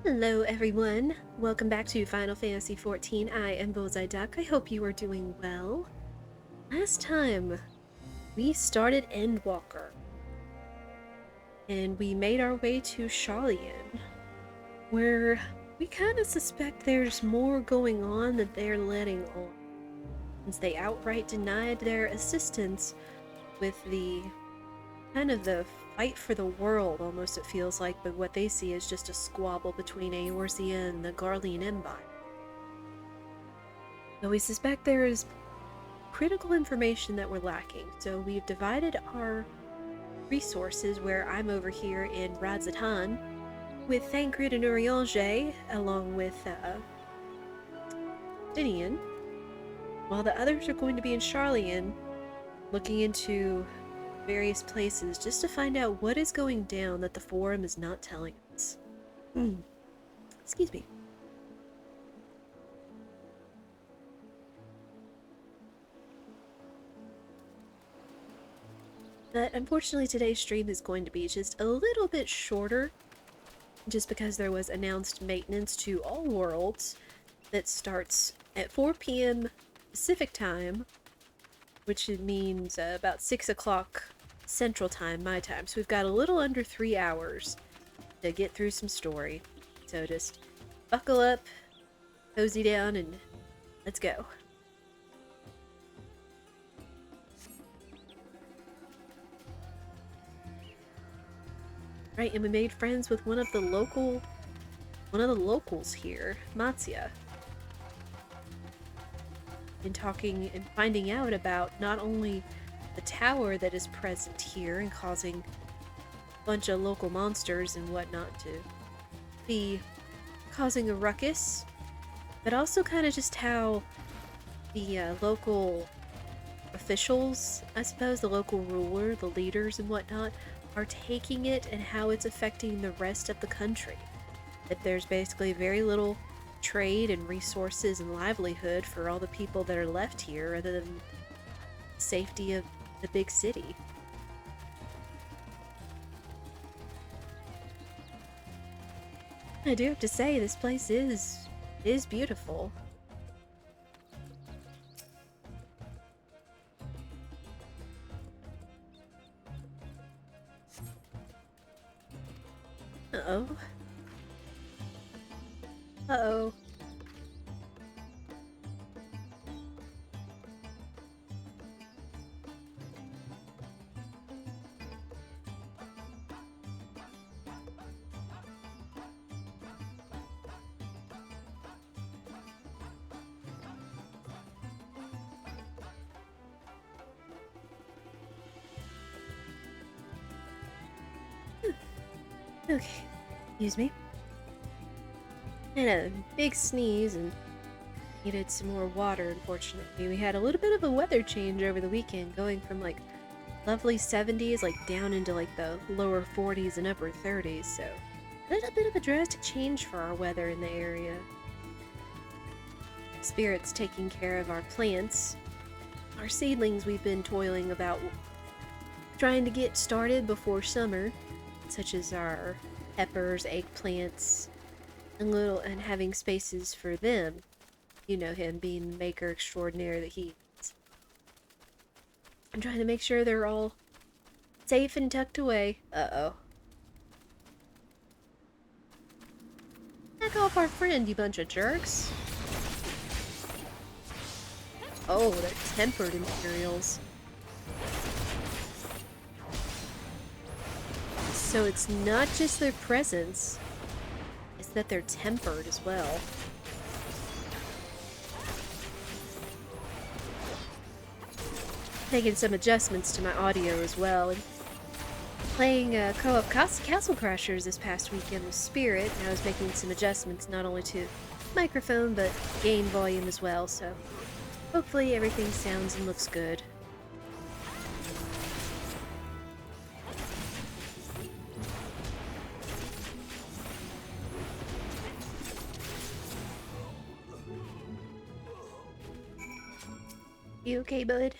Hello everyone, welcome back to Final Fantasy XIV. I am Bullseye Duck. I hope you are doing well. Last time, we started Endwalker, and we made our way to Sharlayan, where we kind of suspect there's more going on than they're letting on, since they outright denied their assistance with the the fight for the world, almost it feels like, but what they see is just a squabble between Eorzea and the Garlean Empire. So we suspect there is critical information that we're lacking, so we've divided our resources where I'm over here in Radzatan with Thancred and Urianger, along with Dinian, while the others are going to be in Sharlayan, looking into various places just to find out what is going down that the forum is not telling us. Excuse me. But unfortunately today's stream is going to be just a little bit shorter, just because there was announced maintenance to all worlds that starts at 4 p.m. Pacific time, which means about 6 o'clock Central Time, my time. So we've got a little under 3 hours to get through some story. So just buckle up, cozy down, and let's go. Right, and we made friends with one of the locals here, Matsuya. In talking and finding out about not only the tower that is present here and causing a bunch of local monsters and whatnot to be causing a ruckus, but also kind of just how the local officials, I suppose, the local ruler, the leaders and whatnot, are taking it and how it's affecting the rest of the country. That there's basically very little trade and resources and livelihood for all the people that are left here other than safety of the big city. I do have to say, this place is beautiful. Uh-oh. Uh-oh. Okay, excuse me. Had a big sneeze and needed some more water, unfortunately. We had a little bit of a weather change over the weekend, going from like lovely 70s like down into like the lower 40s and upper 30s, so a little bit of a drastic change for our weather in the area. Spirit's taking care of our plants. Our seedlings we've been toiling about trying to get started before summer, such as our peppers, eggplants, and having spaces for them. You know him, being the maker extraordinaire that he is. I'm trying to make sure they're all safe and tucked away. Uh-oh. Back off our friend, you bunch of jerks. Oh, they're tempered Imperials. So it's not just their presence, it's that they're tempered as well. Making some adjustments to my audio as well, and playing co-op Castle Crashers this past weekend with Spirit, and I was making some adjustments not only to microphone but gain volume as well, so hopefully everything sounds and looks good. You okay, bud?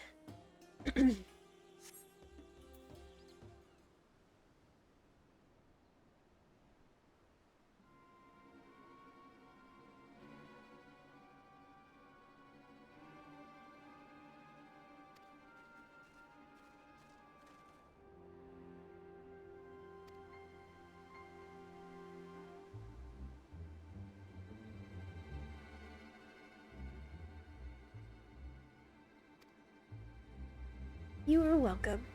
You are welcome.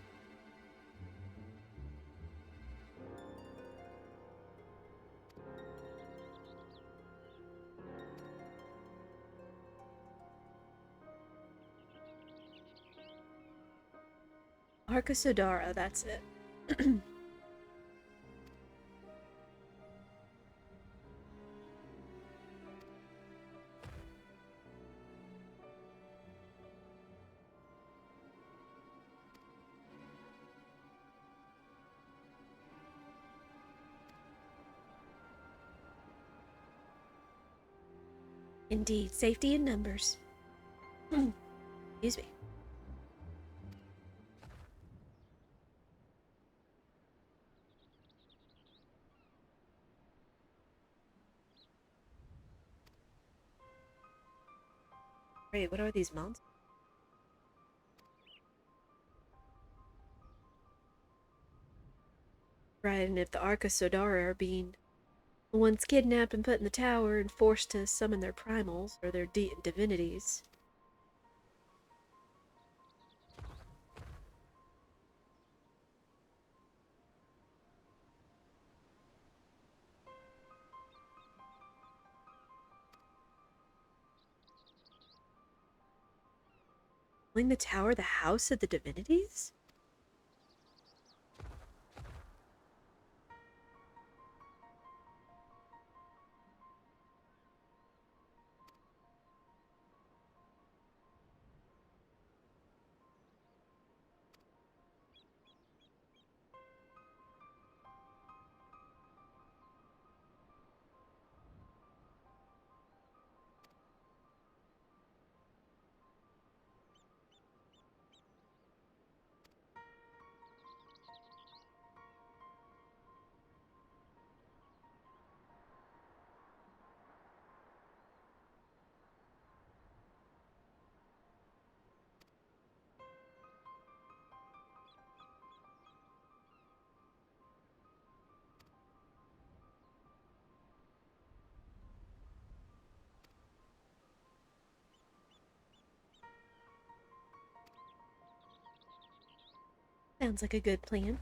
Arkasodara, that's it. Indeed, safety in numbers. Excuse me. Wait, what are these monsters? Right, and if the Arkasodara are being the ones kidnapped and put in the tower and forced to summon their primals or their divinities. Calling the tower the house of the divinities? Sounds like a good plan.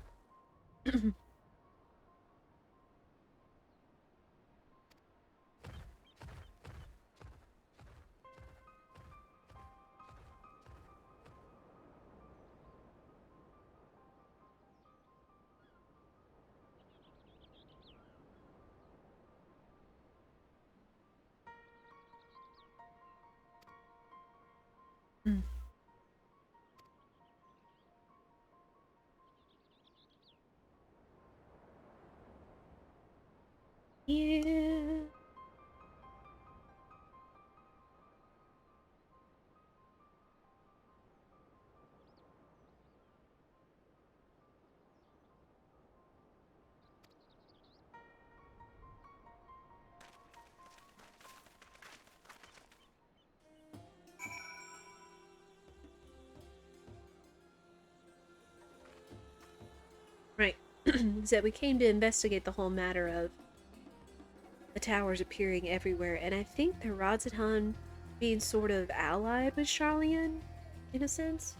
Mm. Yeah. Right. So we came to investigate the whole matter of the towers appearing everywhere, and I think the Radzaton being sort of allied with Charlian, in a sense.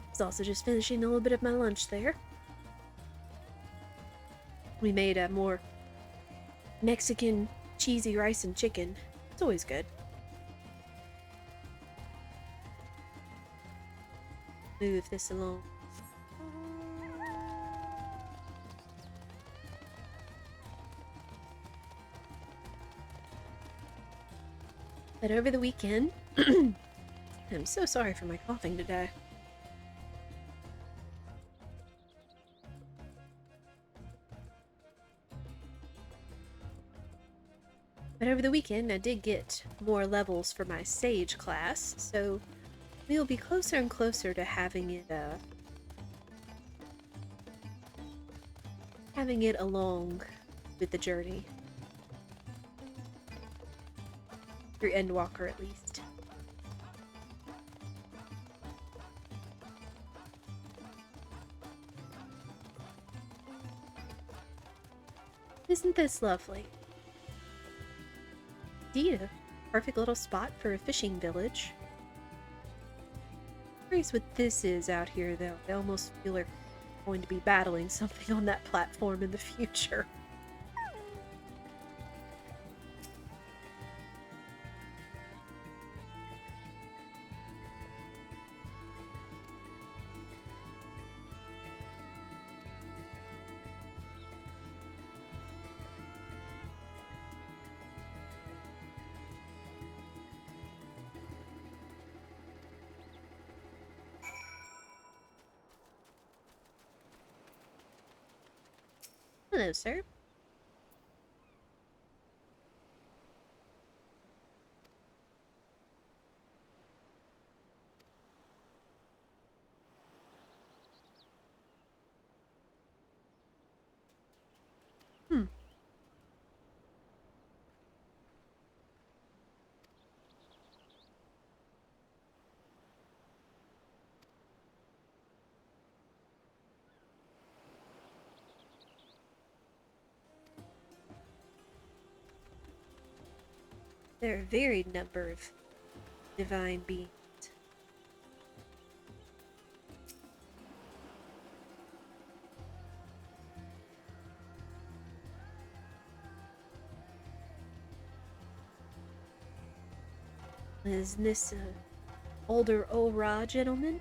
I was also just finishing a little bit of my lunch there. We made a more Mexican cheesy rice and chicken. It's always good. Move this along. But over the weekend, I'm so sorry for my coughing today. But over the weekend, I did get more levels for my Sage class, so we'll be closer and closer to having it along with the journey. Through Endwalker, at least. Isn't this lovely? Indeed, a perfect little spot for a fishing village. Curious what this is out here, though. I almost feel like we're going to be battling something on that platform in the future. Hello, sir. Hmm. There are a varied number of divine beings. Isn't this a older Ora gentleman?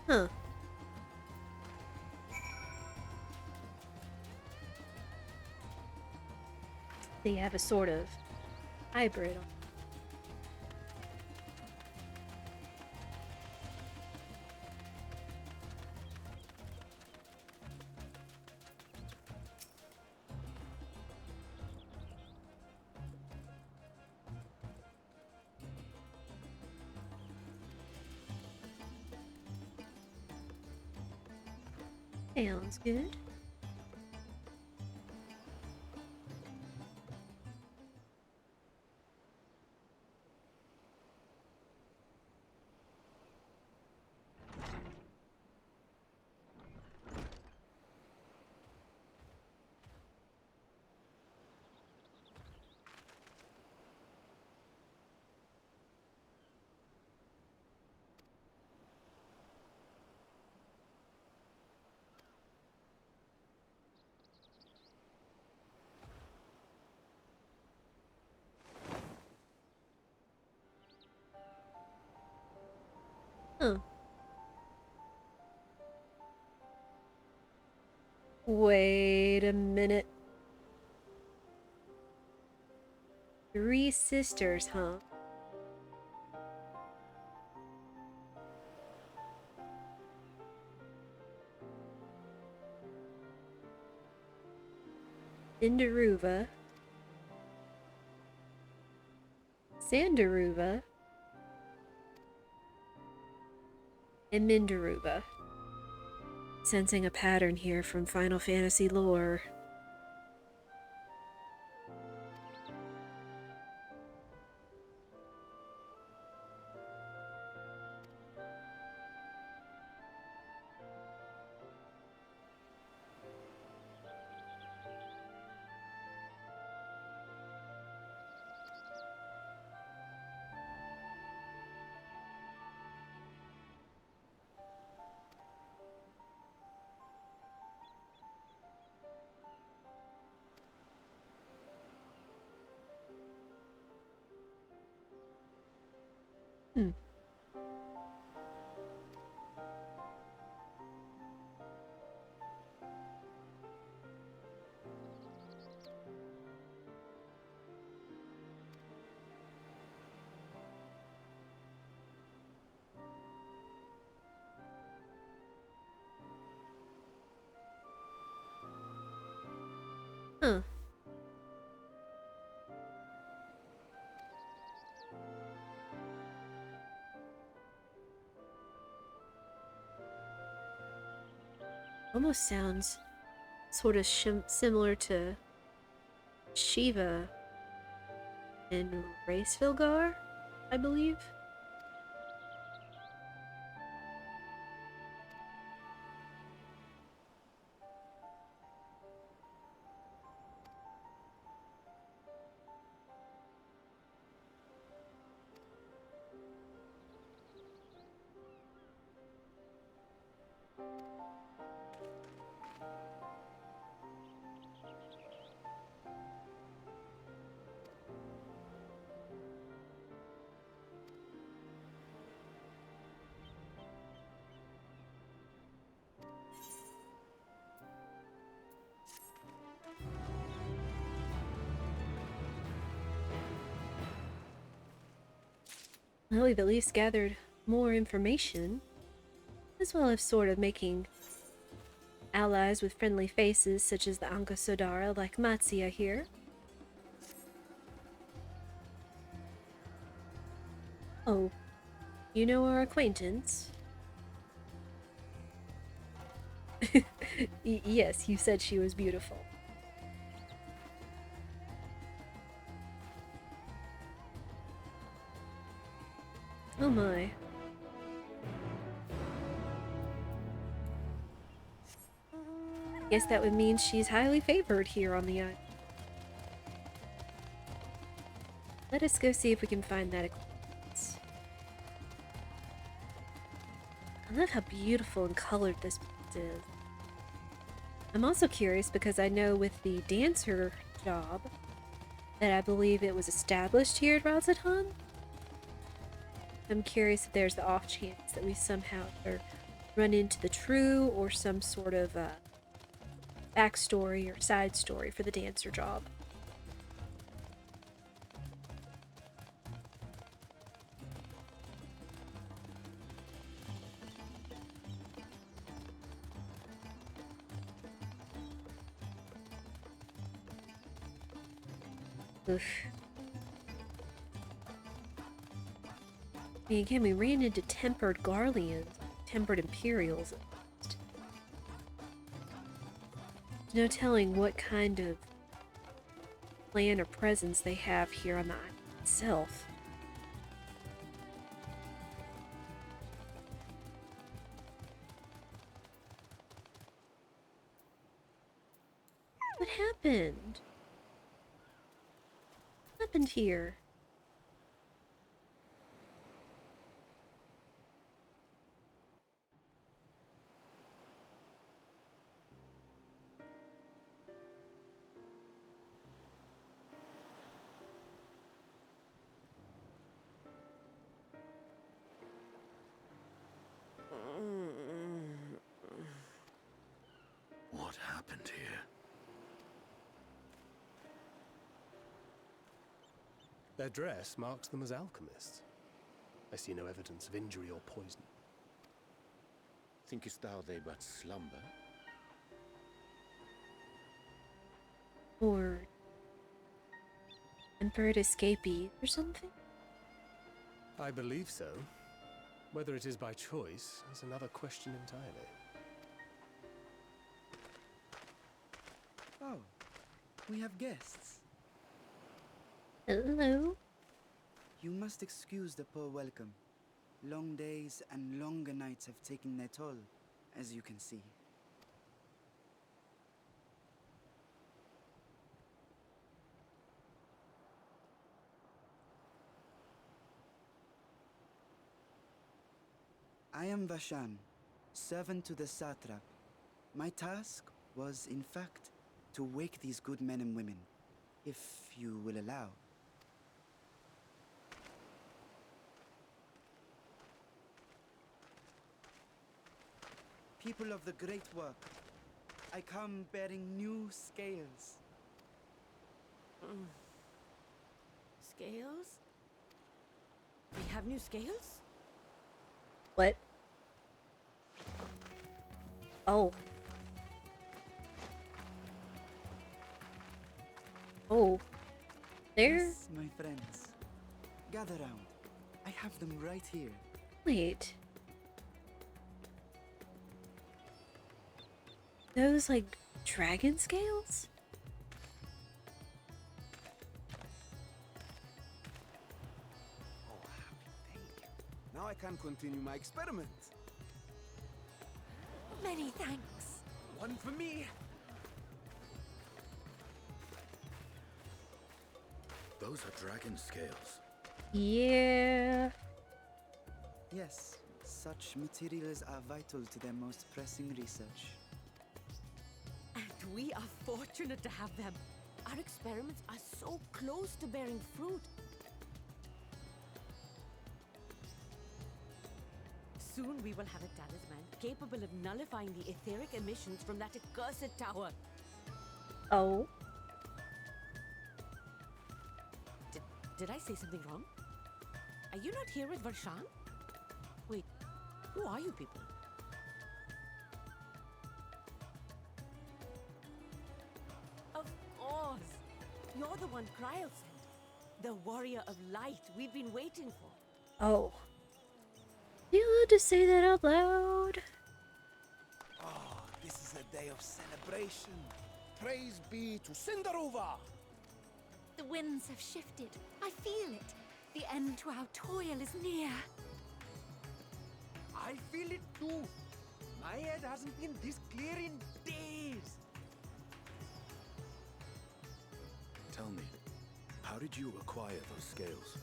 Huh. They have a sort of hybrid. Sounds good. Huh. Wait a minute. 3 sisters, huh? Indaruva, Sandaruva, and Mindaruva. Sensing a pattern here from Final Fantasy lore. Hmm. Huh. almost sounds sort of similar to Shiva in Racevilgar, I believe. Well, we've at least gathered more information, as well as sort of making allies with friendly faces such as the Anka Sodara like Matsuya here. Oh, you know our acquaintance? Yes, you said she was beautiful. Oh my. Guess that would mean she's highly favored here on the island. Let us go see if we can find that acquaintance. I love how beautiful and colored this place is. I'm also curious because I know with the dancer job that I believe it was established here at Razatan. I'm curious if there's the off chance that we somehow run into the true or some sort of backstory or side story for the dancer job. Oof. I mean, again, we ran into tempered Garleans, tempered Imperials. There's no telling what kind of plan or presence they have here on the island itself. What happened? What happened here? What happened here? Their dress marks them as alchemists. I see no evidence of injury or poison. Thinkest thou they but slumber? Or Emperor escapee or something? I believe so. Whether it is by choice is another question entirely. Oh, we have guests. Hello? You must excuse the poor welcome. Long days and longer nights have taken their toll, as you can see. I am Vashan, servant to the satrap. My task was, in fact, to wake these good men and women, if you will allow. People of the great work, I come bearing new scales. Scales? We have new scales? What? Oh. Oh. There? Yes, my friends. Gather round. I have them right here. Wait. Those, like, dragon scales? Oh, happy day. Now I can continue my experiment. Many thanks. One for me. Those are dragon scales. Yeah. Yes, such materials are vital to their most pressing research. And we are fortunate to have them. Our experiments are so close to bearing fruit. Soon we will have a talisman capable of nullifying the etheric emissions from that accursed tower. Oh. Did I say something wrong? Are you not here with Varshan? Wait, who are you people? Of course! You're the one Kryl sent. The warrior of light we've been waiting for. Oh. You allowed to say that out loud? Oh, this is a day of celebration. Praise be to Cinderova. The winds have shifted. I feel it. The end to our toil is near. I feel it too. My head hasn't been this clear in days. Tell me, how did you acquire those scales?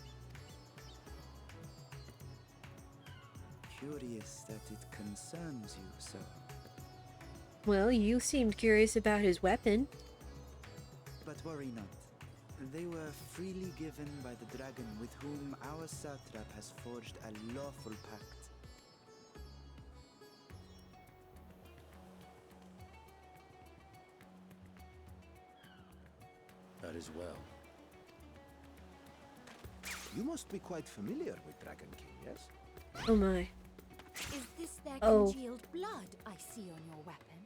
Curious that it concerns you so. Well, you seemed curious about his weapon. But worry not. They were freely given by the dragon with whom our satrap has forged a lawful pact. That is well. You must be quite familiar with Dragon King, yes? Oh my. Is this their Oh. congealed blood I see on your weapon?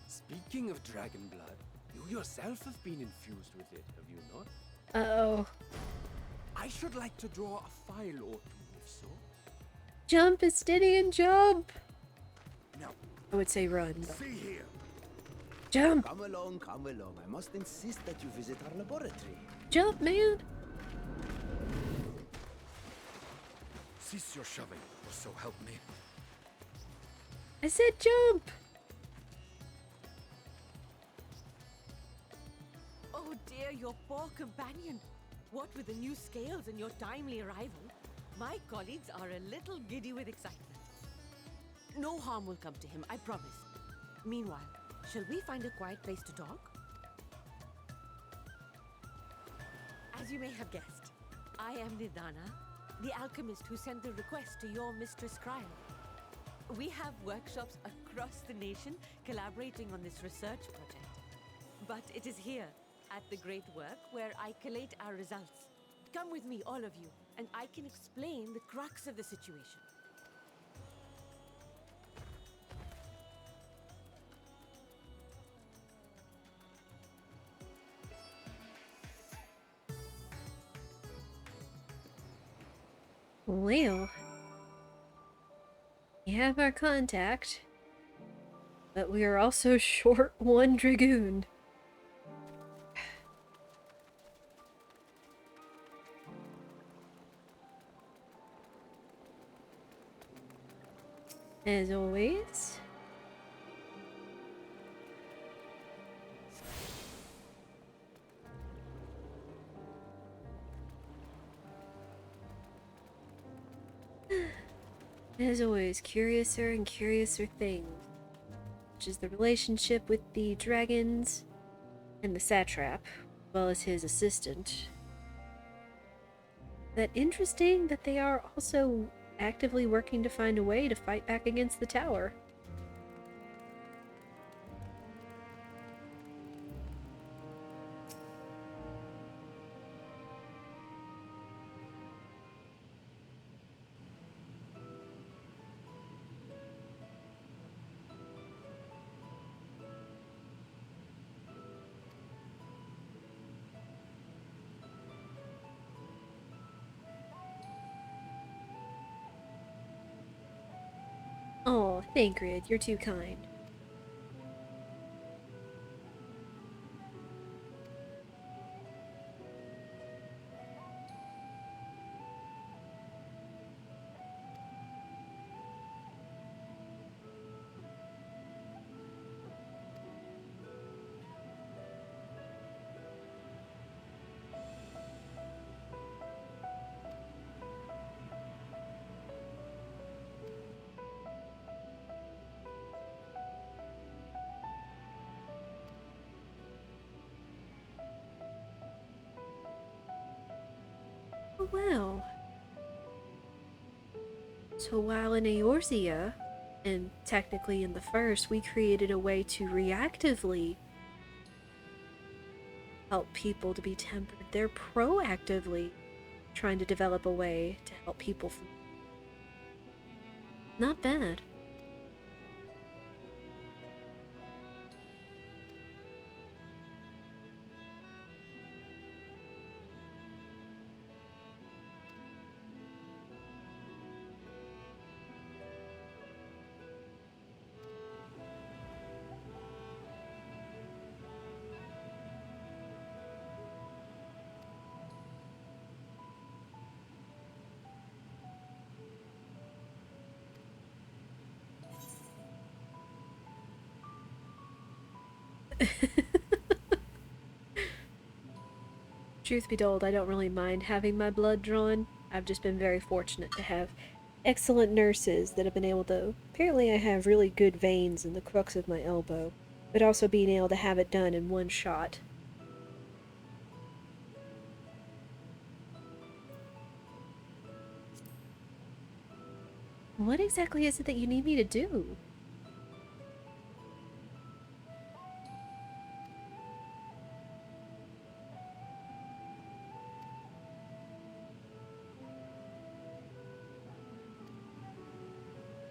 Speaking of dragon blood, you yourself have been infused with it, have you not? Uh-oh. I should like to draw a file or two, if so. Jump, Astidian, jump! Now, I would say run, but see here. jump! Come along, come along. I must insist that you visit our laboratory. Jump, man! Cease your shoving, or so help me. I said jump! Oh dear, your poor companion. What with the new scales and your timely arrival, my colleagues are a little giddy with excitement. No harm will come to him, I promise. Meanwhile, shall we find a quiet place to talk? As you may have guessed, I am Nidana, the alchemist who sent the request to your Mistress Kryl. We have workshops across the nation collaborating on this research project. But it is here, at the great work, where I collate our results. Come with me, all of you, and I can explain the crux of the situation. Well, we have our contact, but we are also short one dragoon. As always. As always, curiouser and curiouser things, which is the relationship with the dragons and the satrap, as well as his assistant. That interesting that they are also actively working to find a way to fight back against the tower. Oh, Thancred, you're too kind. Oh, wow. So while in Eorzea, and technically in the first, we created a way to reactively help people to be tempered, they're proactively trying to develop a way to help people. Not bad. Truth be told, I don't really mind having my blood drawn. I've just been very fortunate to have excellent nurses that have been able to. Apparently, I have really good veins in the crux of my elbow, but also being able to have it done in one shot. What exactly is it that you need me to do?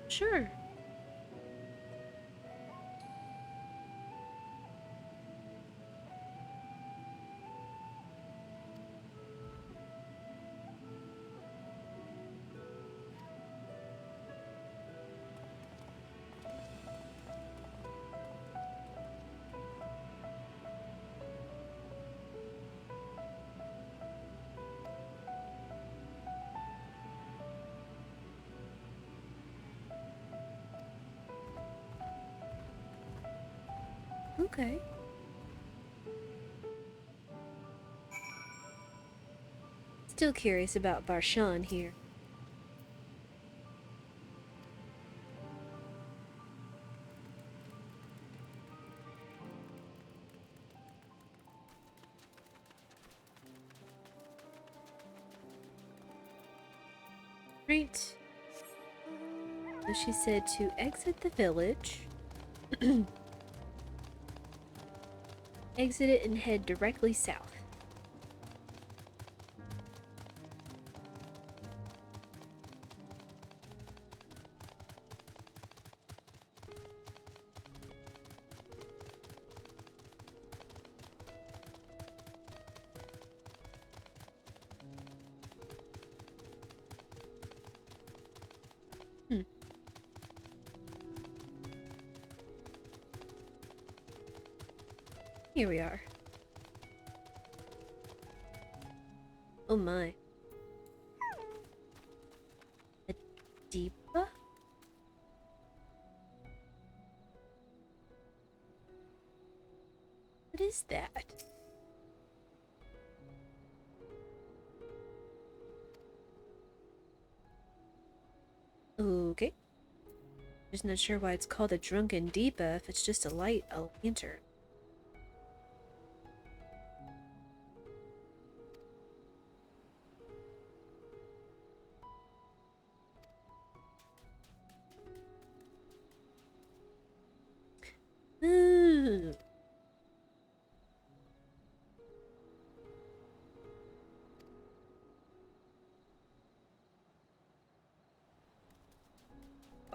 Sure. Okay. Still curious about Barshan here. Right. So she said to exit the village. Exit it and head directly south. Hmm. Here we are. Oh my. A Deepa? What is that? Okay. Just not sure why it's called a drunken Deepa if it's just a lantern. Hmm.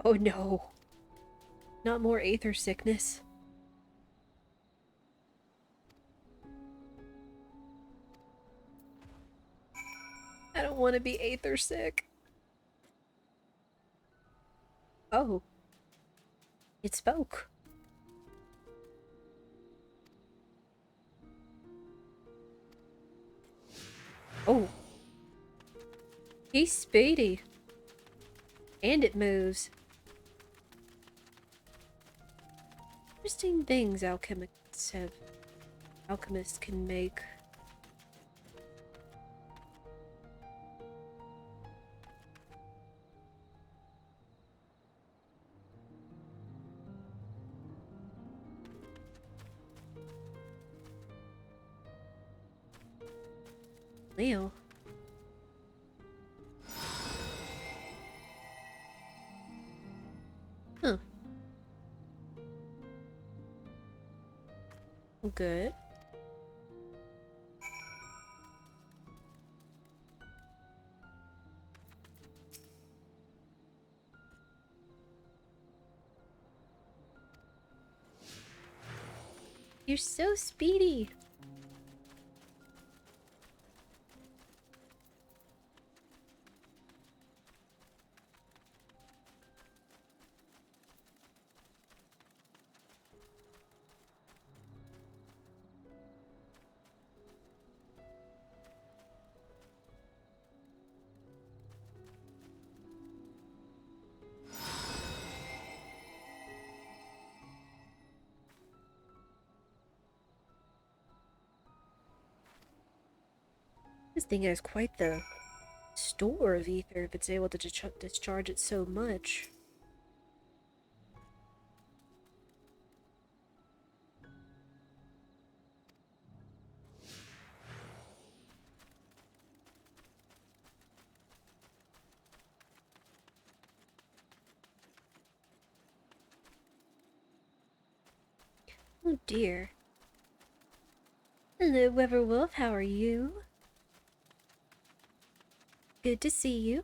Oh no. Not more aether sickness. I don't want to be aether sick. Oh. It spoke. Oh. He's speedy. And it moves. Interesting things alchemists can make. Leo. Huh. Good. You're so speedy. This thing has quite the store of ether if it's able to discharge it so much. Oh dear. Hello, Weverwolf. How are you? Good to see you.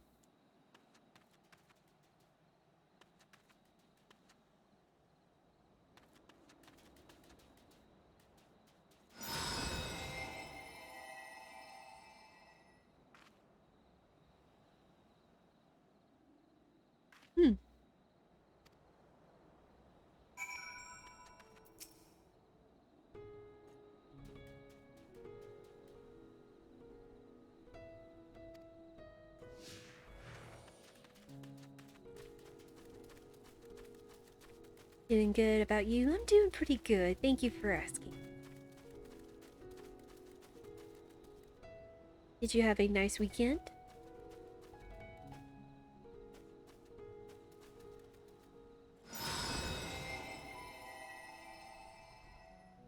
Hmm. Doing good. About you? I'm doing pretty good. Thank you for asking. Did you have a nice weekend?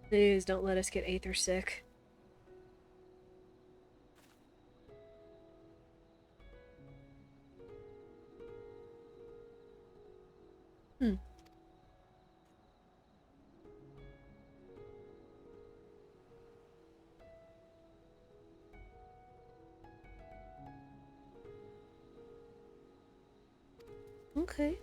Please don't let us get Aether sick. Hmm. Okay.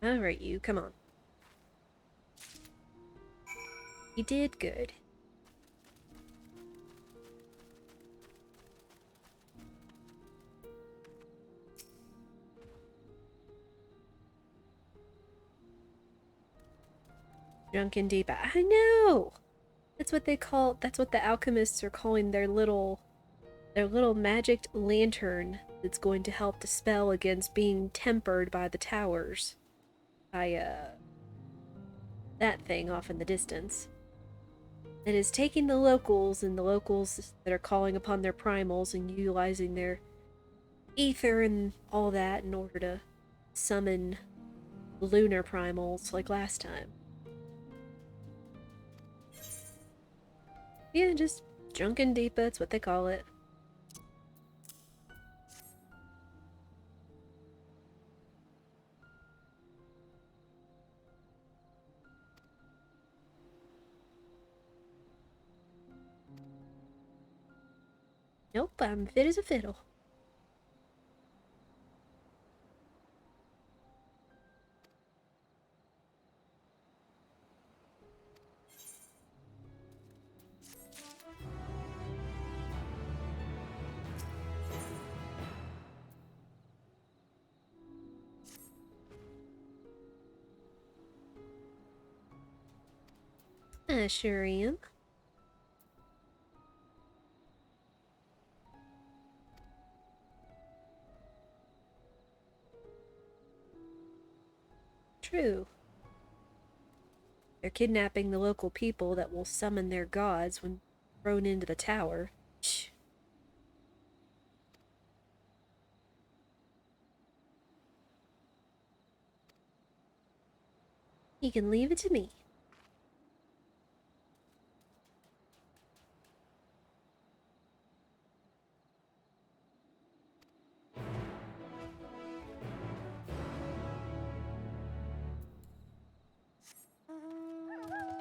Alright, you. Come on. You did good. Drunken Deep. I know! That's what the alchemists are calling their little magic lantern that's going to help dispel against being tempered by the towers. By, that thing off in the distance. It is taking the locals that are calling upon their primals and utilizing their ether and all that in order to summon lunar primals like last time. Yeah, just drunken deep, that's what they call it. Nope, I'm fit as a fiddle. I sure am. True. They're kidnapping the local people that will summon their gods when thrown into the tower. Shh. You can leave it to me.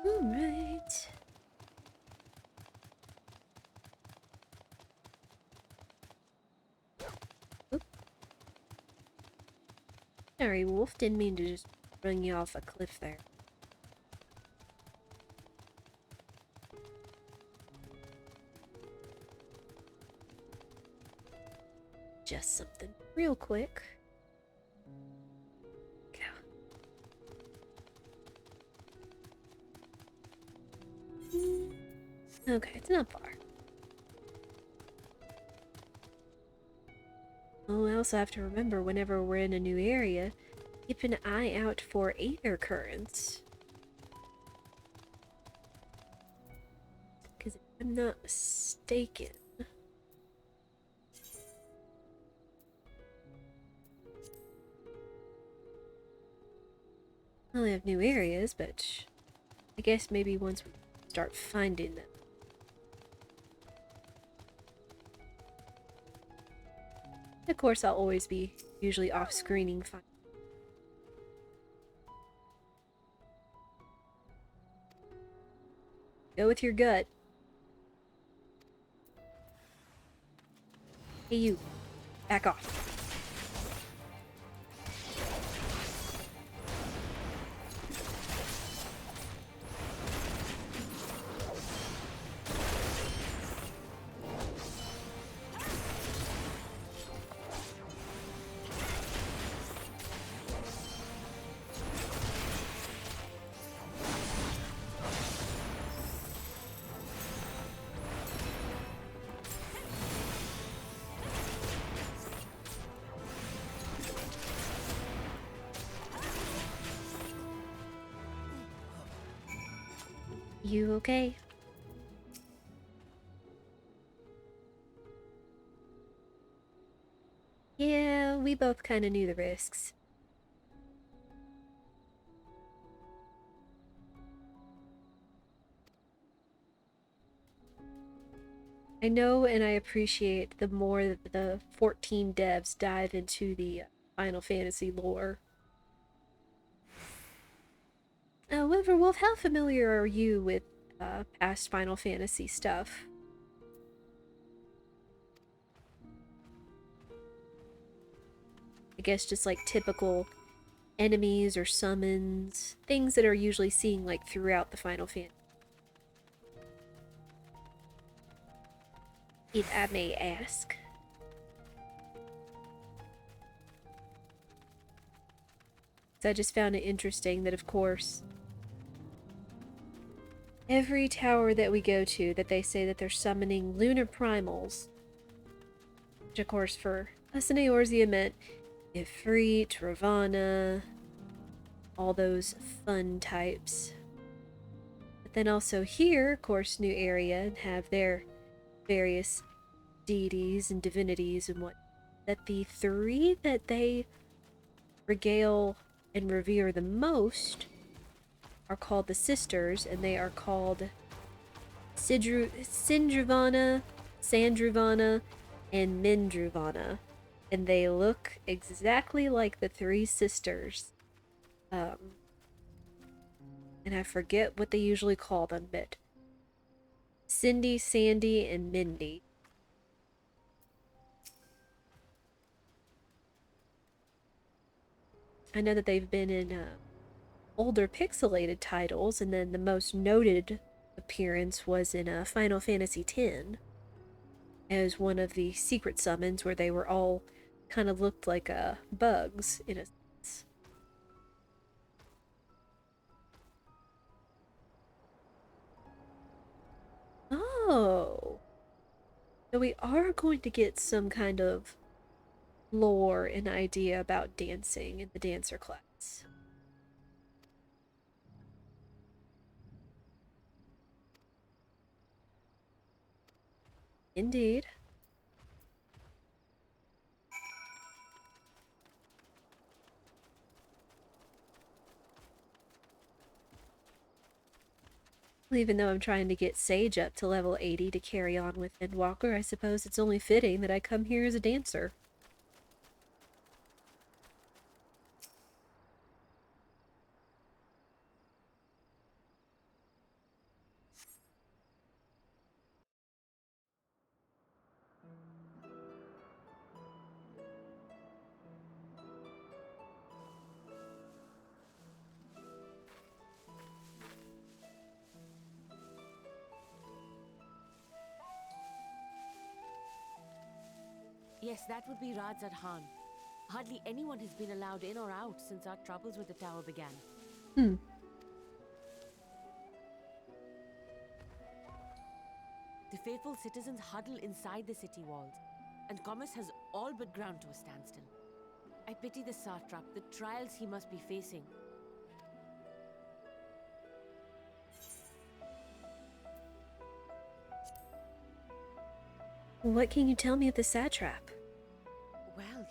Alright. Oop. Sorry, Wolf. Didn't mean to just run you off a cliff there. Just something real quick. Go. Okay, it's not far. Oh, I also have to remember whenever we're in a new area, keep an eye out for aether currents. Because if I'm not mistaken, well, I have new areas, but I guess maybe once we start finding them. Of course, I'll always be usually off-screening. Go with your gut. Hey, you. Back off. You okay? Yeah, we both kind of knew the risks. I know and I appreciate the more that the 14 devs dive into the Final Fantasy lore. However, Wolf, how familiar are you with past Final Fantasy stuff? I guess just like typical enemies or summons, things that are usually seen like throughout the Final Fantasy. If I may ask. So I just found it interesting that, of course, every tower that we go to, that they say that they're summoning lunar primals, which, of course, for us in Eorzea meant Ifrit, Ravana, all those fun types. But then also here, of course, new area, have their various deities and divinities and what. That the three that they regale and revere the most are called the sisters, and they are called Sindravana, Sandravana, and Mindravana. And they look exactly like the three sisters. And I forget what they usually call them, but Cindy, Sandy, and Mindy. I know that they've been in older pixelated titles, and then the most noted appearance was in Final Fantasy X as one of the secret summons where they were all kind of looked like bugs in a sense. Oh, so we are going to get some kind of lore and idea about dancing in the dancer class. Indeed. Even though I'm trying to get Sage up to level 80 to carry on with Endwalker, I suppose it's only fitting that I come here as a dancer. Yes, that would be Radzat Khan. Hardly anyone has been allowed in or out since our troubles with the tower began. Hmm. The faithful citizens huddle inside the city walls, and commerce has all but ground to a standstill. I pity the satrap, the trials he must be facing. What can you tell me of the satrap? Well,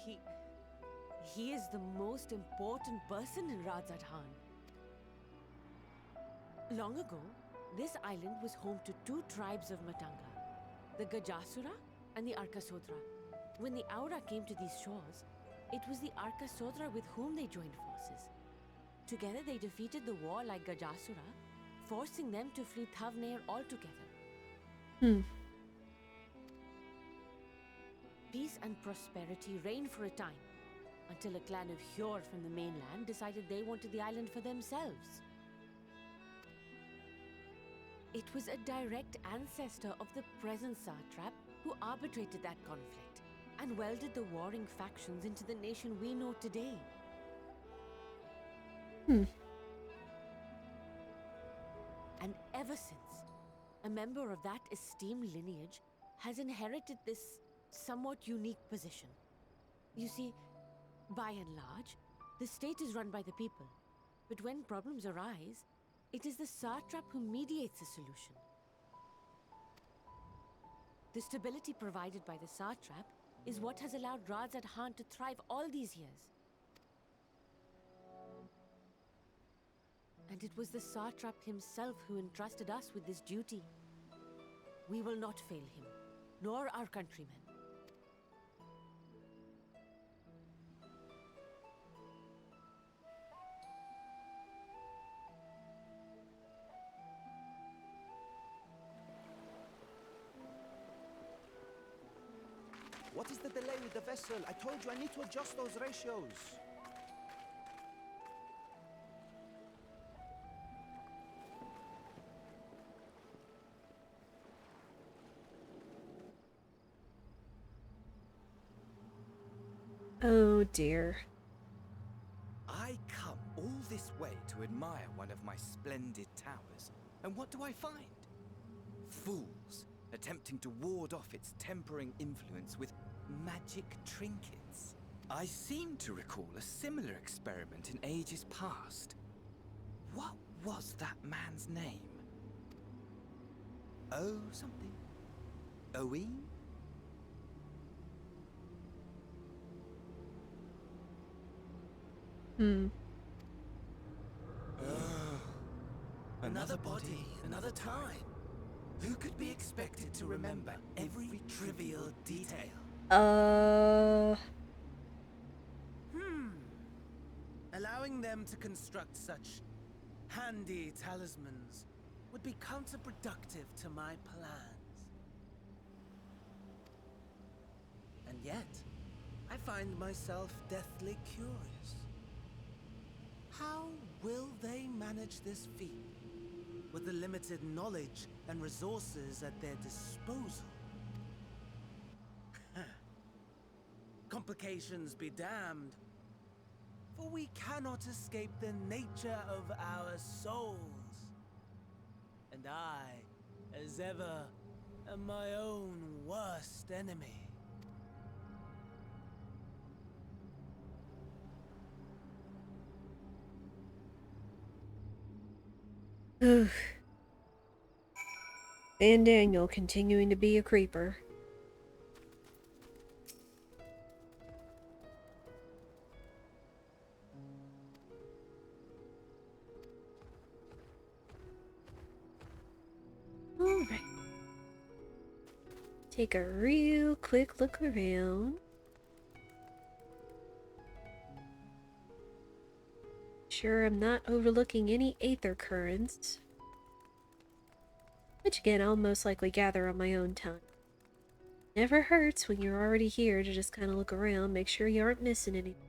he is the most important person in Radzat Khan. Long ago, this island was home to two tribes of Matanga, the Gajasura and the Arkasodra. When the Aura came to these shores, it was the Arkasodra with whom they joined forces. Together they defeated the warlike Gajasura, forcing them to flee Thavnair altogether. Hmm. Peace and prosperity reigned for a time, until a clan of Hjord from the mainland decided they wanted the island for themselves. It was a direct ancestor of the present satrap who arbitrated that conflict and welded the warring factions into the nation we know today. Hmm. And ever since, a member of that esteemed lineage has inherited this somewhat unique position. You see, by and large, the state is run by the people. But when problems arise, it is the satrap who mediates a solution. The stability provided by the satrap is what has allowed Radzat Khan to thrive all these years. And it was the satrap himself who entrusted us with this duty. We will not fail him, nor our countrymen. What is the delay with the vessel? I told you I need to adjust those ratios. Oh dear. I come all this way to admire one of my splendid towers, and what do I find? Fools attempting to ward off its tempering influence with magic trinkets. I seem to recall a similar experiment in ages past. What was that man's name? Oh, something. Owen? Hmm. Another body, another time. Who could be expected to remember every trivial detail? Allowing them to construct such handy talismans would be counterproductive to my plans. And yet, I find myself deathly curious. will they manage this feat with the limited knowledge and resources at their disposal? Complications be damned, for we cannot escape the nature of our souls. And I, as ever, am my own worst enemy. Ugh. And Daniel continuing to be a creeper. Alright. Take a real quick look around. Sure I'm not overlooking any aether currents. Which again, I'll most likely gather on my own time. Never hurts when you're already here to just kind of look around, make sure you aren't missing anything.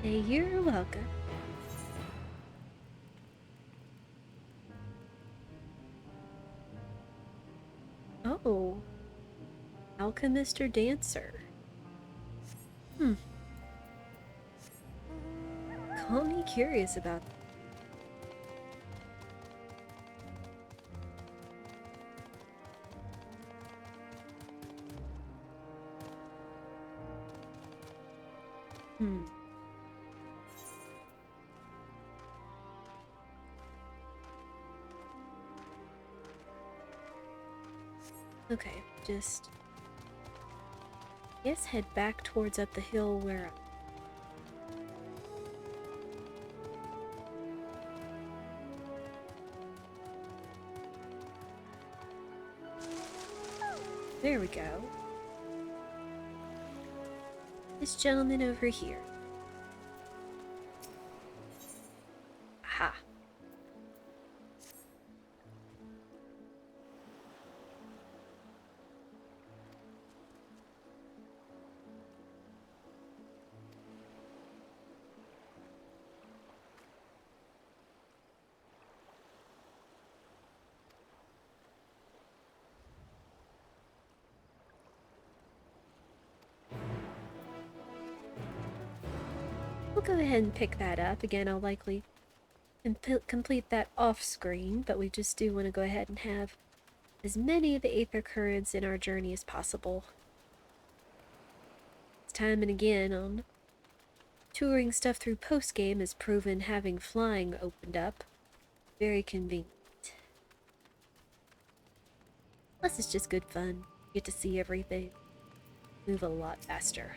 Hey, you're welcome. Oh. Alchemist or dancer? Call me curious about that. Okay, just guess head back towards up the hill where there we go. This gentleman over here. Aha. We'll go ahead and pick that up. Again, I'll likely complete that off screen, but we just do want to go ahead and have as many of the aether currents in our journey as possible. It's time and again on touring stuff through post-game has proven having flying opened up very convenient. Plus it's just good fun. You get to see everything. Move a lot faster.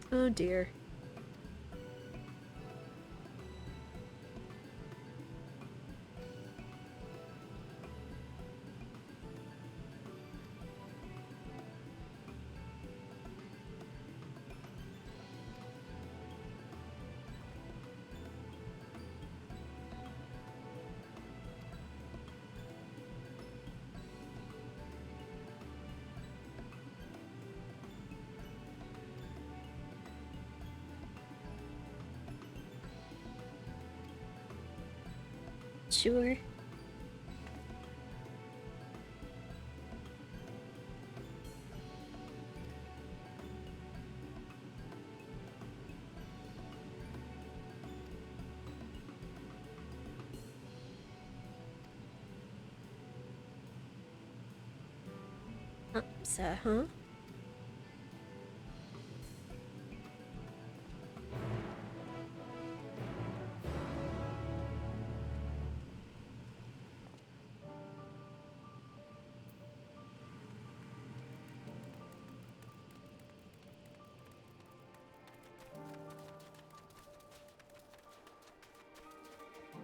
Oh dear. Sure. So, huh?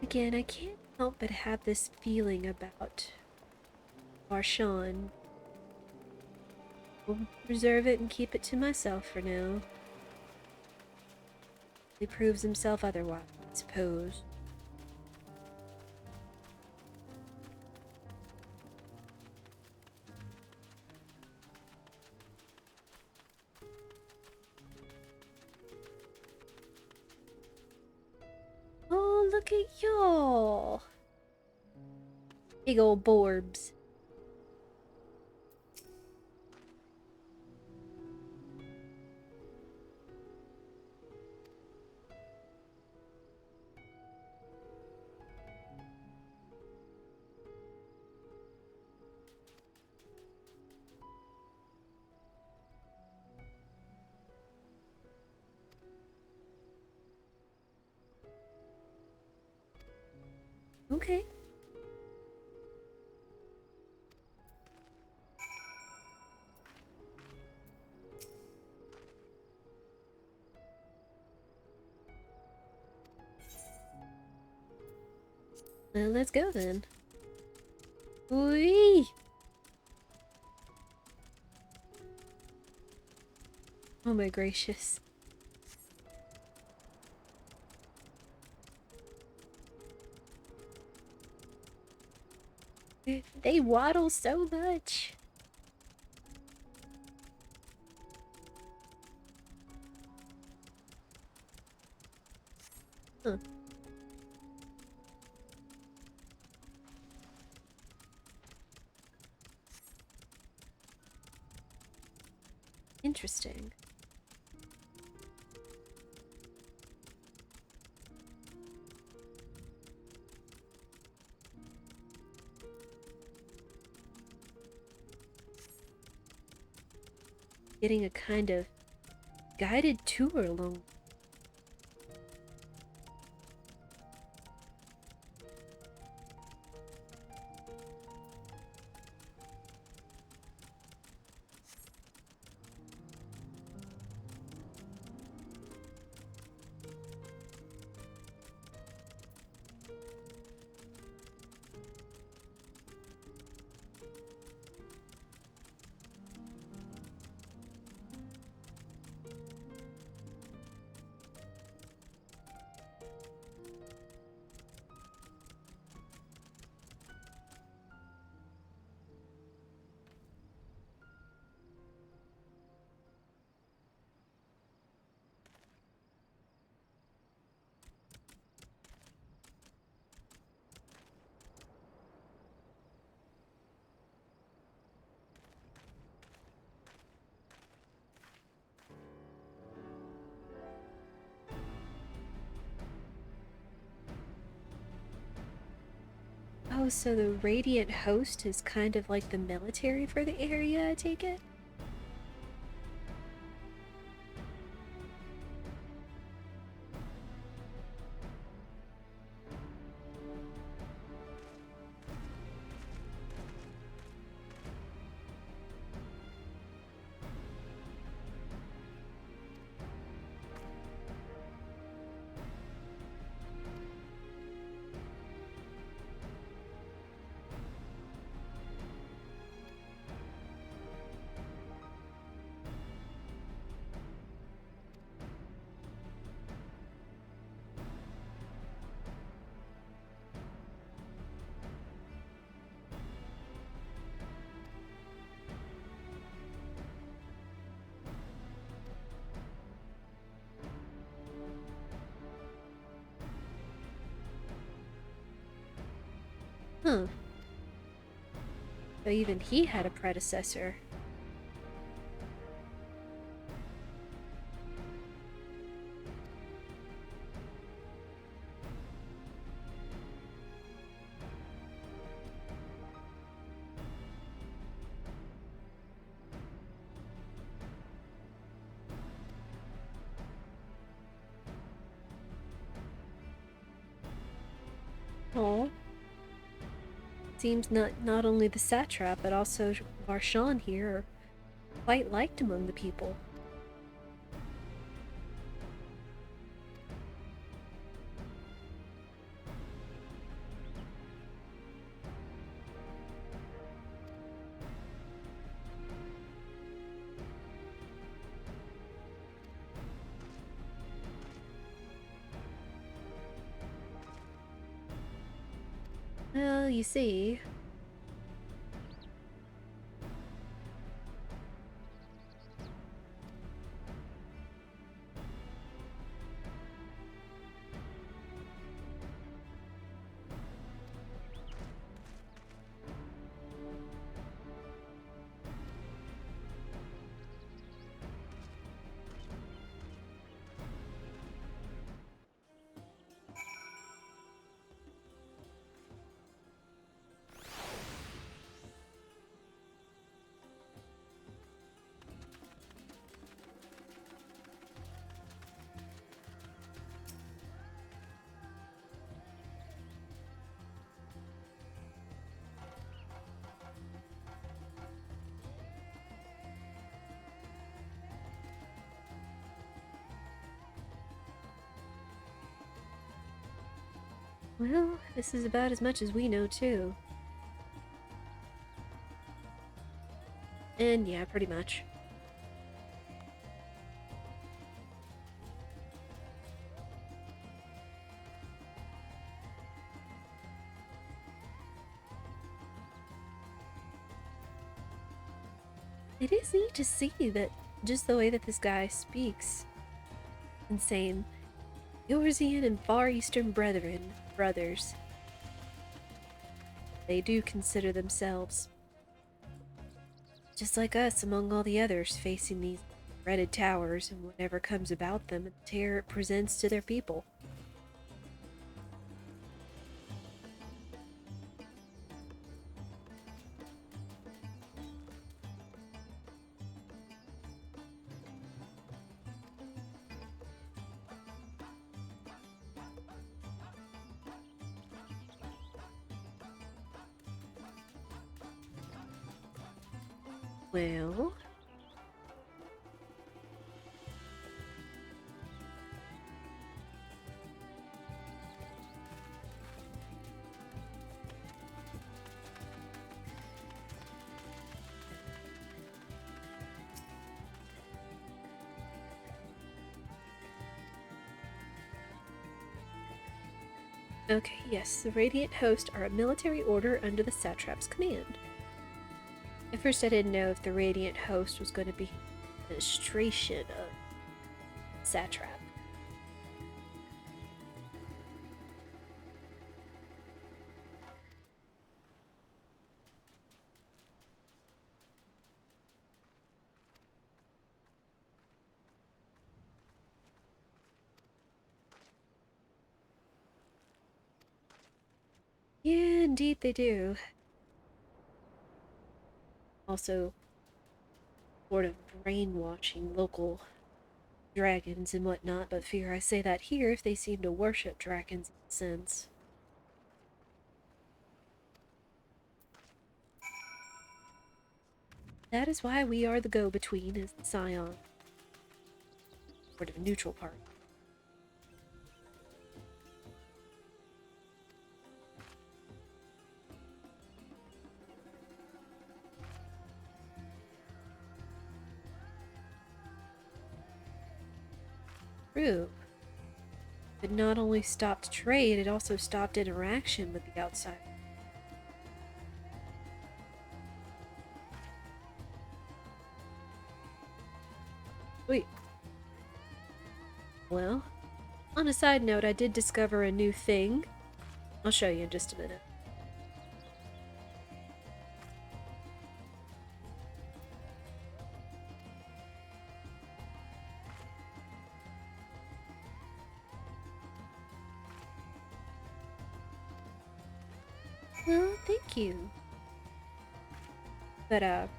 Again, I can't help but have this feeling about Marshawn. I'll reserve it and keep it to myself for now. He proves himself otherwise, I suppose. Oh, look at y'all. Big old borbs. Okay. Well, let's go then. Whee! Oh my gracious. They waddle so much. Huh. Interesting. Getting a kind of guided tour along. Oh, so the Radiant Host is kind of like the military for the area, I take it? Huh. So even he had a predecessor. Oh. Seems not only the satrap, but also Varshan here are quite liked among the people. Well, you see. Well, this is about as much as we know, too. And yeah, pretty much. It is neat to see that just the way that this guy speaks. Insane. Yorzian and Far Eastern brothers. They do consider themselves just like us among all the others facing these dreaded towers and whatever comes about them and the terror it presents to their people. Well, okay, yes, the Radiant Host are a military order under the Satrap's command. At first I didn't know if the Radiant Host was going to be administration of Satrap. Yeah, indeed they do. Also, sort of brainwashing local dragons and whatnot, but fear I say that here if they seem to worship dragons in a sense. That is why we are the go-between as the Scion. Sort of a neutral party. True. It not only stopped trade, it also stopped interaction with the outside. Wait. Well, on a side note, I did discover a new thing. I'll show you in just a minute. Well, thank you. But,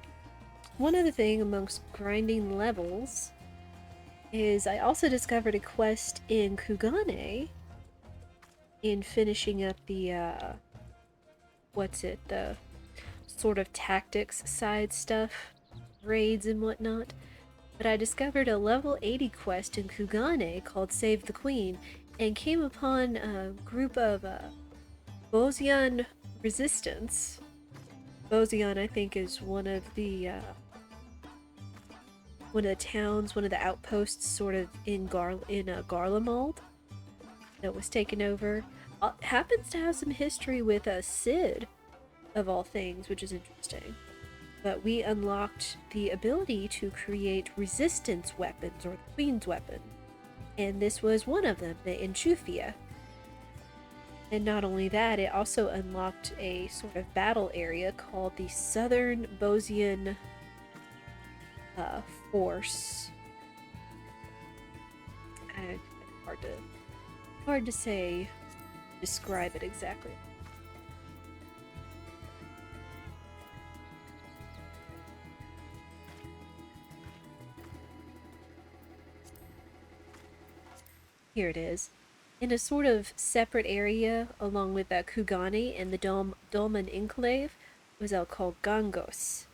one other thing amongst grinding levels is I also discovered a quest in Kugane in finishing up the, the sort of tactics side stuff, raids and whatnot. But I discovered a level 80 quest in Kugane called Save the Queen and came upon a group of Bosian resistance. Bosian, I think, is one of the towns, one of the outposts, sort of in Garlemald that was taken over. Happens to have some history with Cid, of all things, which is interesting. But we unlocked the ability to create resistance weapons, or the Queen's weapon. And this was one of them, the Enchufia. And not only that, it also unlocked a sort of battle area called the Southern Bosian Force. Hard to say, describe it exactly. Here it is. In a sort of separate area, along with Kugane and the Dolmen Enclave, was called Gangos.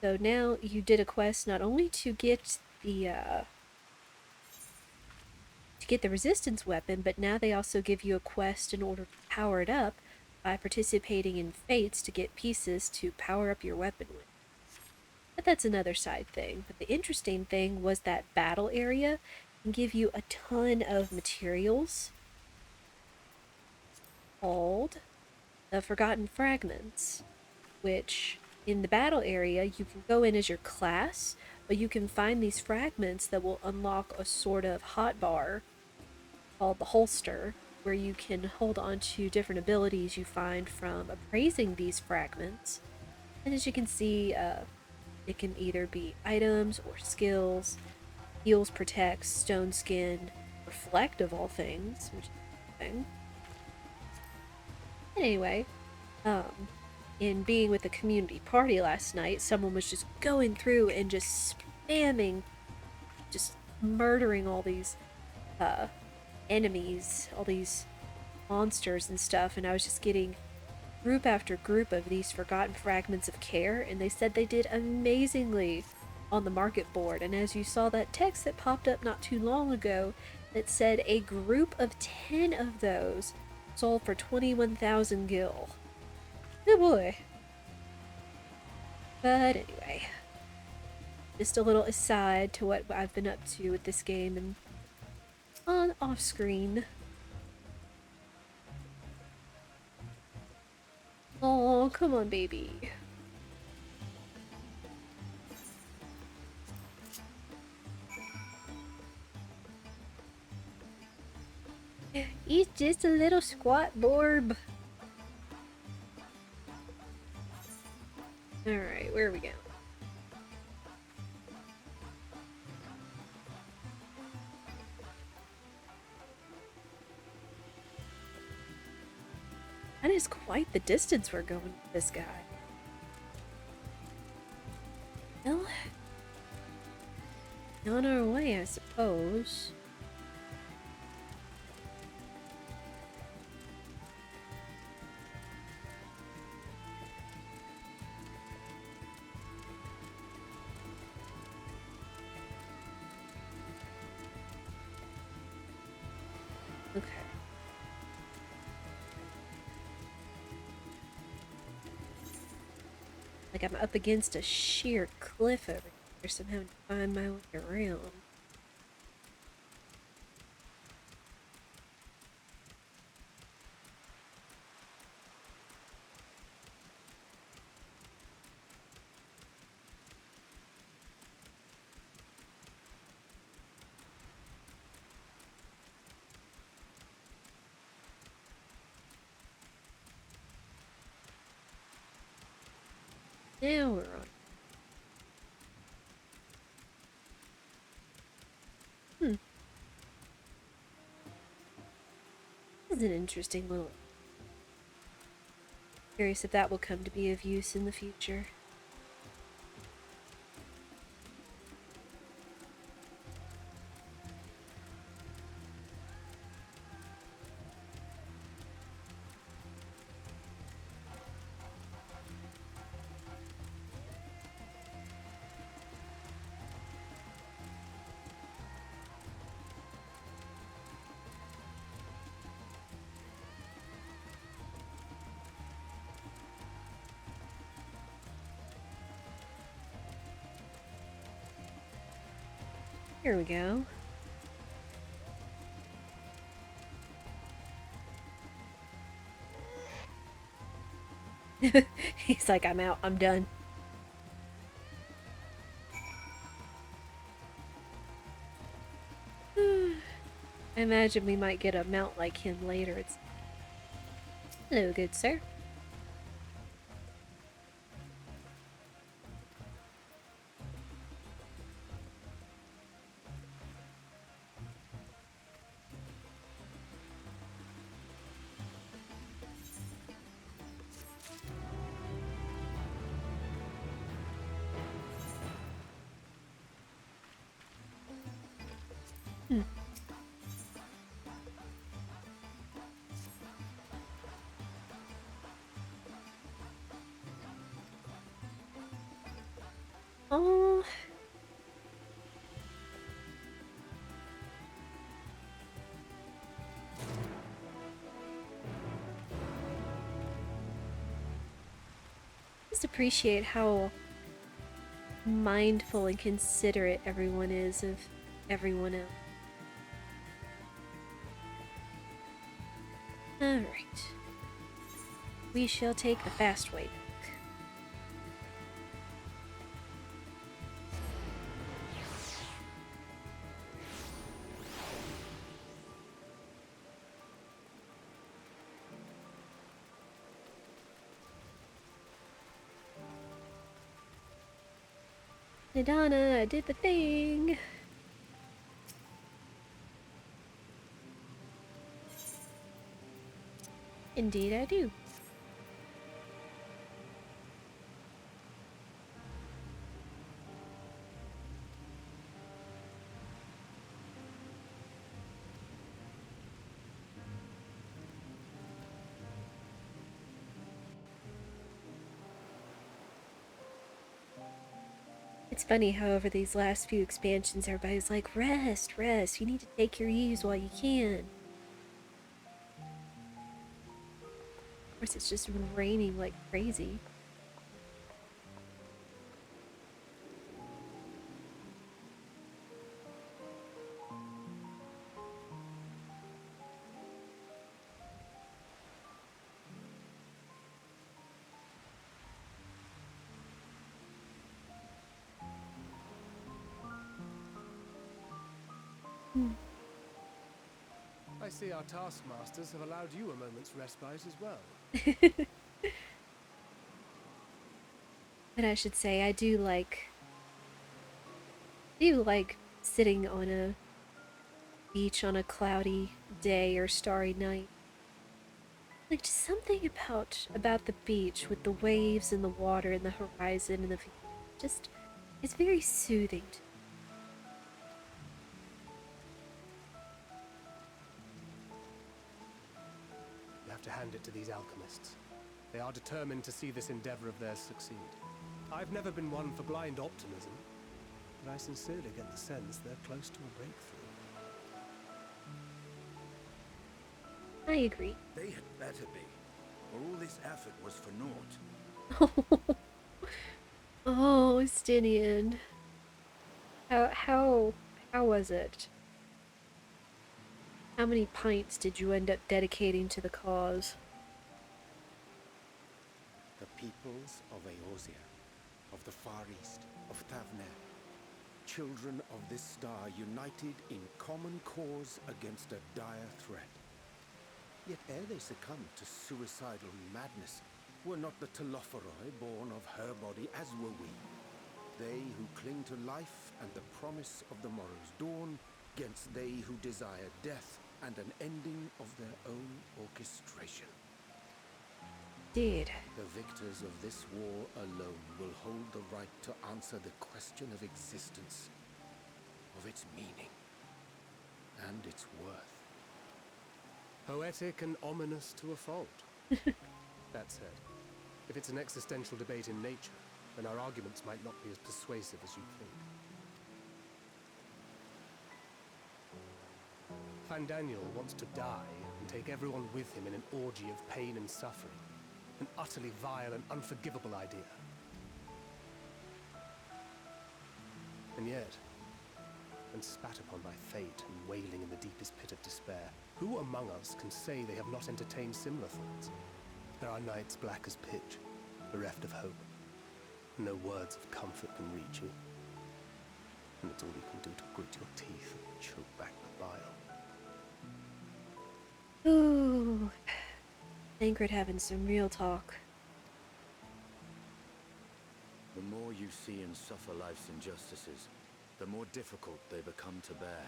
So now you did a quest not only to get the resistance weapon, but now they also give you a quest in order to power it up by participating in fates to get pieces to power up your weapon with. But that's another side thing. But the interesting thing was that battle area can give you a ton of materials called the Forgotten Fragments, which in the battle area you can go in as your class, but you can find these fragments that will unlock a sort of hotbar called the holster, where you can hold on to different abilities you find from appraising these fragments. And as you can see, it can either be items or skills, heals, protects, stone skin, reflect of all things, which is interesting. Anyway, in being with the community party last night, someone was just going through and just spamming, just murdering all these enemies, all these monsters and stuff, and I was just getting group after group of these forgotten fragments of care, and they said they did amazingly on the market board. And as you saw that text that popped up not too long ago that said a group of 10 of those sold for 21,000 gil. Good boy. But anyway, just a little aside to what I've been up to with this game and on off screen. Oh, come on, baby. He's just a little squat borb. Alright, where are we going? That is quite the distance we're going with this guy. Well, on our way, I suppose. Okay. Like I'm up against a sheer cliff over here, so I'm having to find my way around. Now we're on. This is an interesting little. Curious if that will come to be of use in the future. Here we go. He's like, I'm out, I'm done. I imagine we might get a mount like him later. It's hello, good sir. Oh. Just appreciate how mindful and considerate everyone is of everyone else. Alright. We shall take the fast way back. Nidana, I did the thing! Indeed I do. It's funny how over these last few expansions everybody's like, rest, rest, you need to take your ease while you can. Of course it's just been raining like crazy. I see our taskmasters have allowed you a moment's respite as well. But I should say, I do like sitting on a beach on a cloudy day or starry night. Like, just something about the beach with the waves and the water and the horizon and the view. Just, it's very soothing to me. You have to hand it to these alchemists. They are determined to see this endeavor of theirs succeed. I've never been one for blind optimism, but I sincerely get the sense they're close to a breakthrough. I agree. They had better be, or all this effort was for naught. Oh, Stinian. How was it? How many pints did you end up dedicating to the cause? The peoples of Eorzea, of the Far East, of Thavner, children of this star united in common cause against a dire threat. Yet ere they succumbed to suicidal madness, were not the Telophoroi born of her body as were we? They who cling to life and the promise of the morrow's dawn, against they who desire death and an ending of their own orchestration. Indeed. The victors of this war alone will hold the right to answer the question of existence, of its meaning, and its worth. Poetic and ominous to a fault. That said, if it's an existential debate in nature, then our arguments might not be as persuasive as you'd think. Fandaniel wants to die and take everyone with him in an orgy of pain and suffering. An utterly vile and unforgivable idea. And yet, when spat upon by fate and wailing in the deepest pit of despair, who among us can say they have not entertained similar thoughts? There are nights black as pitch, bereft of hope. No words of comfort can reach you. And it's all you can do to grit your teeth and choke back the bile. Ooh. Thancred having some real talk. The more you see and suffer life's injustices, the more difficult they become to bear.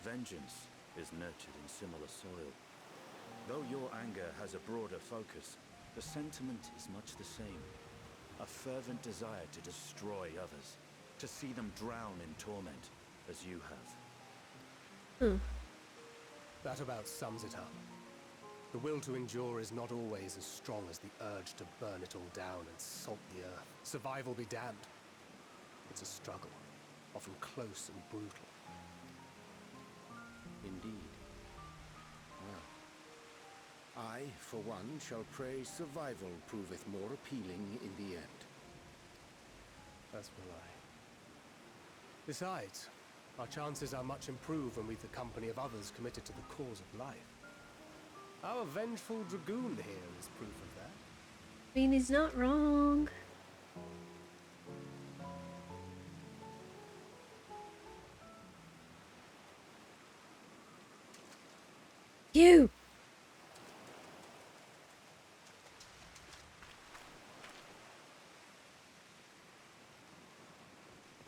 Vengeance is nurtured in similar soil. Though your anger has a broader focus, the sentiment is much the same. A fervent desire to destroy others, to see them drown in torment, as you have. That about sums it up. The will to endure is not always as strong as the urge to burn it all down and salt the earth. Survival be damned. It's a struggle, often close and brutal. Indeed. Well, I, for one, shall pray survival proveth more appealing in the end. As will I. Besides, our chances are much improved when we've the company of others committed to the cause of life. Our vengeful dragoon here is proof of that. I mean, he's not wrong. You!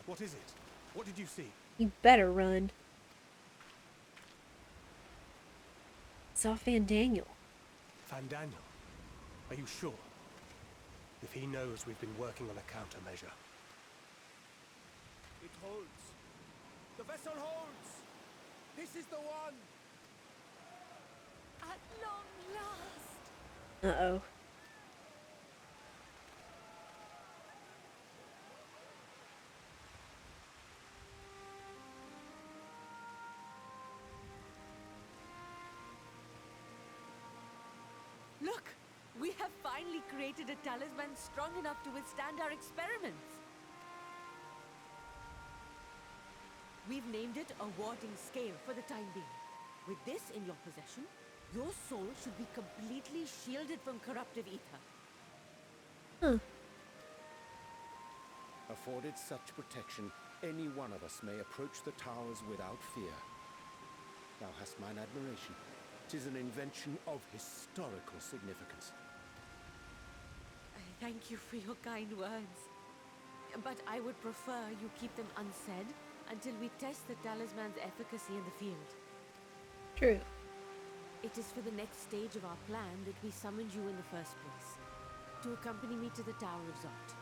What is it? What did you see? You better run. Saw Fandaniel. Fandaniel? Are you sure? If he knows we've been working on a countermeasure. It holds. The vessel holds. This is the one. At long last. Uh-oh. Look! We have finally created a talisman strong enough to withstand our experiments. We've named it a warding scale for the time being. With this in your possession, your soul should be completely shielded from corruptive ether. Afforded such protection, any one of us may approach the towers without fear. Thou hast mine admiration. 'Tis an invention of historical significance. I thank you for your kind words. But I would prefer you keep them unsaid until we test the talisman's efficacy in the field. True. It is for the next stage of our plan that we summoned you in the first place. To accompany me to the Tower of Zot.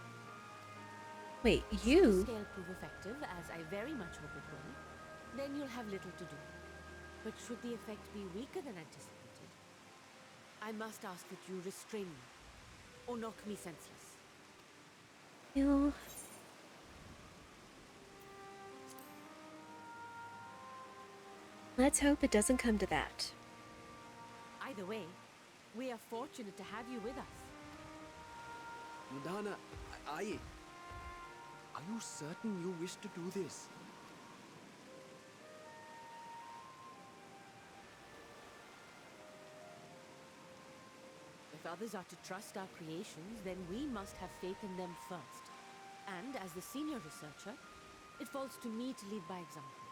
Wait, Should you? the scale prove effective, as I very much hope it will, then you'll have little to do. But should the effect be weaker than anticipated, I must ask that you restrain me, or knock me senseless. You. Let's hope it doesn't come to that. Either way, we are fortunate to have you with us. Nidana, are you certain you wish to do this? If others are to trust our creations, then we must have faith in them first. And as the senior researcher, it falls to me to lead by example.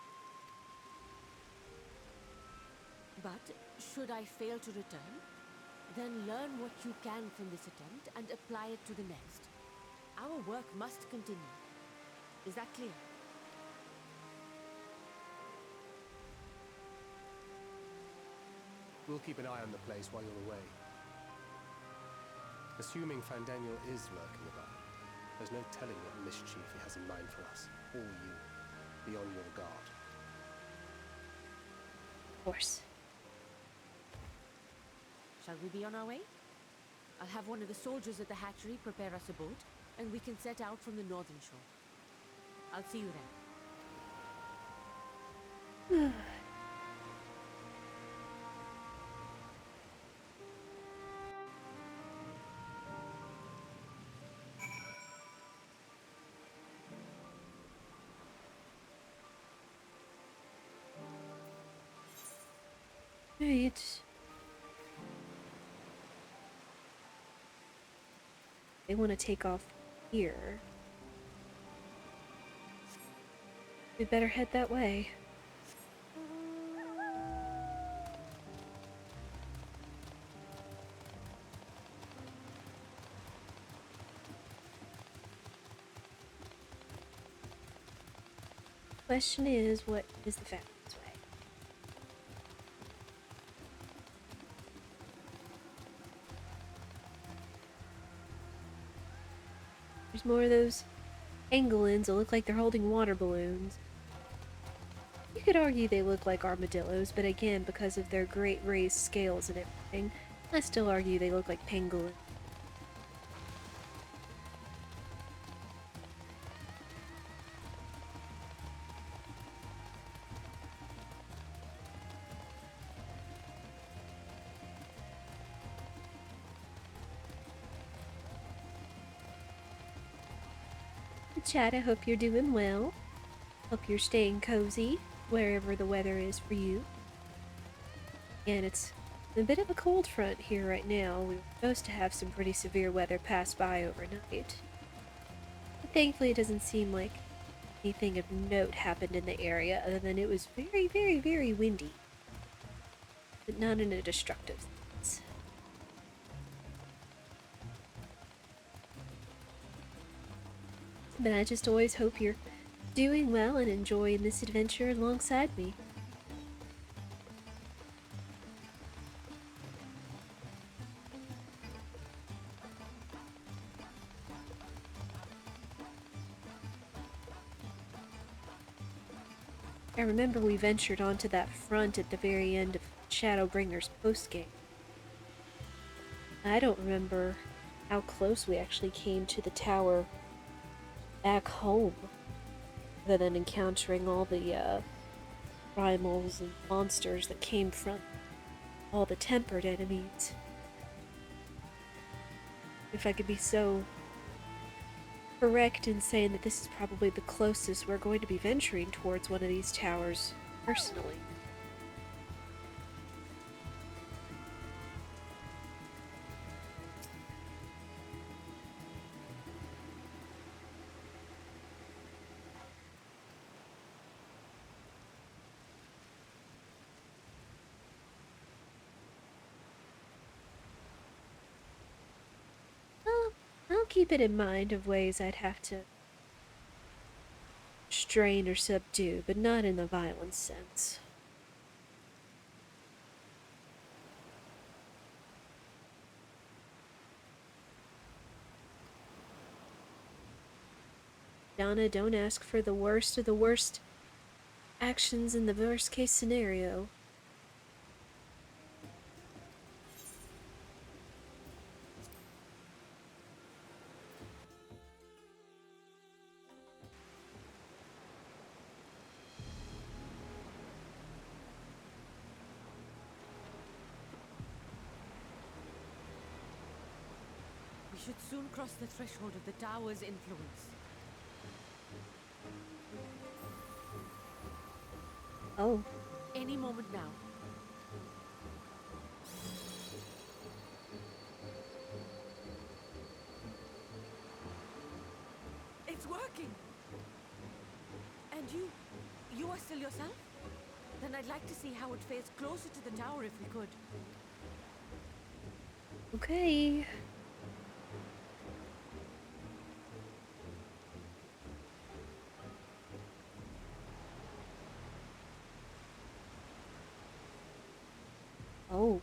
But should I fail to return, then learn what you can from this attempt and apply it to the next. Our work must continue. Is that clear? We'll keep an eye on the place while you're away. Assuming Fandaniel is lurking about, there's no telling what mischief he has in mind for us, or you. Be on your guard. Of course. Shall we be on our way? I'll have one of the soldiers at the hatchery prepare us a boat, and we can set out from the northern shore. I'll see you then. Right. They want to take off here. We better head that way. Question is, what is the fastest way? There's more of those pangolins that look like they're holding water balloons. You could argue they look like armadillos, but again, because of their great raised scales and everything, I still argue they look like pangolins. Chad, I hope you're doing well. Hope you're staying cozy wherever the weather is for you. And it's a bit of a cold front here right now. We were supposed to have some pretty severe weather pass by overnight. But thankfully it doesn't seem like anything of note happened in the area other than it was very, very, very windy. But not in a destructive sense. But I just always hope you're doing well and enjoying this adventure alongside me. I remember we ventured onto that front at the very end of Shadowbringer's postgame. I don't remember how close we actually came to the tower back home, other than encountering all the primals and monsters that came from all the tempered enemies. If I could be so correct in saying that this is probably the closest we're going to be venturing towards one of these towers personally. I'll keep it in mind of ways I'd have to strain or subdue, but not in the violent sense. Donna, don't ask for the worst of the worst actions in the worst case scenario. We should soon cross the threshold of the tower's influence. Oh. Any moment now. It's working! And you are still yourself? Then I'd like to see how it fares closer to the tower if we could. Okay. Oh.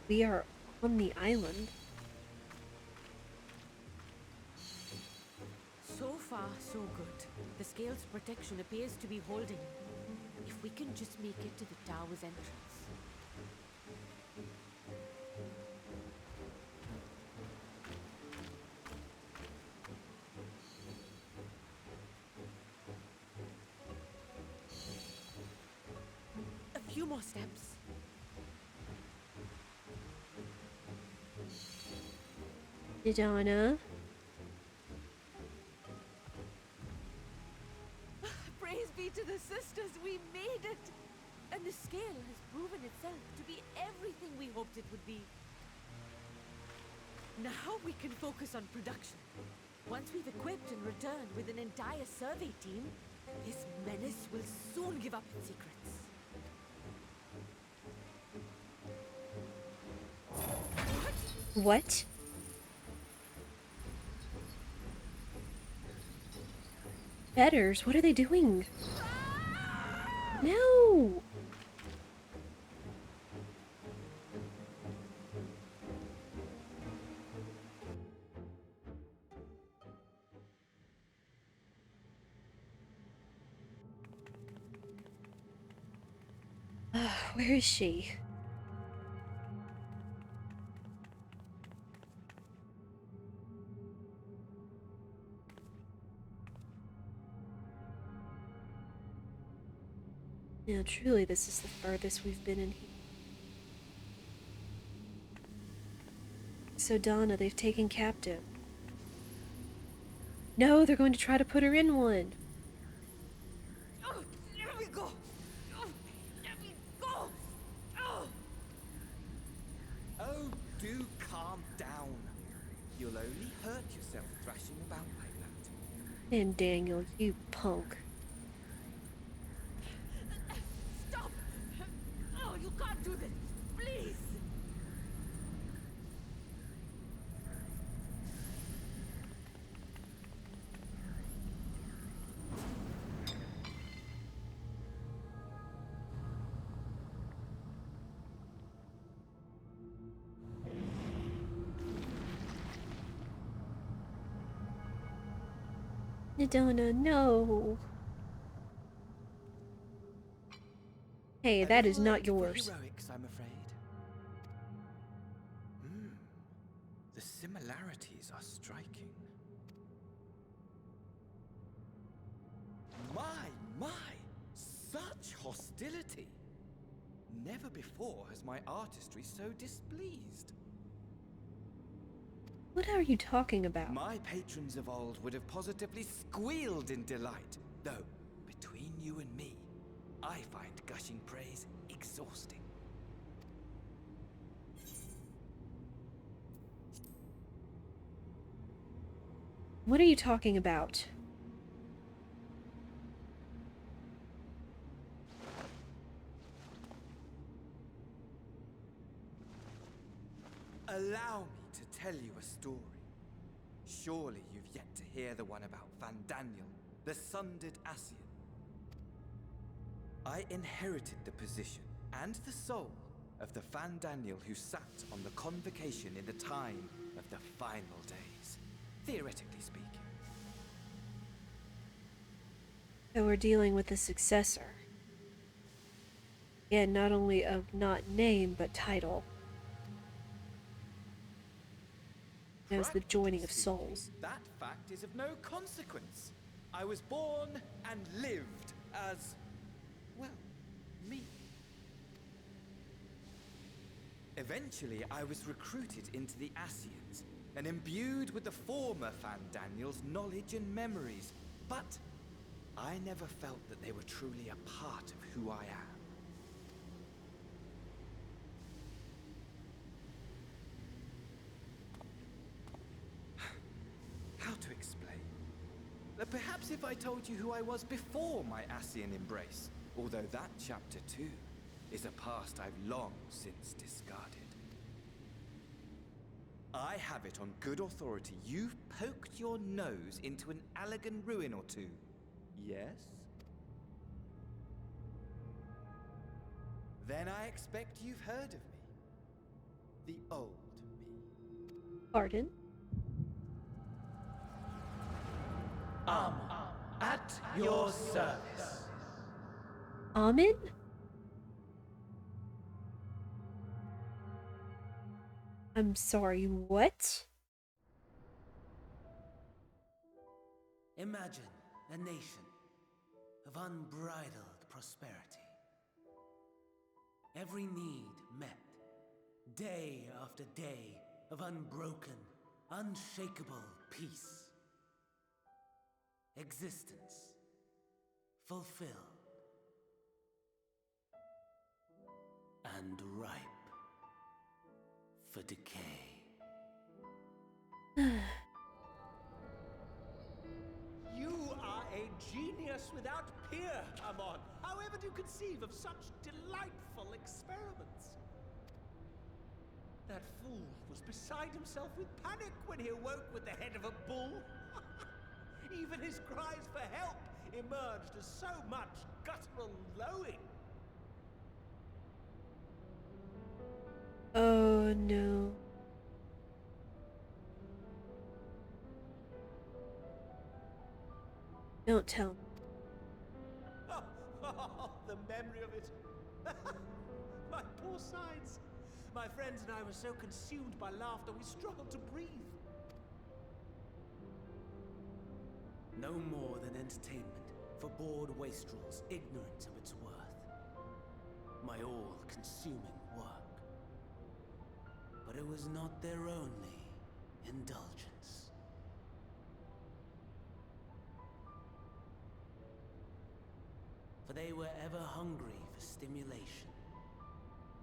We are on the island. far, so good. The scale's protection appears to be holding. If we can just make it to the tower's entrance. A few more steps. Donna. Praise be to the sisters, we made it! And the scale has proven itself to be everything we hoped it would be. Now we can focus on production. Once we've equipped and returned with an entire survey team, this menace will soon give up its secrets. What? Betters, what are they doing? No! Where is she? Now, truly, this is the furthest we've been in here. So, Donna, they've taken captive. No, they're going to try to put her in one. Oh, let me go! Oh, let me go! Oh! Oh, do calm down. You'll only hurt yourself thrashing about like that. And Daniel, you punk. Stop! Oh, you can't do this! Please! Donna, no. Hey, that is not yours. Heroics, I'm afraid. The similarities are striking. My! Such hostility! Never before has my artistry so displeased. What are you talking about? My patrons of old would have positively squealed in delight, though, between you and me, I find gushing praise exhausting. What are you talking about? Allow me to tell you a story. Surely you've yet to hear the one about Van Daniel, the sundered Ascian. I inherited the position and the soul of the Van Daniel who sat on the convocation in the time of the final days, theoretically speaking. So we're dealing with the successor. Again, not only of not name, but title. As the joining of souls. That fact is of no consequence. I was born and lived as, well, me. Eventually, I was recruited into the Ascians and imbued with the former Van Daniel's knowledge and memories, but I never felt that they were truly a part of who I am. How to explain? Perhaps if I told you who I was before my Ascian embrace, although that chapter too is a past I've long since discarded. I have it on good authority you've poked your nose into an Allegan ruin or two. Yes? Then I expect you've heard of me. The old me. Pardon? At your service. Amen? I'm sorry, what? Imagine a nation of unbridled prosperity. Every need met, day after day of unbroken, unshakable peace. Existence fulfilled and ripe for decay. You are a genius without peer, Amon. However do you conceive of such delightful experiments? That fool was beside himself with panic when he awoke with the head of a bull. Even his cries for help emerged as so much guttural lowing. Oh no. Don't tell me. The memory of it. My poor sides. My friends and I were so consumed by laughter we struggled to breathe. No more than entertainment for bored wastrels ignorant of its worth. My all-consuming work. But it was not their only indulgence. For they were ever hungry for stimulation,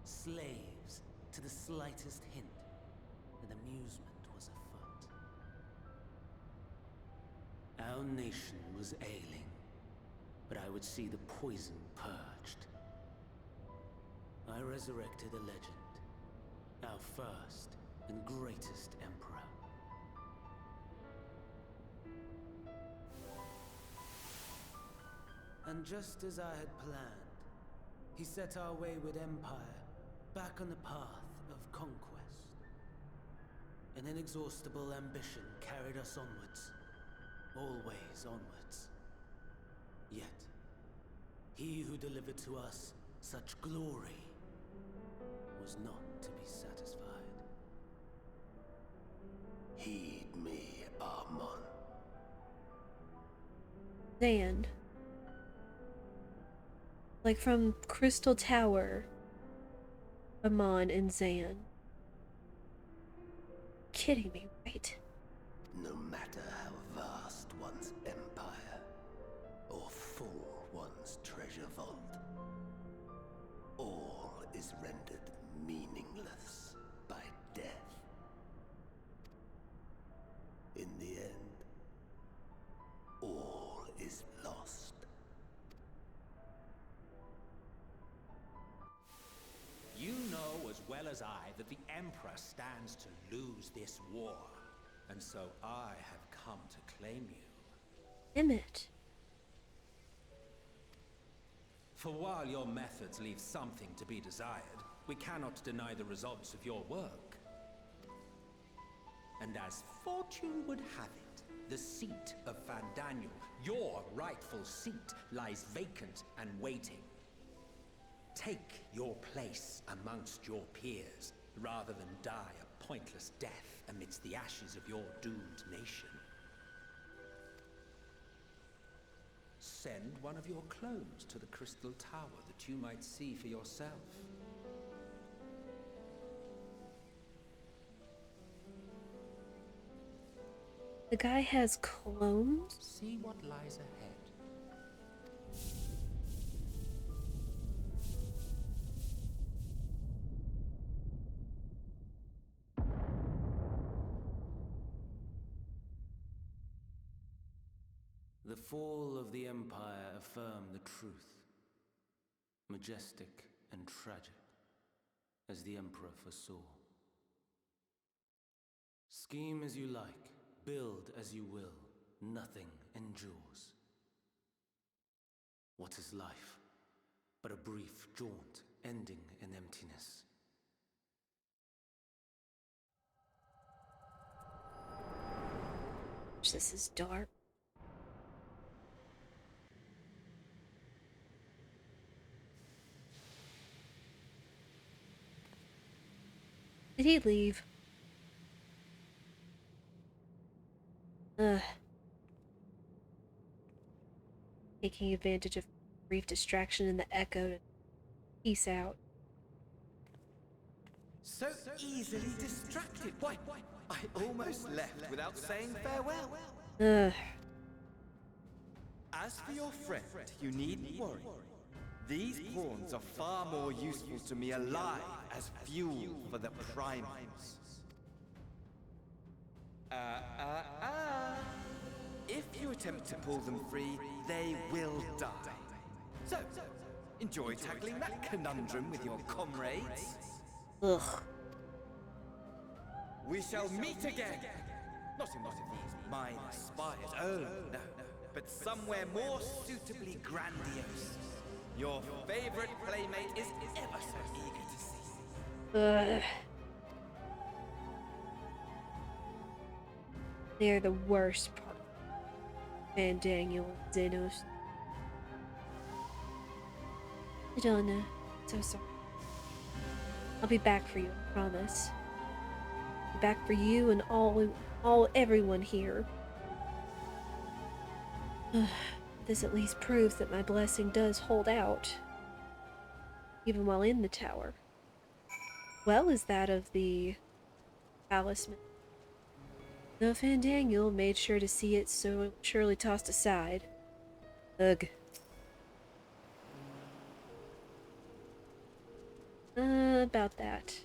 slaves to the slightest hint that amusement was afoot. Our nation was ailing, but I would see the poison purged. I resurrected a legend, our first and greatest emperor. And just as I had planned, he set our wayward empire back on the path of conquest. An inexhaustible ambition carried us onwards, always onwards. Yet, he who delivered to us such glory was not to be satisfied. Heed me, Amon. Zan. Like from Crystal Tower. Amon and Zan. Kidding me, right? No matter how vast one's empire, or full one's treasure vault, all is rendered meaningless by death. In the end, all is lost. You know as well as I that the Emperor stands to lose this war. And so I have come to claim you. Emmett. For while your methods leave something to be desired, we cannot deny the results of your work. And as fortune would have it, the seat of Van Daniel, your rightful seat, lies vacant and waiting. Take your place amongst your peers, rather than die a pointless death amidst the ashes of your doomed nation. Send one of your clones to the Crystal Tower that you might see for yourself. The guy has clones? See what lies ahead. The fall of the Empire affirmed the truth. Majestic and tragic, as the Emperor foresaw. Scheme as you like, build as you will, nothing endures. What is life but a brief jaunt ending in emptiness? This is dark. Did he leave? Ugh. Taking advantage of brief distraction in the echo to peace out. So easily distracted. Why, I almost left without saying farewell. Ugh. As for your friend, you needn't worry. These pawns are far more useful to me alive as fuel for the primals. If you attempt to pull them free, they will die. So, enjoy tackling that conundrum with your comrades. Ugh. We shall meet again! Not in one of these minor spires, oh no, but somewhere more suitably grandiose. Your favorite playmate is ever so eager to see. Ugh. They're the worst part. Van Daniel and Xenos. Madonna, so sorry. I'll be back for you, I promise. Be back for you and everyone here. This at least proves that my blessing does hold out, even while in the tower. Well as that of the talisman. Though Van Daniel made sure to see it so surely tossed aside. Ugh. About that.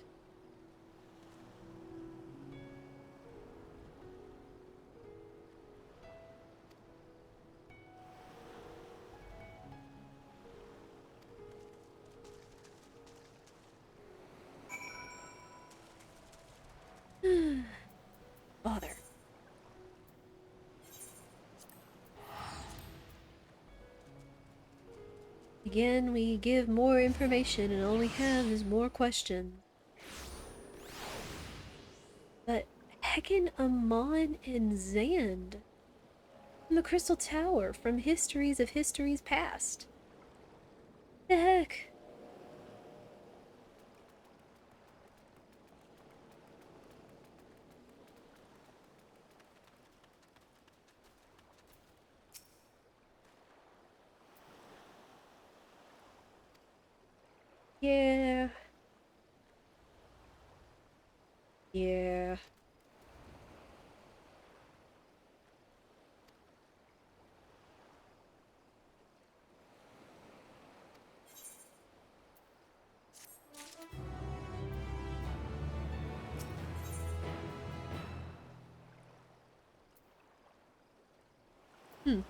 Bother. Again, we give more information and all we have is more questions. But heckin' Amon and Zand from the Crystal Tower, from histories of histories past. The heck? Yeah. Yeah. Hmm.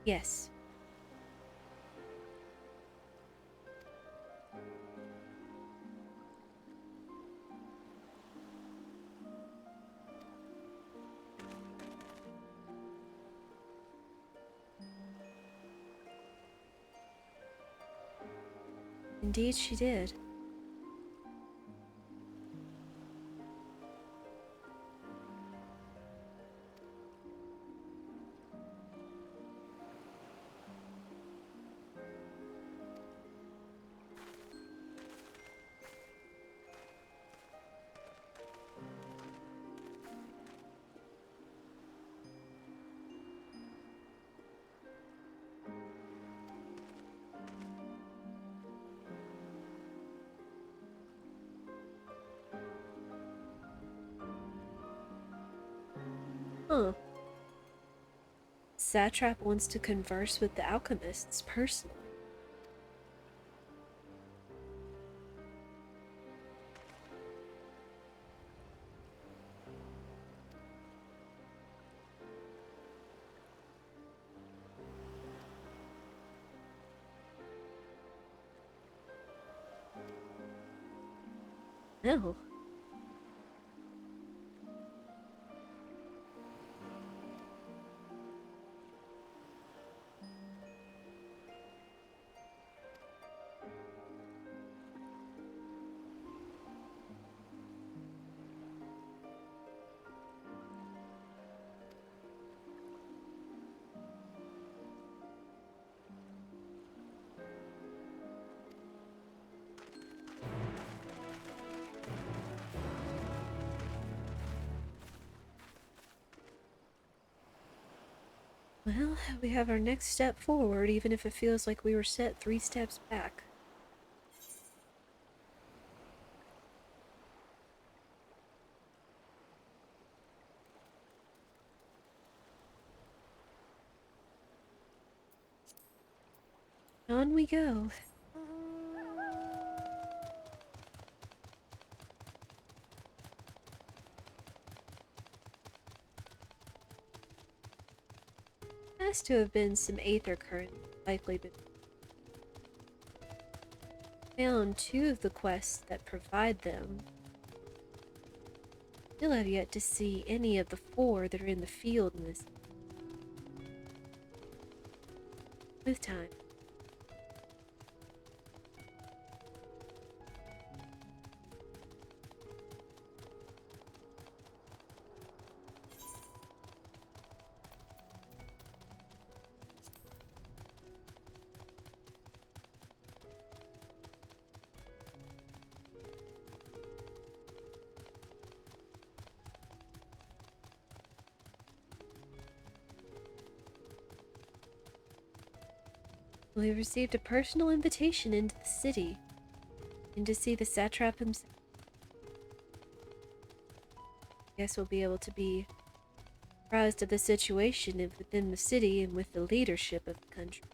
Yes. Indeed she did. Huh. Satrap wants to converse with the alchemists personally. No. Well, we have our next step forward, even if it feels like we were set 3 steps back. On we go. Has to have been some aether current, likely been found 2 of the quests that provide them. Still have yet to see any of the 4 that are in the field in this. With time. We received a personal invitation into the city, and to see the satrap himself. Guess we'll be able to be apprised of the situation within the city and with the leadership of the country.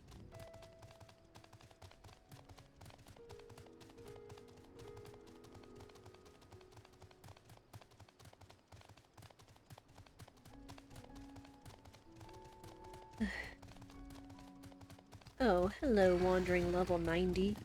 Oh, hello, wandering level 90.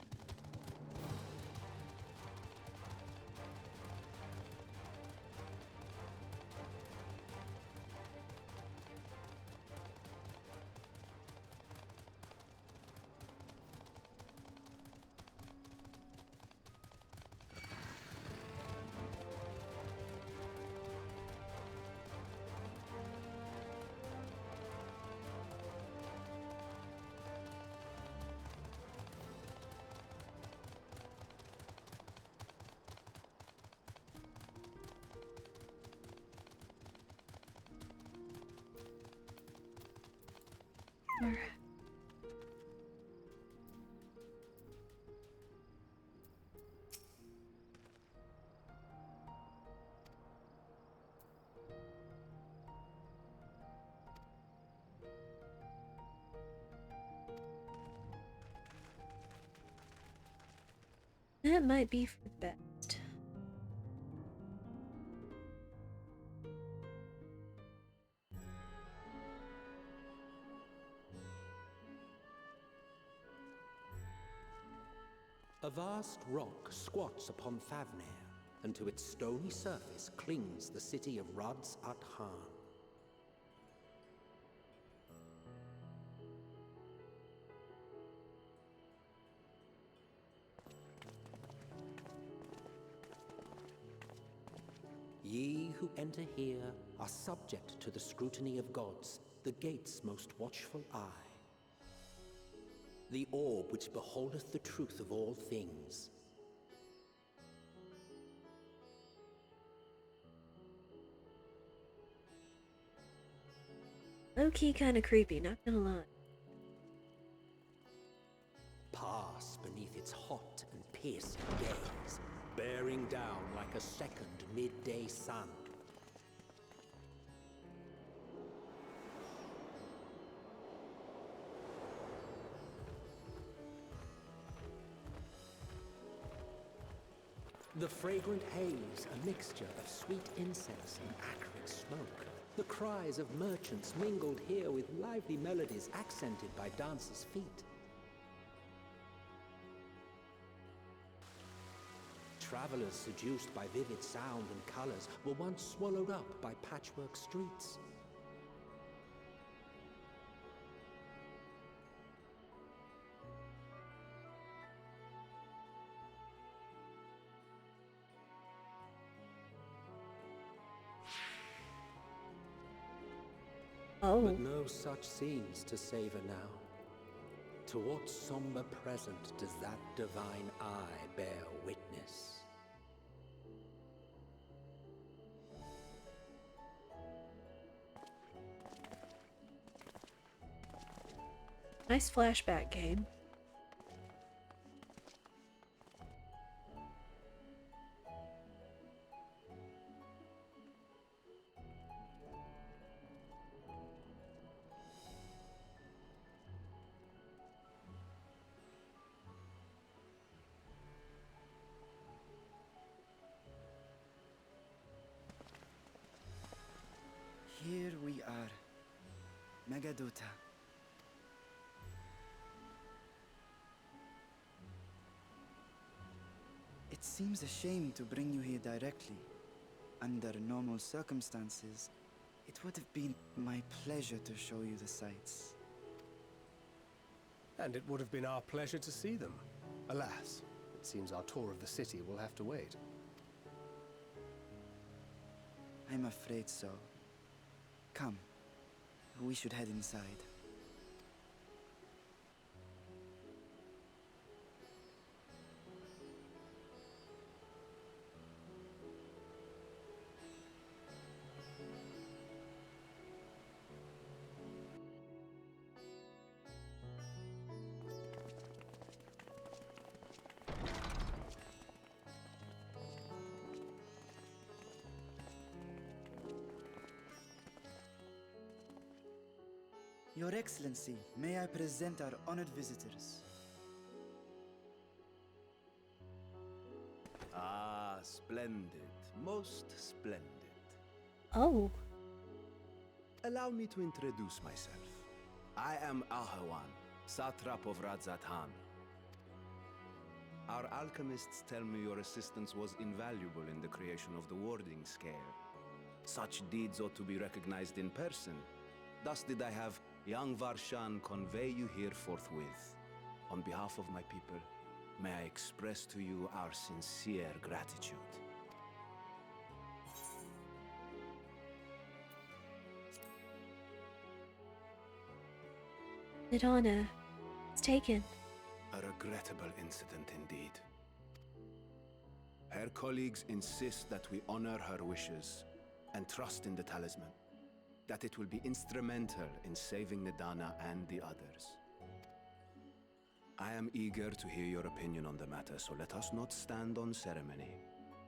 That might be for the best. A vast rock squats upon Thavnair, and to its stony surface clings the city of Rads at Han. Ye who enter here are subject to the scrutiny of gods, the gate's most watchful eye. The orb which beholdeth the truth of all things. Low-key kinda creepy, not gonna lie. Pass beneath its hot and piercing gaze, bearing down like a second midday sun. The fragrant haze, a mixture of sweet incense and acrid smoke. The cries of merchants mingled here with lively melodies accented by dancers' feet. travelers seduced by vivid sound and colors were once swallowed up by patchwork streets. Oh. But no such scenes to savor now. To what somber present does that divine eye bear witness? Nice flashback game. Here we are, Megadota. It seems a shame to bring you here directly. Under normal circumstances, it would have been my pleasure to show you the sights. And it would have been our pleasure to see them. Alas, it seems our tour of the city will have to wait. I'm afraid so. Come, we should head inside. Your Excellency, may I present our honored visitors? Ah, splendid. Most splendid. Oh. Allow me to introduce myself. I am Ahawan, satrap of Radzatan. Our alchemists tell me your assistance was invaluable in the creation of the warding scale. Such deeds ought to be recognized in person. Thus did I have young Varshan convey you here forthwith. On behalf of my people, may I express to you our sincere gratitude. Nidana. It's taken. A regrettable incident indeed. Her colleagues insist that we honor her wishes and trust in the talisman, that it will be instrumental in saving Nidana and the others. I am eager to hear your opinion on the matter, so let us not stand on ceremony.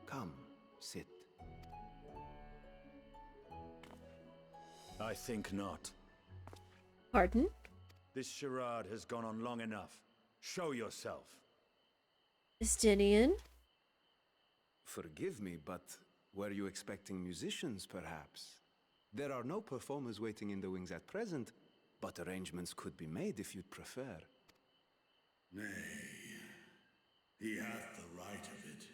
Come, sit. I think not. Pardon? This charade has gone on long enough. Show yourself. Estinian? Forgive me, but were you expecting musicians, perhaps? There are no performers waiting in the wings at present, but arrangements could be made if you'd prefer. Nay, he hath the right of it.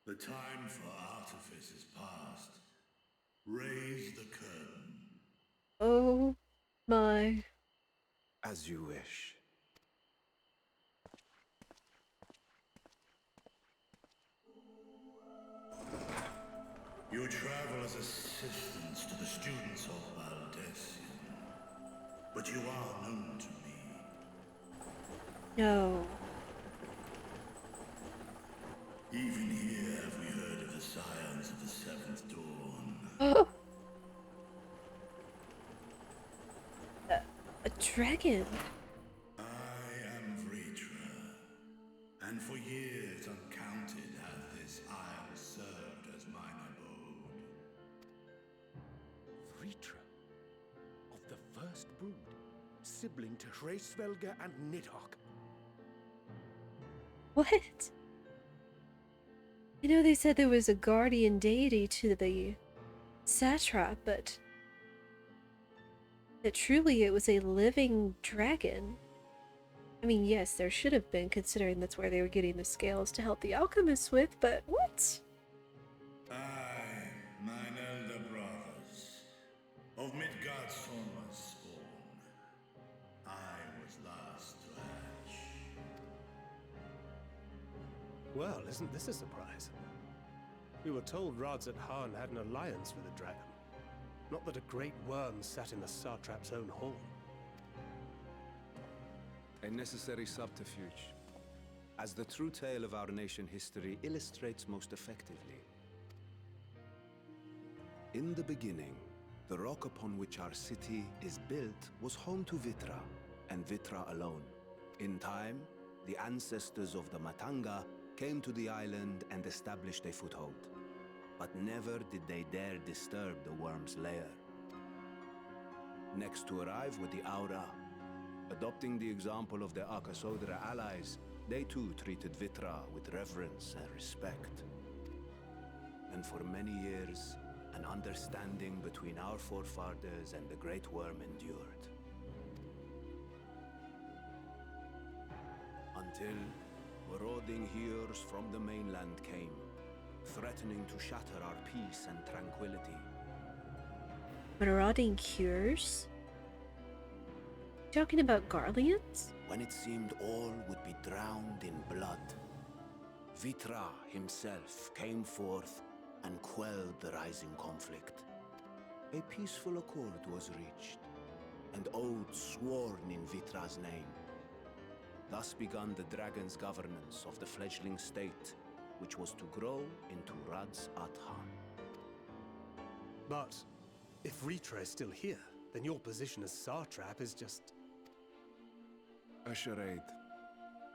The time for artifice is past. Raise the curtain. Oh my. As you wish. You travel as assistants to the students of Valdesian, but you are known to me. No. Even here have we heard of the scions of the Seventh Dawn. Oh. A dragon. I am Vritra, and for years uncounted hath this isle served as mine abode. Vritra, of the first brood, sibling to Hreysvelga and Nidhogg. What? You know, they said there was a guardian deity to the satrap, but that truly it was a living dragon. I mean, yes, there should have been, considering that's where they were getting the scales to help the alchemists with, but what? I, mine elder brothers, of Midgard's was spawn. I was last to hatch. Well, isn't this a surprise? We were told Radzat Han had an alliance with a dragon. Not that a great worm sat in the satrap's own hall. A necessary subterfuge, as the true tale of our nation history illustrates most effectively. In the beginning, the rock upon which our city is built was home to Vitra, and Vitra alone. In time, the ancestors of the Matanga came to the island and established a foothold. But never did they dare disturb the worm's lair. Next to arrive were the Aura. Adopting the example of their Akasodra allies, they too treated Vitra with reverence and respect. And for many years, an understanding between our forefathers and the Great Worm endured. Until marauding heroes from the mainland came, threatening to shatter our peace and tranquility. Marauding cures? Talking about Garleans? When it seemed all would be drowned in blood, Vitra himself came forth and quelled the rising conflict. A peaceful accord was reached, and oaths sworn in Vitra's name. Thus began the dragon's governance of the fledgling state, which was to grow into Radzat Han. But if Ritra is still here, then your position as satrap is just... A charade,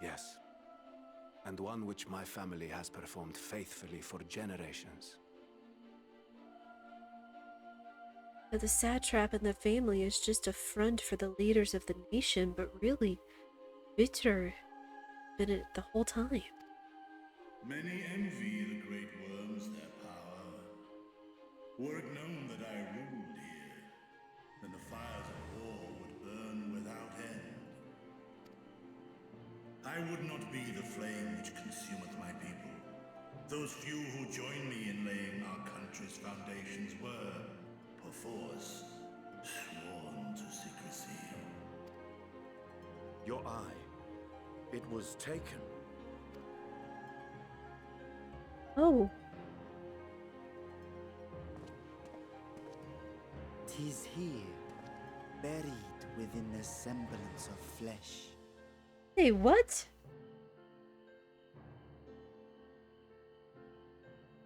yes. And one which my family has performed faithfully for generations. But the satrap and the family is just a front for the leaders of the nation, but really, Victor been it the whole time. Many envy the great worms their power. Were it known that I ruled here, then the fires of war would burn without end. I would not be the flame which consumeth my people. Those few who join me in laying our country's foundations were, perforce, sworn to secrecy. Your eye, it was taken. Oh. 'Tis here, buried within the semblance of flesh. Hey, what?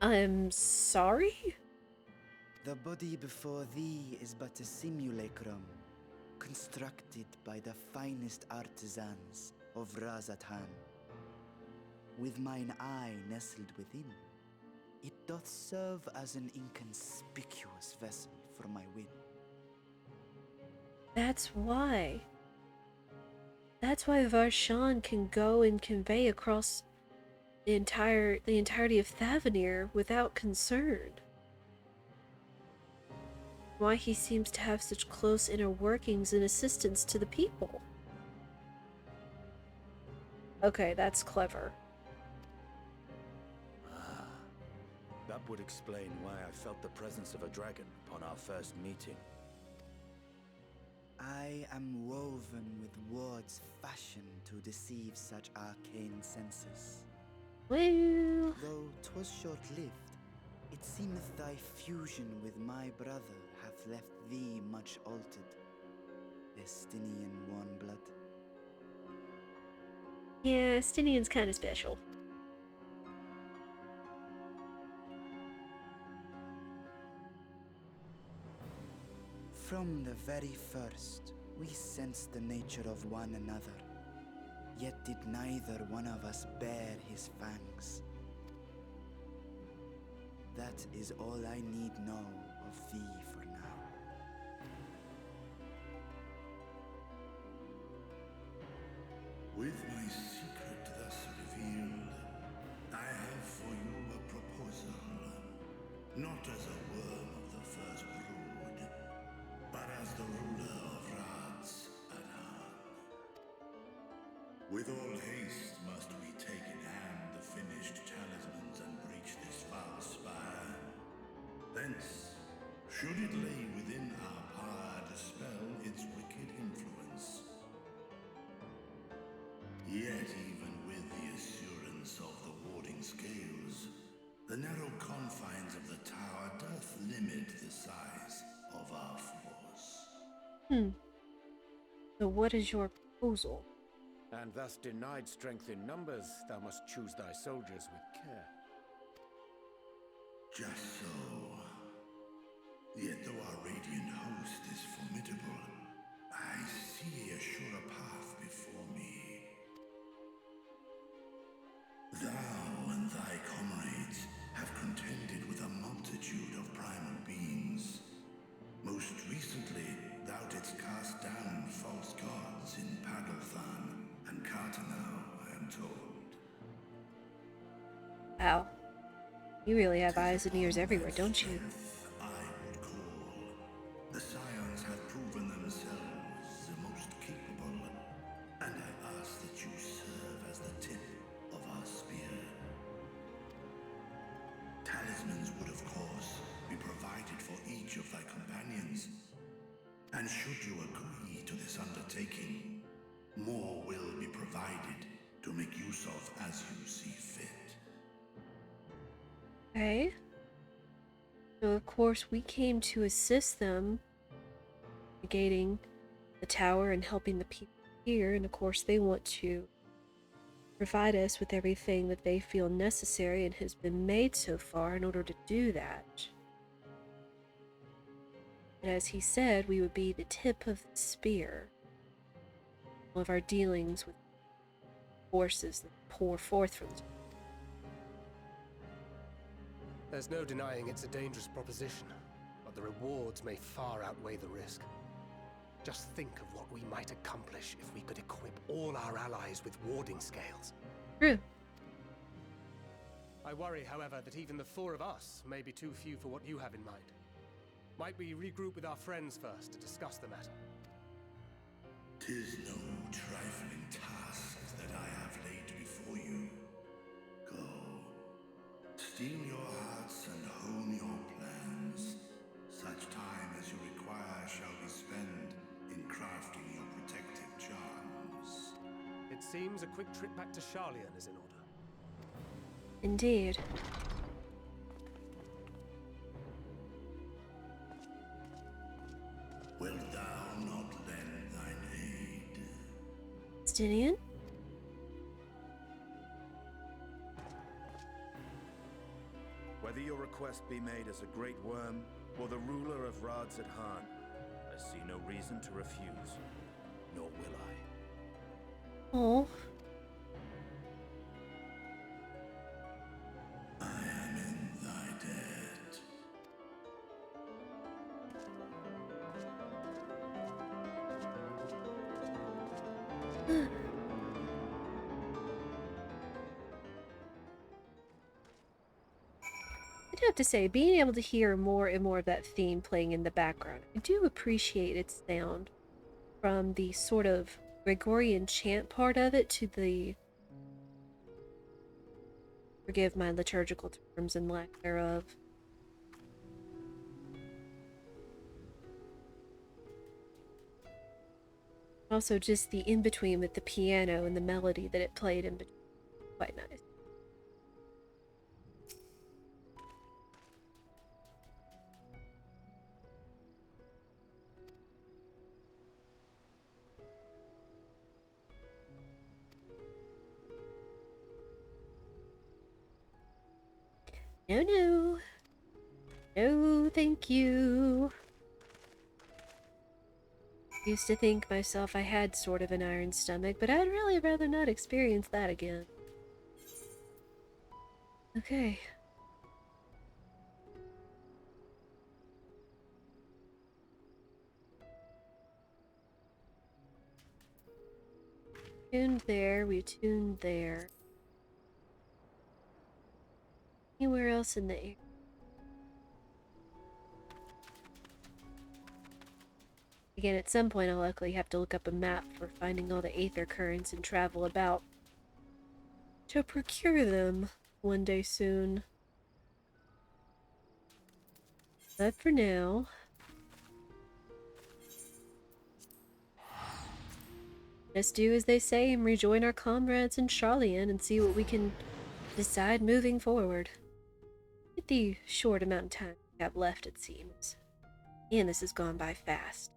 I'm sorry? The body before thee is but a simulacrum, constructed by the finest artisans of Radzat Han. With mine eye nestled within, it doth serve as an inconspicuous vessel for my win. That's why. That's why Varshan can go and convey across the entirety of Thavanir without concern. Why he seems to have such close inner workings and assistance to the people. Okay, that's clever. That would explain why I felt the presence of a dragon upon our first meeting. I am woven with words fashioned to deceive such arcane senses. Well, though 'twas short-lived, it seemeth thy fusion with my brother hath left thee much altered. Estinian warm blood. yeah, Stinian's kind of special. From the very first, we sensed the nature of one another, yet did neither one of us bare his fangs. That is all I need know of thee for now. With my secret thus revealed, I have for you a proposal. Not as a worm of the first brood, but as the ruler of Radzat Han. Should it lay within our power, dispel its wicked influence. Yet even with the assurance of the warding scales, the narrow confines of the tower doth limit the size of our force. So what is your proposal? And thus denied strength in numbers, thou must choose thy soldiers with care. Just so. Yet though our radiant host is formidable, I see a surer path before me. Thou and thy comrades have contended with a multitude of primal beings. Most recently, thou didst cast down false gods in Pagalthan and Cartanau, I am told. Wow. You really have eyes and ears everywhere, don't you? I would call. The Scions have proven themselves the most capable, and I ask that you serve as the tip of our spear. Talismans would, of course, be provided for each of thy companions. And should you agree to this undertaking, more will be provided to make use of as you see fit. Okay. So of course we came to assist them negating the tower and helping the people here, and of course they want to provide us with everything that they feel necessary and has been made so far in order to do that. And as he said, we would be the tip of the spear of our dealings with forces that pour forth from the. There's no denying it's a dangerous proposition, but the rewards may far outweigh the risk. Just think of what we might accomplish if we could equip all our allies with warding scales. True. I worry, however, that even the four of us may be too few for what you have in mind. Might we regroup with our friends first to discuss the matter? 'Tis no trifling task that I have laid before you. Go, steel your hearts and hone your plans. Such time as you require shall be spent in crafting your protective charms. It seems a quick trip back to Charlian is in order. Indeed. Wilt thou not lend thine aid? Stinian? Whether your request be made as a great worm or the ruler of Radzat Han, I see no reason to refuse, nor will I. Oh. I am in thy debt. I do have to say, being able to hear more and more of that theme playing in the background, I do appreciate its sound. From the sort of Gregorian chant part of it to the, forgive my liturgical terms and lack thereof, also just the in-between with the piano and the melody that it played in between. Quite nice. No, no. No, thank you. Used to think myself I had sort of an iron stomach, but I'd really rather not experience that again. Okay. Tuned there, we tuned there. Anywhere else in the air? Again, at some point I'll likely have to look up a map for finding all the aether currents and travel about to procure them one day soon. But for now, let's do as they say and rejoin our comrades in Charlian and see what we can decide moving forward. With the short amount of time we have left, it seems. And this has gone by fast.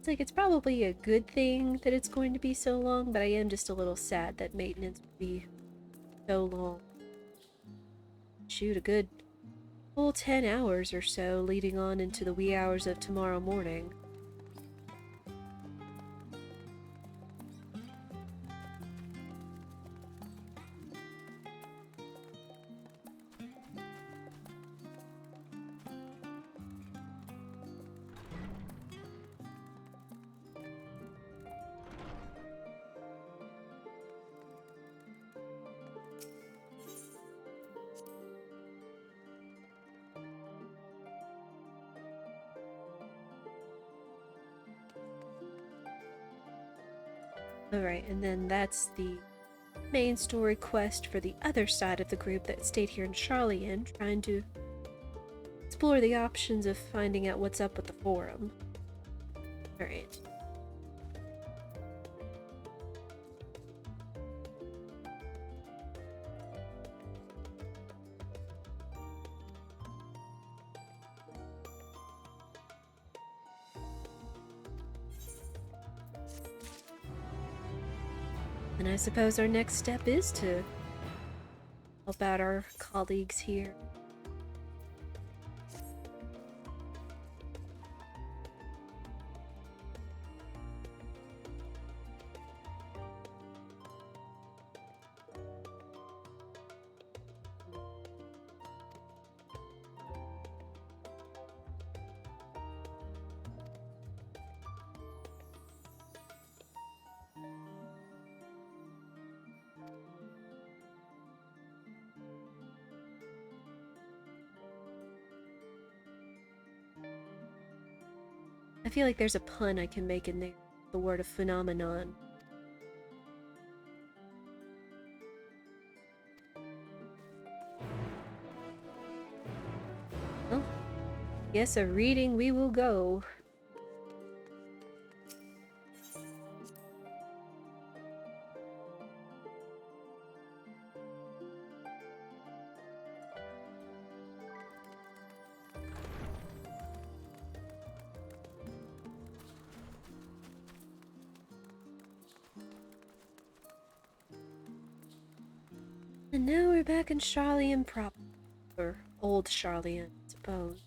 It's probably a good thing that it's going to be so long, but I am just a little sad that maintenance will be so long. Shoot, a good full 10 hours or so leading on into the wee hours of tomorrow morning. Alright, and then that's the main story quest for the other side of the group that stayed here in Charlian, trying to explore the options of finding out what's up with the forum. Alright. And I suppose our next step is to help out our colleagues here. I feel like there's a pun I can make in there. The word of phenomenon. Well, yes, a reading we will go. And now we're back in Charlian proper. Or old Charlian, I suppose.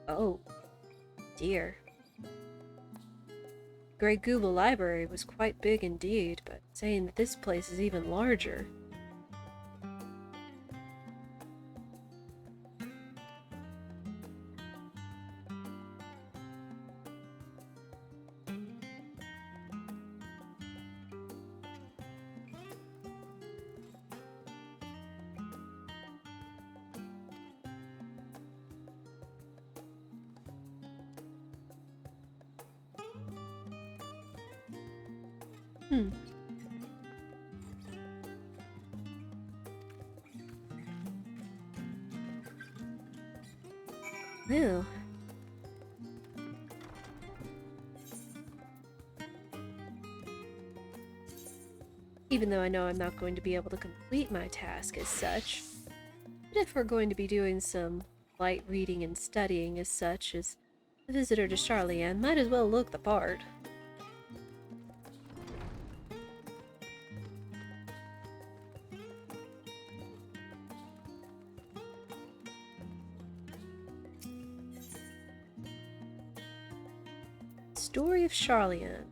Oh, dear. Great Google Library was quite big indeed, but saying that this place is even larger. Well. Even though I know I'm not going to be able to complete my task as such, but if we're going to be doing some light reading and studying as such, as A visitor to Charlian might as well look the part. Story of Charlian.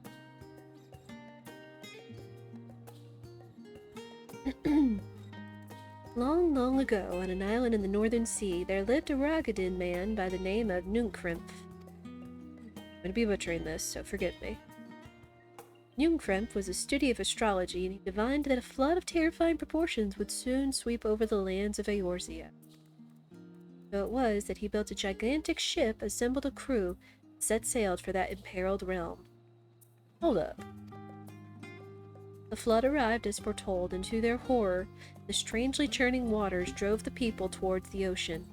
Long, long ago, on an island in the northern sea, there lived a Ragadan man by the name of Nunkrimpf. I'm going to be butchering this, so forgive me. Nunkrimpf was a student of astrology, and he divined that a flood of terrifying proportions would soon sweep over the lands of Eorzea. So it was that he built a gigantic ship, assembled a crew, and set sail for that imperiled realm. Hold up. The flood arrived as foretold, and to their horror, the strangely churning waters drove the people towards the ocean.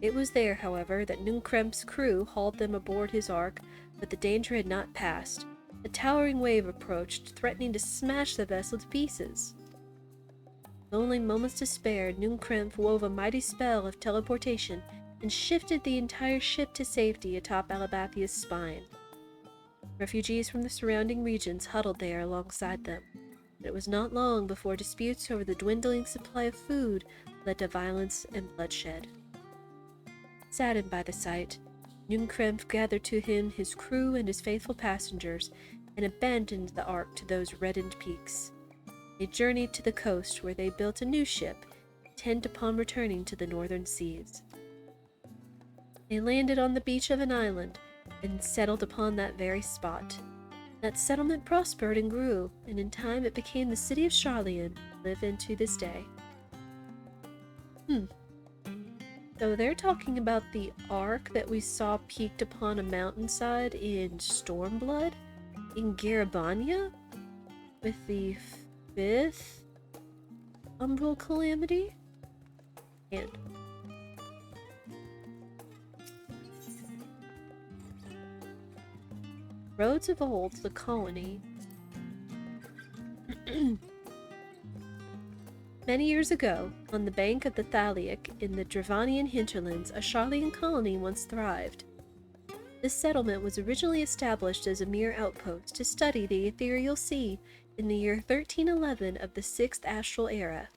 It was there, however, that Nunkrimpf's crew hauled them aboard his ark, but the danger had not passed. A towering wave approached, threatening to smash the vessel to pieces. With only moments to spare, Nunkrimpf wove a mighty spell of teleportation and shifted the entire ship to safety atop Alabathia's spine. Refugees from the surrounding regions huddled there alongside them. But it was not long before disputes over the dwindling supply of food led to violence and bloodshed. Saddened by the sight, Nunkrimpf gathered to him his crew and his faithful passengers and abandoned the ark to those reddened peaks. They journeyed to the coast, where they built a new ship, intent upon returning to the northern seas. They landed on the beach of an island and settled upon that very spot. That settlement prospered and grew, and in time it became the city of Charlian, live in to this day. So they're talking about the ark that we saw peaked upon a mountainside in Stormblood, in Garabania, with the 5th Umbral Calamity? And roads of old, the colony. Many years ago, on the bank of the Thaliak in the Dravanian hinterlands, a Charlian colony once thrived. This settlement was originally established as a mere outpost to study the ethereal sea in the year 1311 of the 6th Astral Era.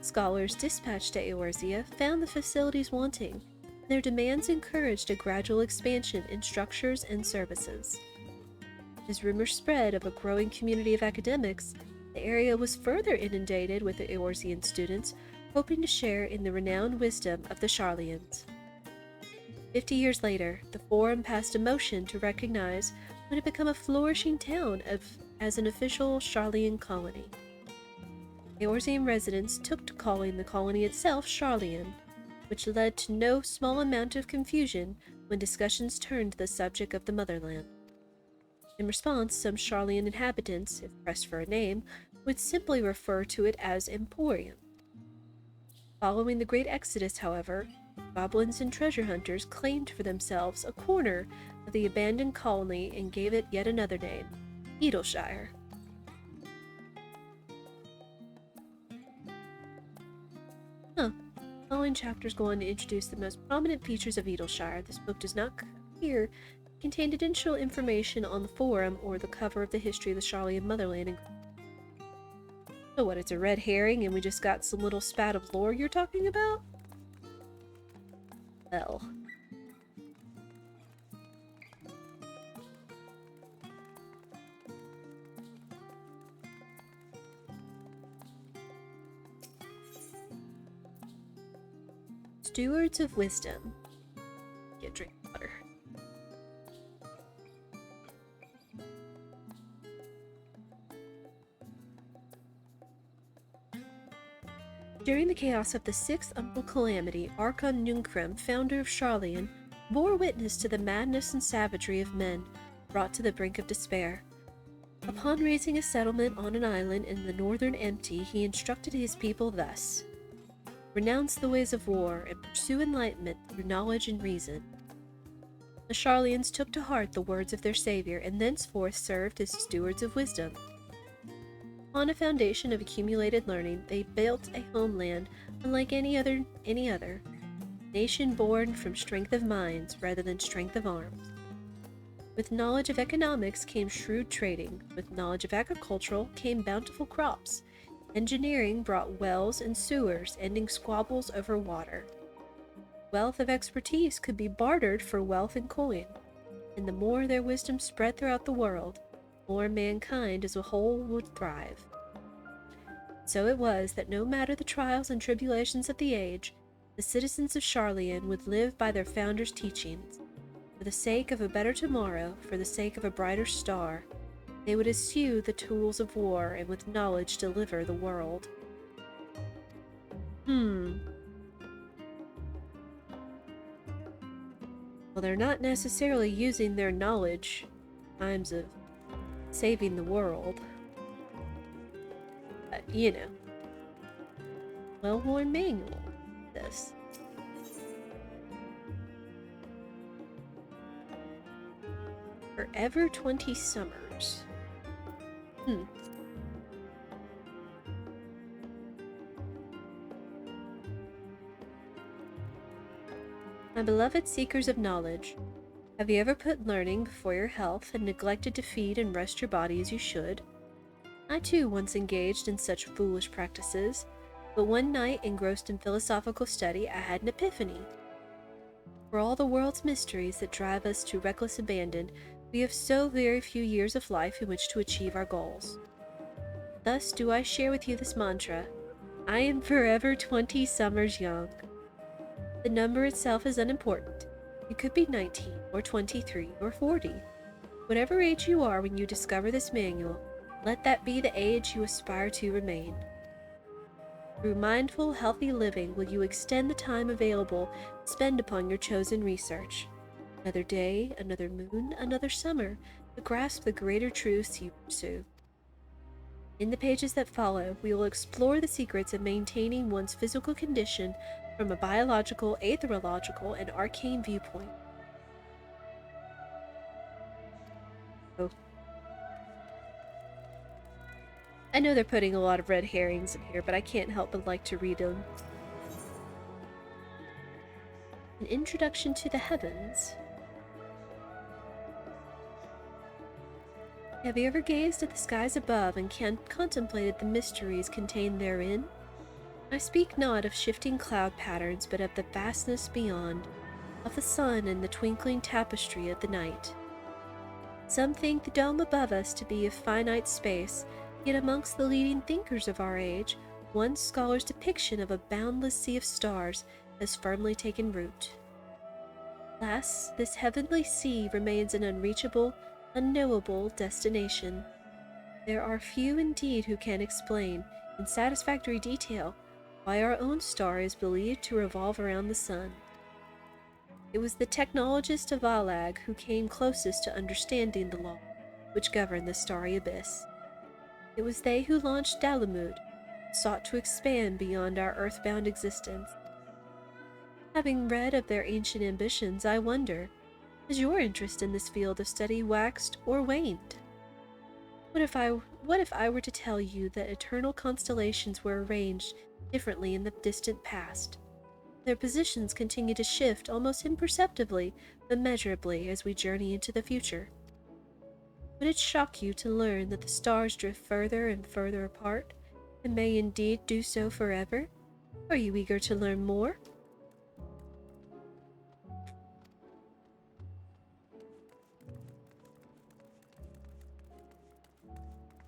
Scholars dispatched to Eorzea found the facilities wanting, and their demands encouraged a gradual expansion in structures and services. As rumors spread of a growing community of academics, the area was further inundated with Eorzean students hoping to share in the renowned wisdom of the Charlians. 50 years later, the Forum passed a motion to recognize what had become a flourishing town as an official Charlian colony. Eorzean residents took to calling the colony itself Charlian, which led to no small amount of confusion when discussions turned to the subject of the motherland. In response, some Charlian inhabitants, if pressed for a name, would simply refer to it as Emporium. Following the Great Exodus, however, goblins and treasure hunters claimed for themselves a corner of the abandoned colony and gave it yet another name, Edelshire. The following chapters go on to introduce the most prominent features of Edelshire. This book does not appear contained additional information on the forum or the cover of the history of the Charlian motherland. So what, it's a red herring and we just got some little spat of lore you're talking about? Well. Stewards of Wisdom. Get drink water. During the chaos of the 6th Umbral Calamity, Archon Nunkrimpf, founder of Charlian, bore witness to the madness and savagery of men brought to the brink of despair. Upon raising a settlement on an island in the northern Empty, he instructed his people thus: renounce the ways of war and pursue enlightenment through knowledge and reason. The Charlians took to heart the words of their savior and thenceforth served as stewards of wisdom. On a foundation of accumulated learning, they built a homeland unlike any other. nation born from strength of minds rather than strength of arms. With knowledge of economics came shrewd trading. With knowledge of agricultural came bountiful crops. Engineering brought wells and sewers, ending squabbles over water. Wealth of expertise could be bartered for wealth and coin, and the more their wisdom spread throughout the world, more mankind as a whole would thrive. So it was that no matter the trials and tribulations of the age, the citizens of Sharlayan would live by their founders' teachings. For the sake of a better tomorrow, for the sake of a brighter star, they would eschew the tools of war and with knowledge deliver the world. Well, they're not necessarily using their knowledge in times of saving the world. But, well-worn manual, this. Forever 20 summers. My beloved seekers of knowledge, have you ever put learning before your health and neglected to feed and rest your body as you should? I too once engaged in such foolish practices, but one night engrossed in philosophical study I had an epiphany. For all the world's mysteries that drive us to reckless abandon, we have so very few years of life in which to achieve our goals. Thus do I share with you this mantra: I am forever 20 summers young. The number itself is unimportant. You could be 19, or 23, or 40. Whatever age you are when you discover this manual, let that be the age you aspire to remain. Through mindful, healthy living will you extend the time available to spend upon your chosen research. Another day, another moon, another summer, to grasp the greater truths you pursue. In the pages that follow, we will explore the secrets of maintaining one's physical condition from a biological, aetherological, and arcane viewpoint. I know they're putting a lot of red herrings in here, but I can't help but like to read them. An introduction to the heavens. Have you ever gazed at the skies above and contemplated the mysteries contained therein? I speak not of shifting cloud patterns, but of the vastness beyond, of the sun and the twinkling tapestry of the night. Some think the dome above us to be of finite space, yet amongst the leading thinkers of our age, one scholar's depiction of a boundless sea of stars has firmly taken root. Alas, this heavenly sea remains an unreachable, unknowable destination. There are few indeed who can explain, in satisfactory detail, why our own star is believed to revolve around the sun. It was the technologists of Alag who came closest to understanding the law which governed the starry abyss. It was they who launched Dalamud, sought to expand beyond our earthbound existence. Having read of their ancient ambitions, I wonder, has your interest in this field of study waxed or waned? What if I were to tell you that eternal constellations were arranged differently in the distant past? Their positions continue to shift almost imperceptibly but measurably as we journey into the future. Would it shock you to learn that the stars drift further and further apart, and may indeed do so forever? Are you eager to learn more?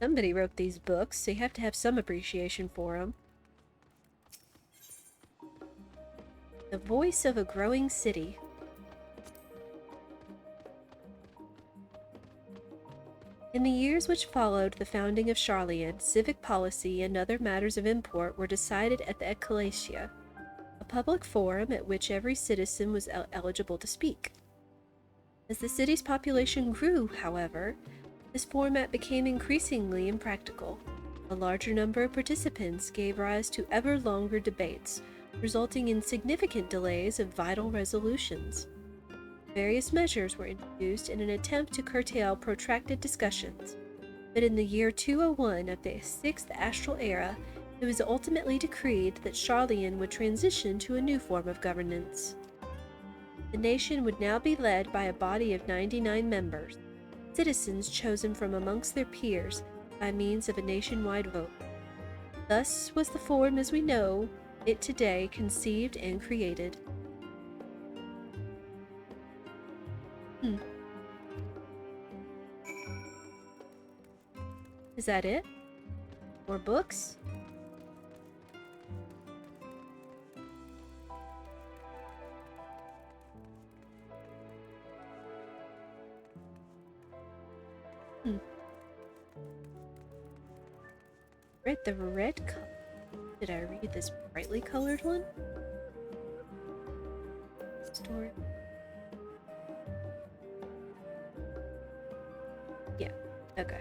Somebody wrote these books, so you have to have some appreciation for them. The voice of a growing city. In the years which followed the founding of Sharlayan, civic policy and other matters of import were decided at the Ecclesia, a public forum at which every citizen was eligible to speak. As the city's population grew, however, this format became increasingly impractical. A larger number of participants gave rise to ever longer debates, resulting in significant delays of vital resolutions. Various measures were introduced in an attempt to curtail protracted discussions, but in the year 201 of the 6th astral era, It was ultimately decreed that Charlian would transition to a new form of governance. The nation would now be led by a body of 99 members, citizens chosen from amongst their peers by means of a nationwide vote. Thus was the form as we know it today conceived and created. Is that it? More books? Read the red color. Did I read this brightly colored one? Story. Yeah, okay.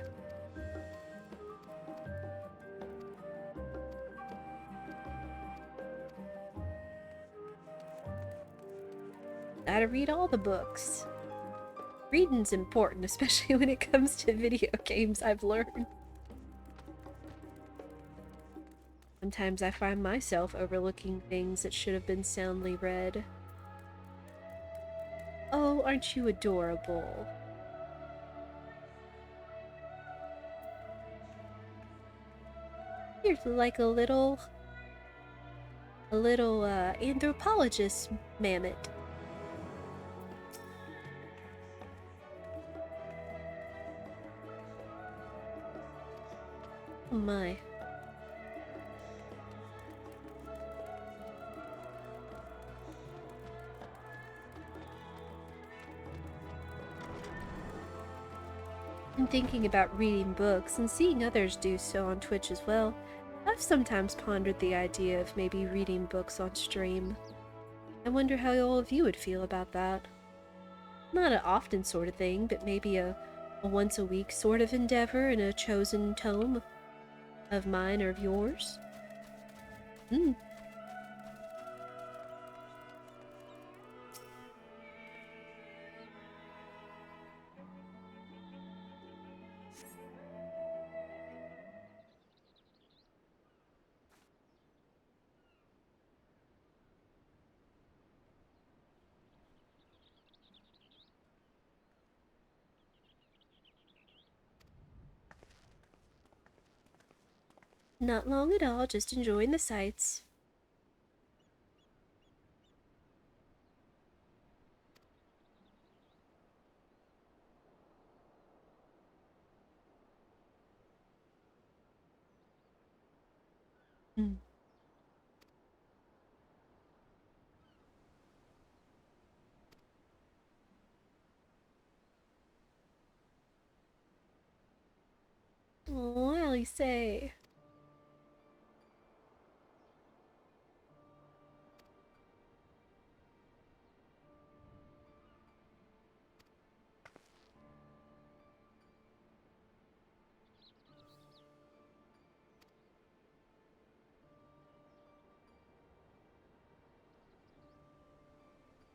Gotta read all the books. Reading's important, especially when it comes to video games, I've learned. Sometimes I find myself overlooking things that should have been soundly read. Oh, aren't you adorable? You're like a little anthropologist mammoth. Oh my. I'm thinking about reading books and seeing others do so on Twitch as well. I've sometimes pondered the idea of maybe reading books on stream. I wonder how all of you would feel about that. Not an often sort of thing, but maybe a once a week sort of endeavor in a chosen tome of mine or of yours. Not long at all, just enjoying the sights. Oh, Elise.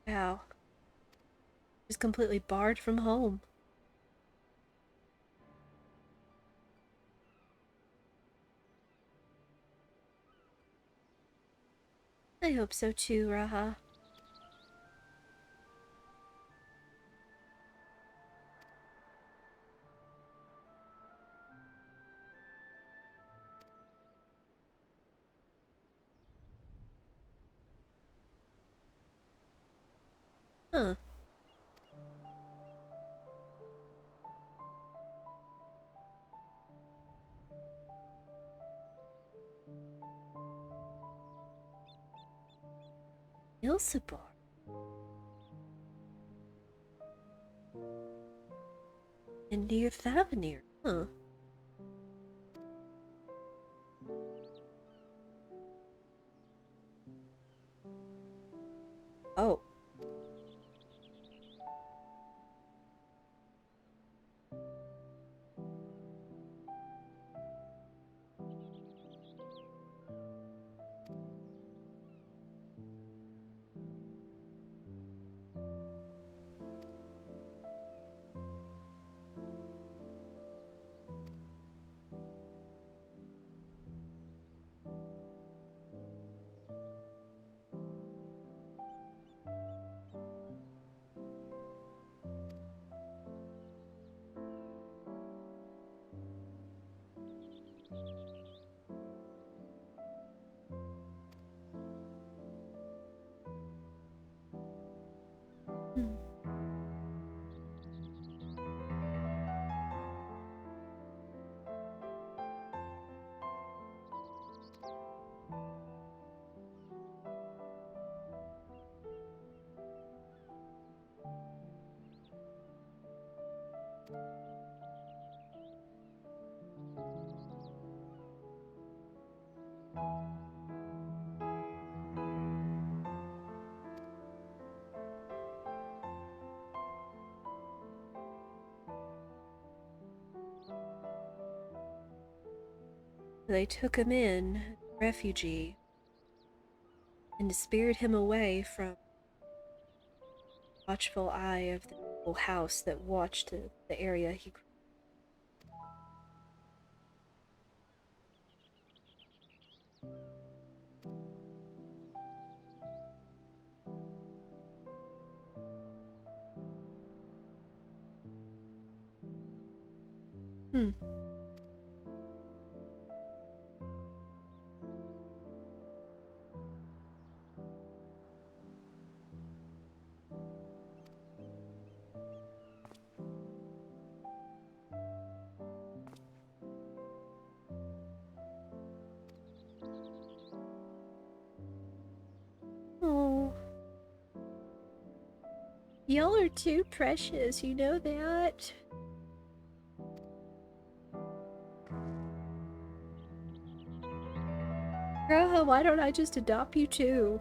Wow. Just completely barred from home. I hope so too, Raha. Huh. Ilsabar. And near Thavenir, huh? Oh. They took him in, refugee, and spirited him away from the watchful eye of the noble house that watched the area he grew. Hmm. Oh. Y'all are too precious, you know that? Graha, why don't I just adopt you too?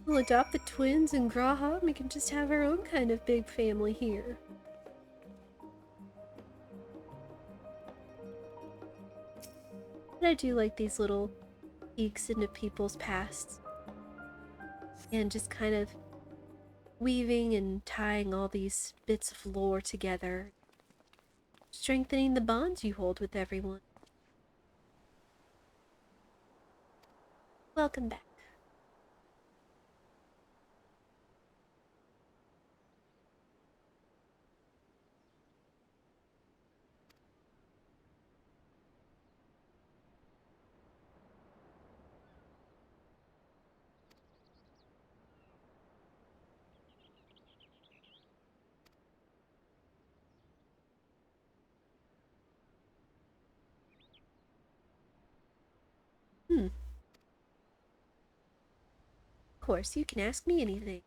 We'll adopt the twins and Graha, we can just have our own kind of big family here. But I do like these little peeks into people's pasts. And just kind of weaving and tying all these bits of lore together. Strengthening the bonds you hold with everyone. Welcome back. Of course, you can ask me anything.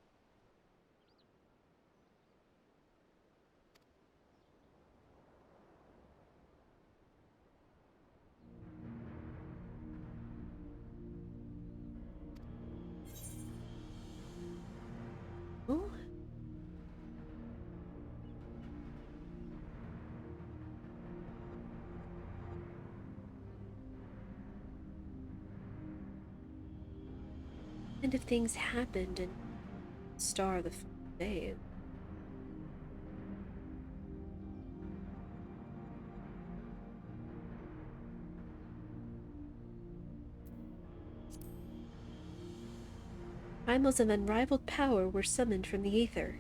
Oh? And if things happened and star the final day. Primals of unrivaled power were summoned from the aether.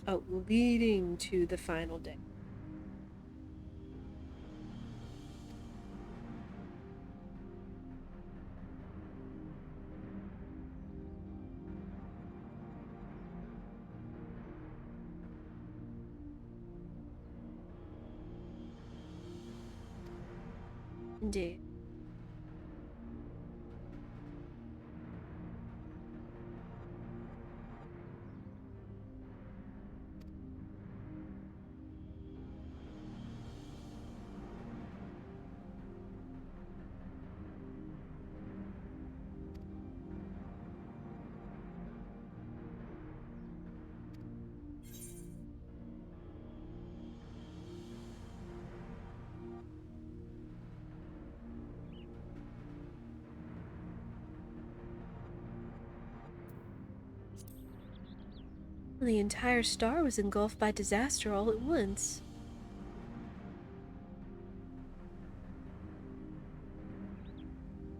Oh, leading to the final day. Indeed. The entire star was engulfed by disaster all at once.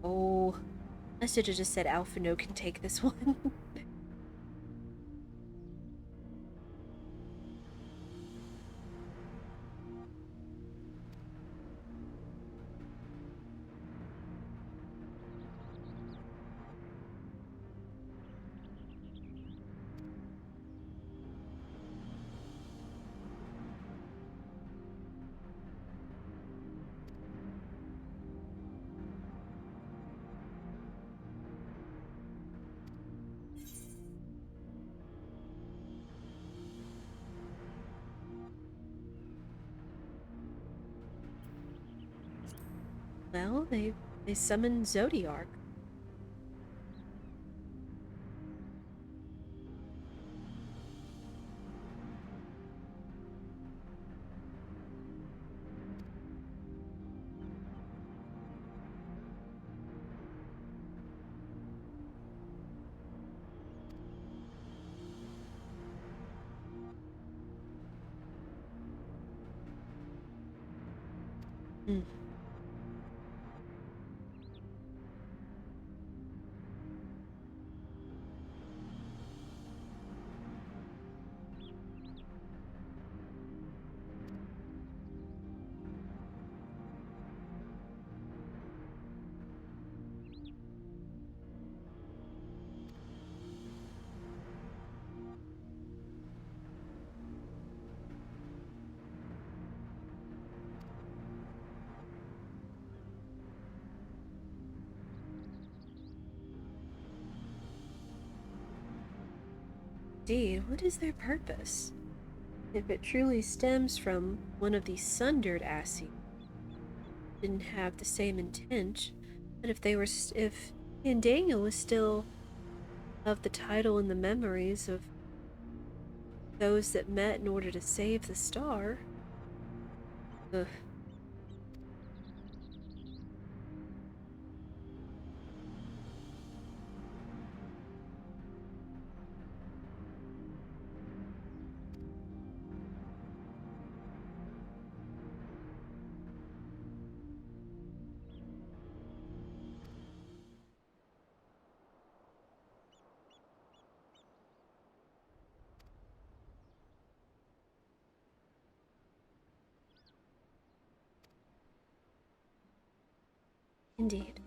Oh, I should have just said Alphino can take this one. Well, they They summon Zodiark. Hmm. Indeed, what is their purpose? If it truly stems from one of these sundered Assi, didn't have the same intent, but if they were, if he and Daniel was still of the title and the memories of those that met in order to save the star, ugh. Indeed.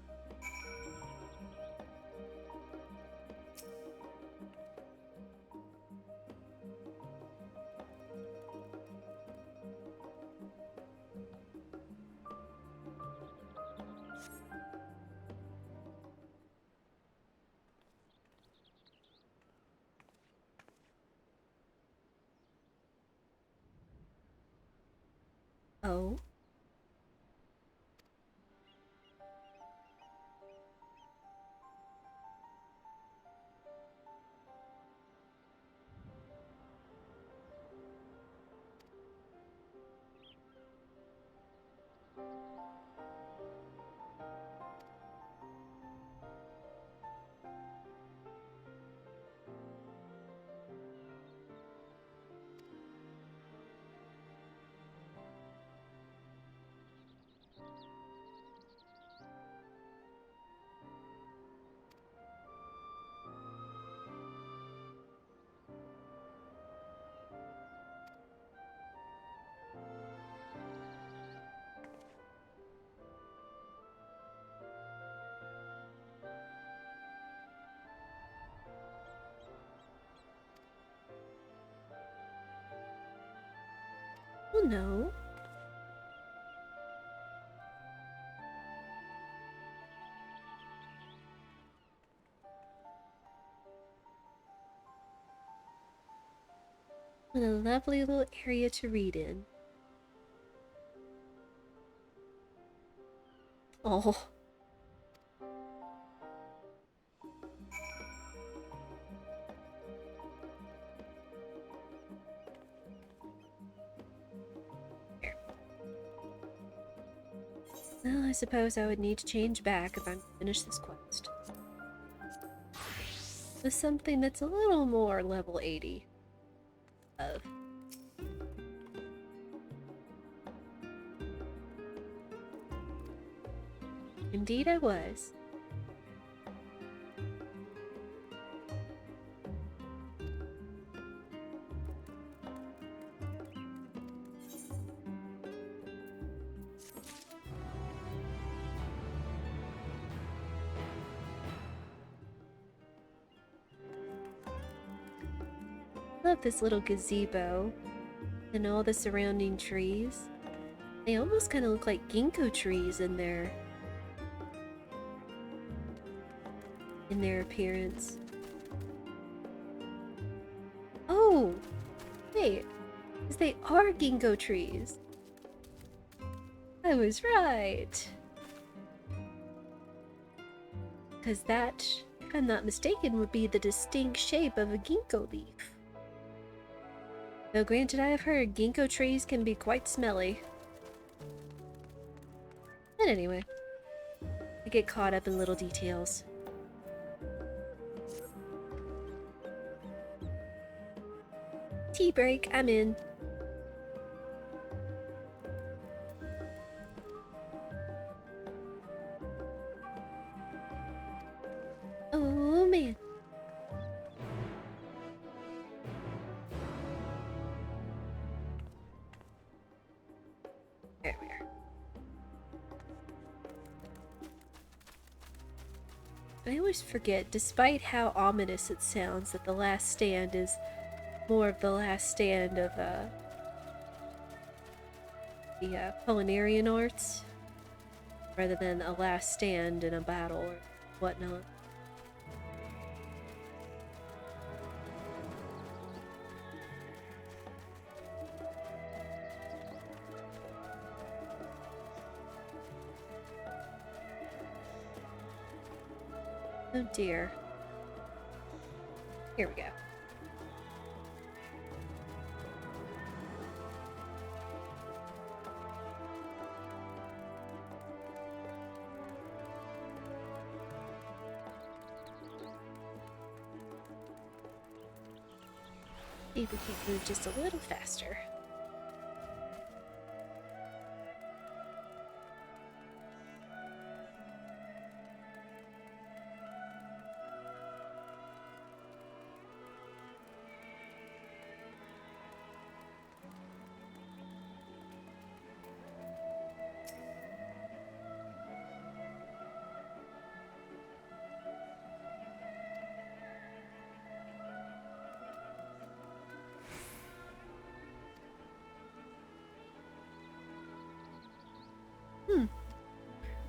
Oh. Well, no. What a lovely little area to read in. Oh. Well, I suppose I would need to change back if I'm to finish this quest. With something that's a little more level 80 of. Indeed I was. Love this little gazebo and all the surrounding trees. They almost kind of look like ginkgo trees in their appearance. Oh, wait, because they are ginkgo trees. I was right. Because that, if I'm not mistaken, would be the distinct shape of a ginkgo leaf. Though granted, I have heard ginkgo trees can be quite smelly. But anyway, I get caught up in little details. Tea break, I'm in. Oh man. There we are. I always forget, despite how ominous it sounds, that the last stand is more of the last stand of the culinarian arts, rather than a last stand in a battle or whatnot. Oh dear. Here we go. See if we can move just a little faster.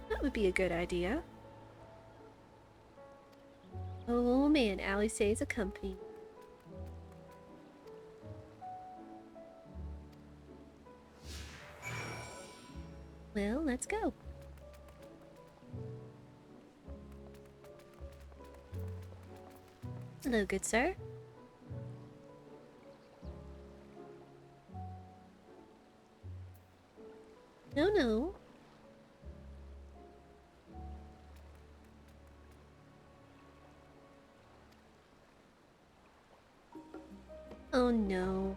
That would be a good idea. Oh man, Allie says accompany. Well, let's go. Hello, good sir. No, no. Oh no.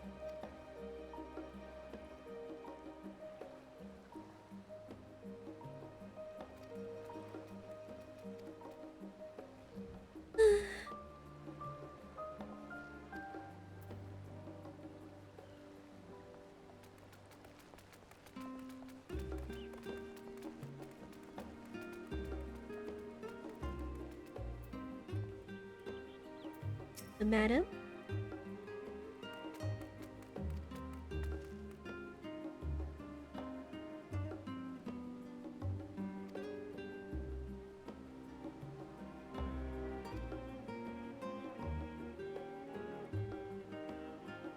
Madam?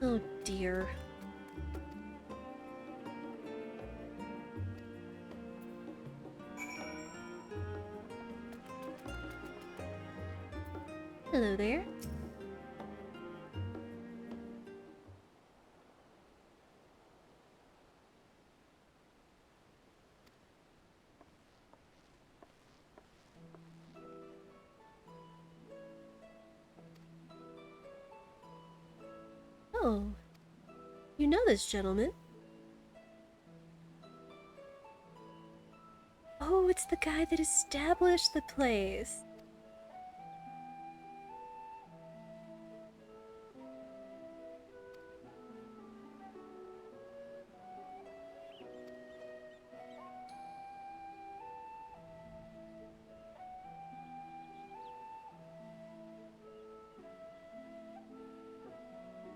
Oh dear. Hello there. Oh, you know this gentleman? Oh, it's the guy that established the place.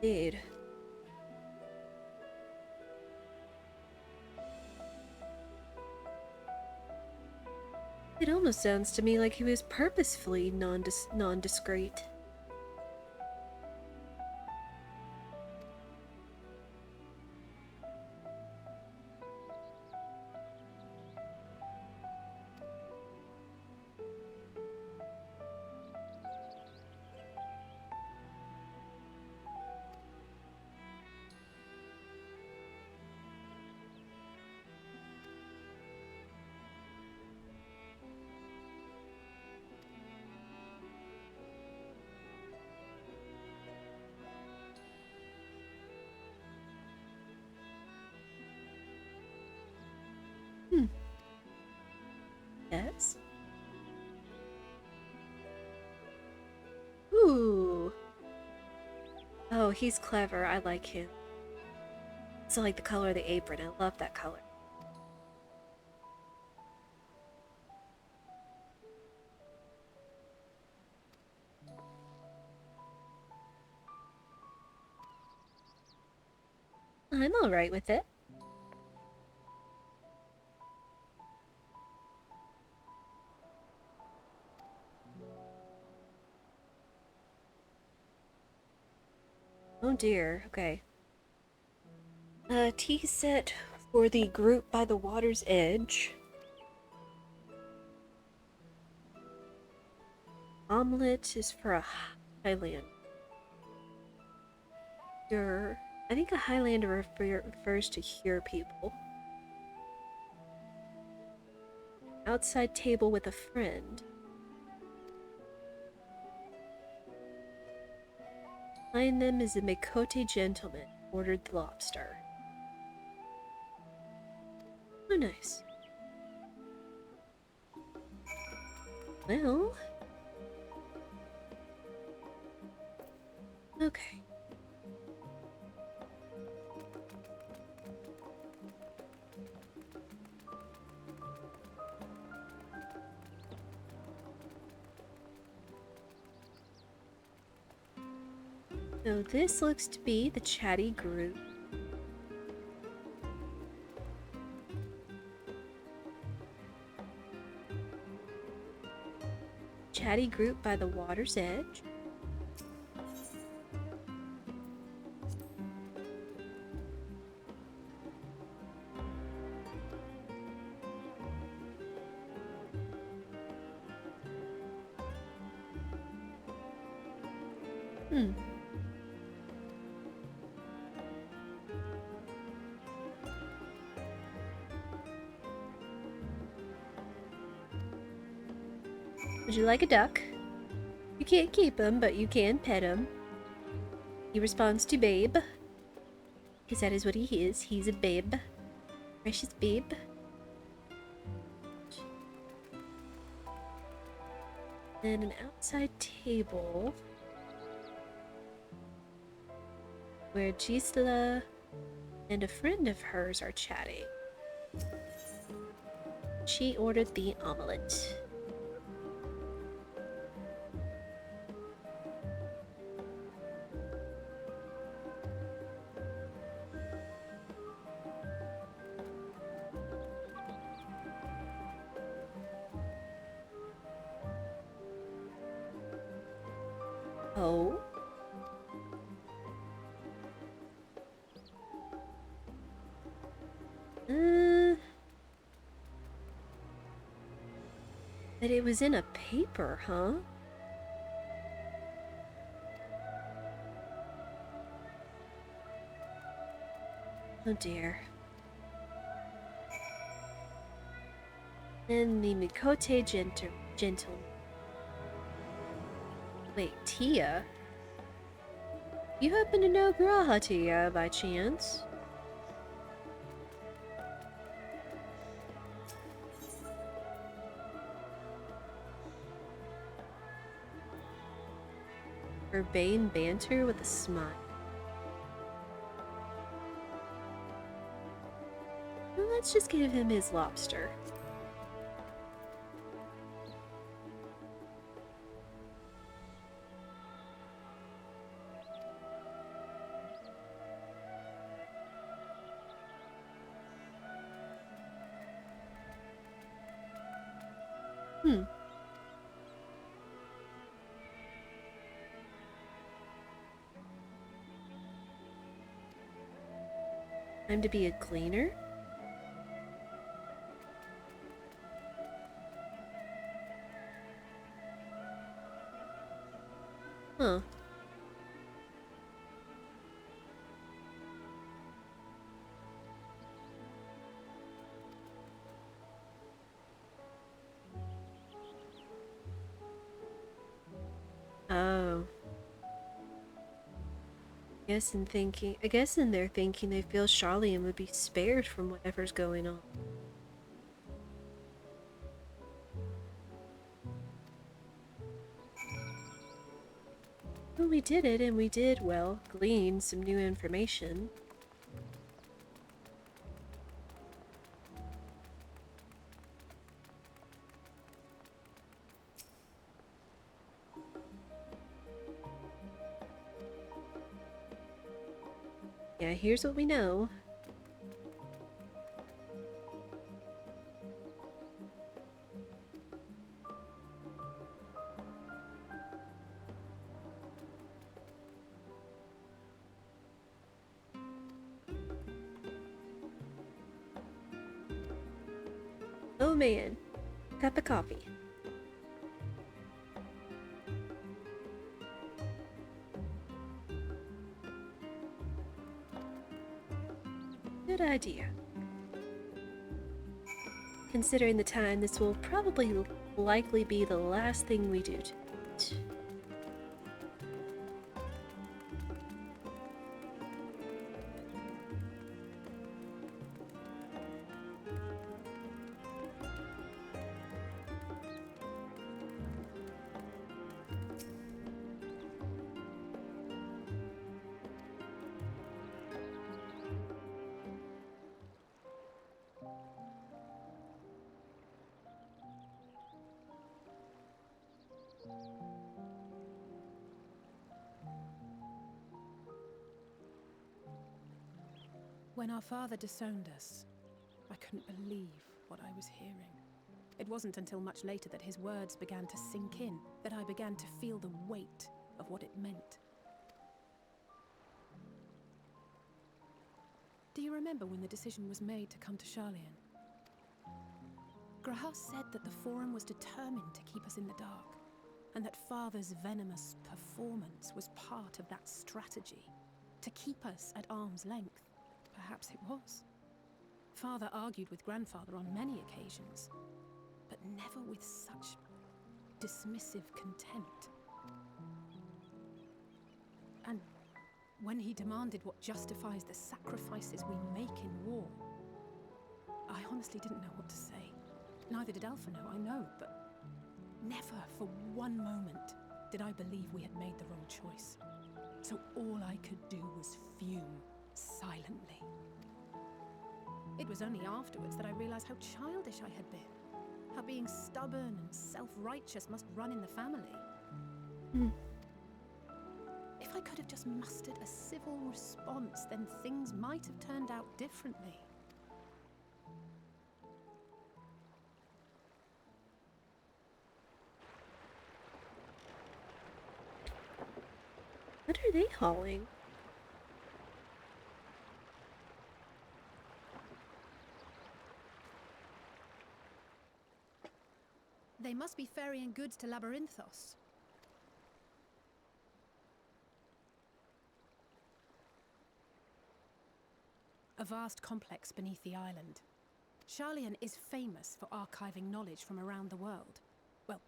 Indeed. It almost sounds to me like he was purposefully non-discreet. guess. Ooh. Oh, he's clever. I like him. It's like the color of the apron. I love that color. I'm alright with it. Oh dear, okay. Tea set for the group by the water's edge. Omelette is for a Highlander. I think a Highlander refers to hear people. Outside table with a friend. Behind them is a Mikote gentleman, ordered the lobster. Oh, nice. Well... okay. So this looks to be the chatty group. Chatty group by the water's edge. Would you like a duck? You can't keep him, but you can pet him. He responds to babe. Because that is what he is. He's a babe. Precious babe. Then an outside table where Gisela and a friend of hers are chatting. She ordered the omelette. Oh. But it was in a paper, huh? Oh dear. Then the Mikote gentleman. Wait, Tia? You happen to know Graha, Tia, by chance? Urbane banter with a smile. Well, let's just give him his lobster. Time to be a cleaner? Huh. Oh. I guess in their thinking they feel Charlene would be spared from whatever's going on. we did it, and we did, well, glean some new information. Yeah, here's what we know. Oh man, cup of coffee. Good idea. Considering the time, this will probably likely be the last thing we do tonight. When our father disowned us, I couldn't believe what I was hearing. It wasn't until much later that his words began to sink in, that I began to feel the weight of what it meant. Do you remember when the decision was made to come to Charlian? Graham said that the Forum was determined to keep us in the dark, and that Father's venomous performance was part of that strategy, to keep us at arm's length. Perhaps it was. Father argued with Grandfather on many occasions, but never with such dismissive contempt. And when he demanded what justifies the sacrifices we make in war, I honestly didn't know what to say. Neither did Alpha know, I know, but never for one moment did I believe we had made the wrong choice. So all I could do was fume silently. It was only afterwards that I realized how childish I had been. How being stubborn and self-righteous must run in the family. If I could have just mustered a civil response, then things might have turned out differently. What are they hauling? They must be ferrying goods to Labyrinthos. A vast complex beneath the island. Charlian is famous for archiving knowledge from around the world. Well,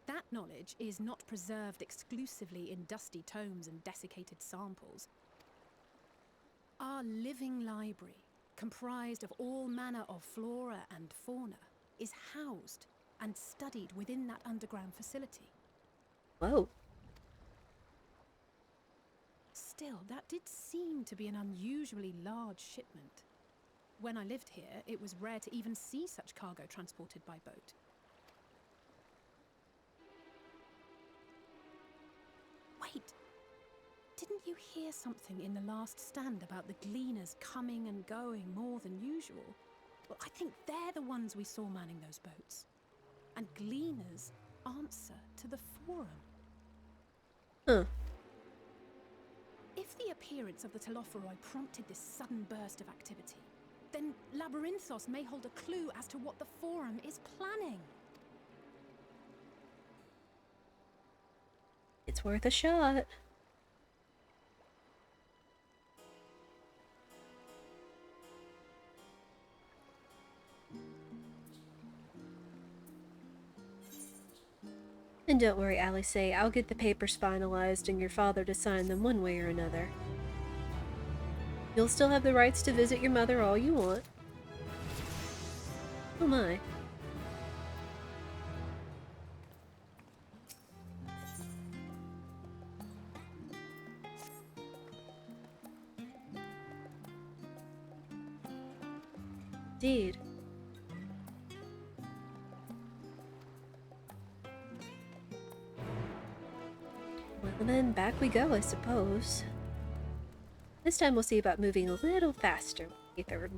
that knowledge is not preserved exclusively in dusty tomes and desiccated samples. Our living library, comprised of all manner of flora and fauna, is housed and studied within that underground facility. Whoa. Still, that did seem to be an unusually large shipment. When I lived here, it was rare to even see such cargo transported by boat. Wait, didn't you hear something in the last stand about the gleaners coming and going more than usual? Well, I think they're the ones we saw manning those boats. And gleaners answer to the Forum. Huh. If the appearance of the Telophoroi prompted this sudden burst of activity, then Labyrinthos may hold a clue as to what the Forum is planning. It's worth a shot. And don't worry, Alice, I'll get the papers finalized and your father to sign them one way or another. You'll still have the rights to visit your mother all you want. Oh my. Indeed. Well, then back we go, I suppose. This time we'll see about moving a little faster with the third.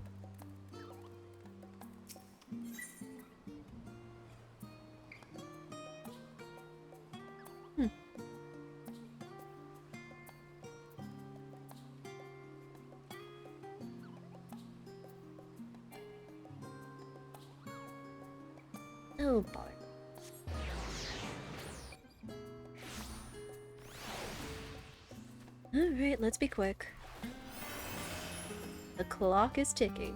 Oh boy. Alright, let's be quick. The clock is ticking.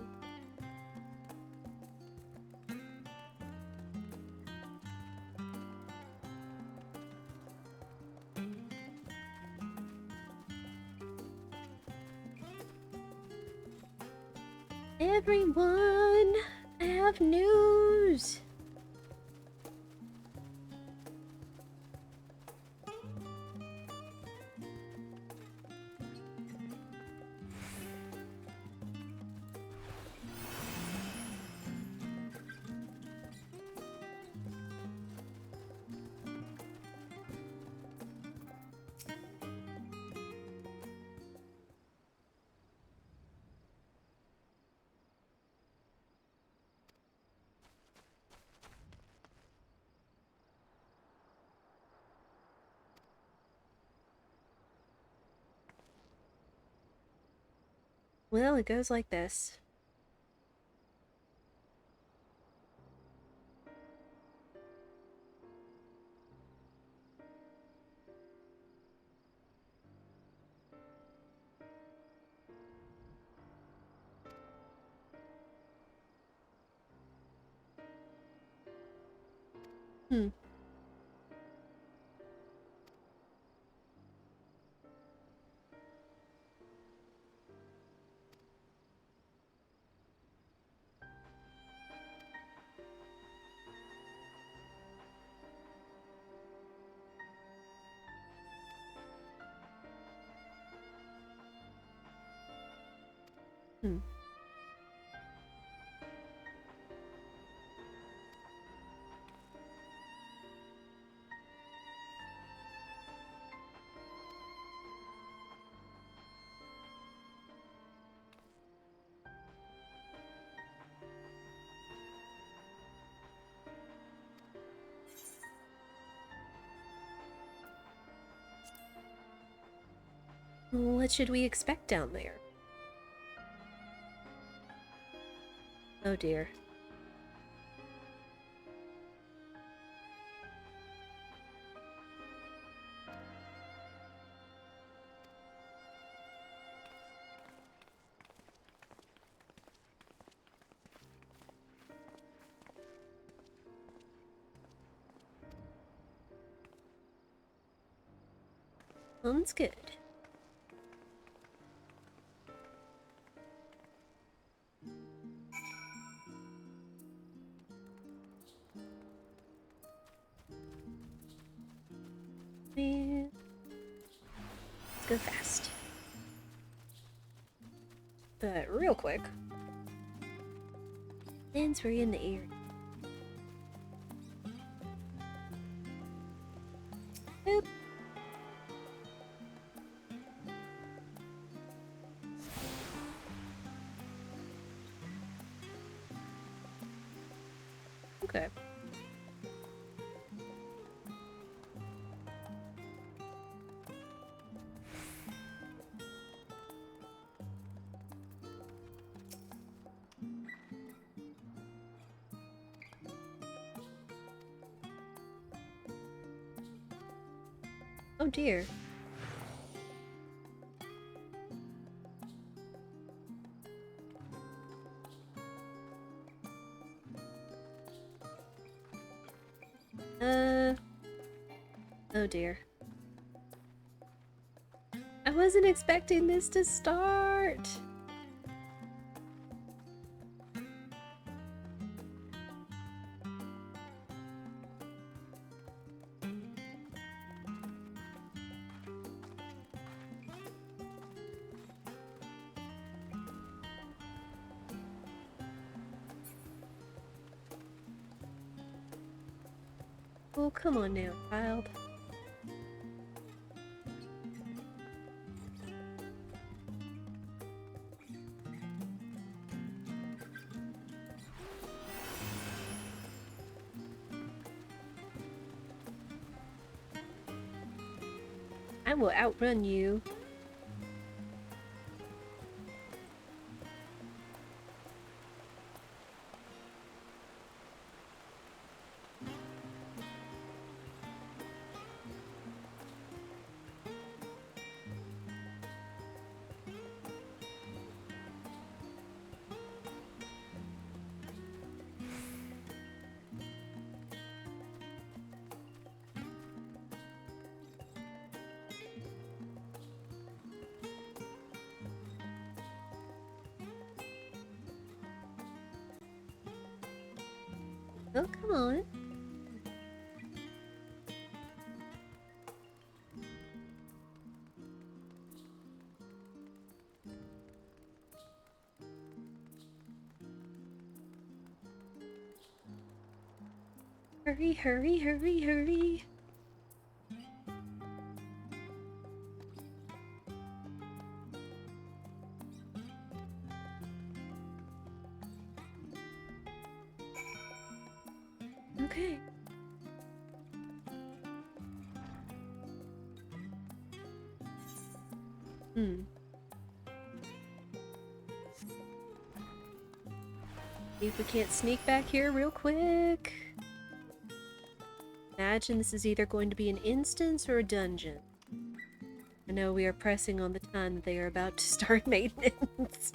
Everyone, I have news. Well, it goes like this. Hmm. Hmm. What should we expect down there? Oh dear. Sounds good. And let's go fast. But real quick. Since we're in the air. Boop. Okay. Oh dear. Oh dear. I wasn't expecting this to start. Oh, come on now, child. I will outrun you. Oh, come on. Hurry, hurry, hurry, hurry. Okay. See if we can't sneak back here real quick. Imagine this is either going to be an instance or a dungeon. I know we are pressing on the time that they are about to start maintenance.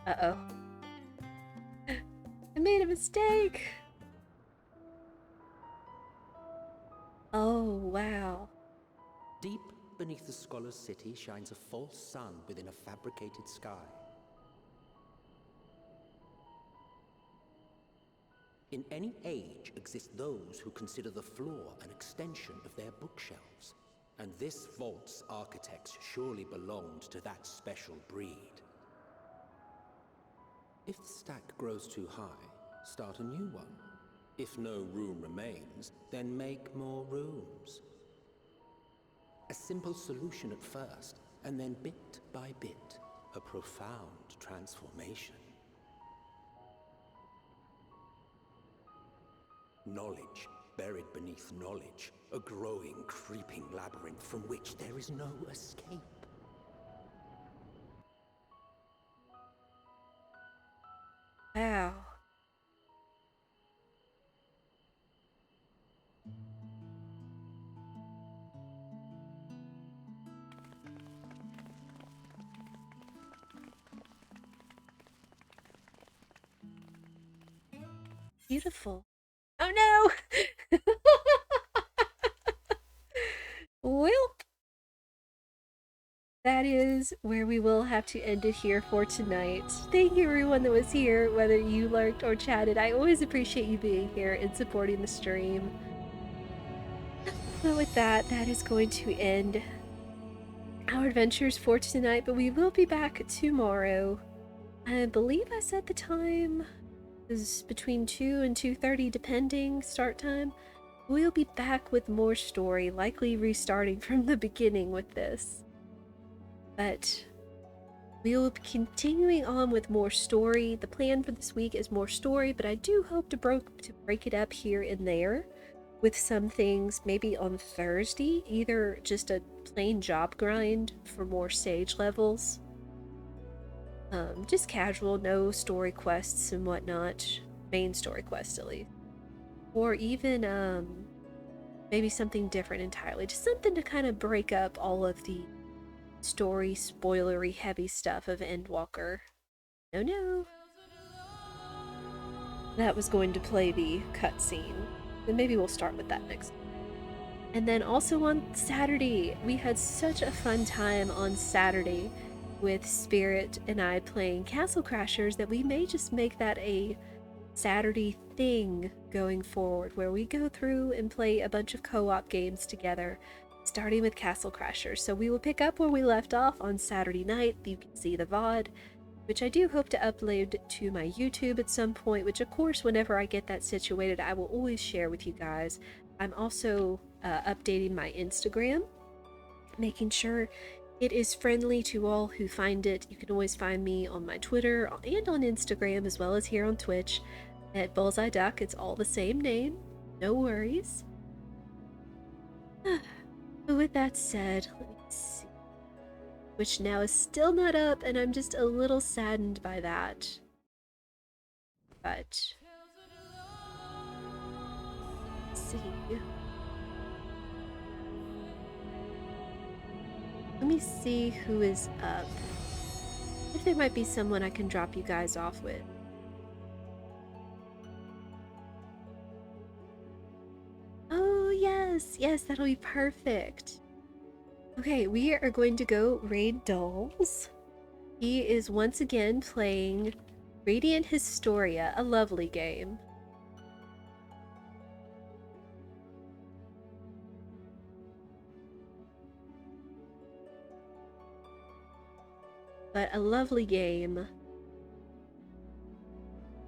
Uh-oh. I made a mistake! Oh, wow. Deep beneath the scholar's city shines a false sun within a fabricated sky. In any age exist those who consider the floor an extension of their bookshelves, and this vault's architects surely belonged to that special breed. If the stack grows too high, start a new one. If no room remains, then make more rooms. A simple solution at first, and then bit by bit, a profound transformation. Knowledge, buried beneath knowledge, a growing, creeping labyrinth from which there is no escape. Wow. Beautiful. Oh no! Welp. That is where we will have to end it here for tonight. Thank you everyone that was here, whether you lurked or chatted. I always appreciate you being here and supporting the stream. But with that, that is going to end our adventures for tonight, but we will be back tomorrow. I believe I said the time is between 2 and 2:30 depending start time. We'll be back with more story, likely restarting from the beginning with this. But we will be continuing on with more story. The plan for this week is more story, but I do hope to break it up here and there with some things maybe on Thursday, either just a plain job grind for more stage levels. Just casual, no story quests and whatnot. Main story quests at least. Or even maybe something different entirely. Just something to kind of break up all of the story spoilery heavy stuff of Endwalker. No. That was going to play the cutscene. Then maybe we'll start with that next. And then also on Saturday, we had such a fun time on Saturday with Spirit and I playing Castle Crashers that we may just make that a Saturday thing going forward, where we go through and play a bunch of co-op games together, starting with Castle Crashers. So we will pick up where we left off on Saturday night. You can see the VOD, which I do hope to upload to my YouTube at some point, which of course, whenever I get that situated, I will always share with you guys. I'm also updating my Instagram, making sure it is friendly to all who find it. You can always find me on my Twitter and on Instagram, as well as here on Twitch at Bullseye Duck. It's all the same name. No worries. But with that said, let me see. Which now is still not up, and I'm just a little saddened by that. But let's see. Let me see who is up. If there might be someone I can drop you guys off with. Oh, yes. Yes, that'll be perfect. Okay, we are going to go raid Dolls. He is once again playing Radiant Historia, a lovely game. But a lovely game.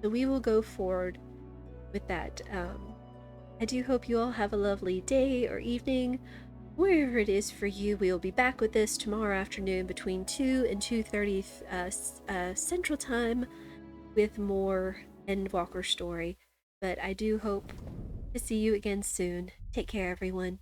So we will go forward with that. I do hope you all have a lovely day or evening, wherever it is for you. We will be back with this tomorrow afternoon between 2 and 2:30 Central Time with more Endwalker story. But I do hope to see you again soon. Take care, everyone.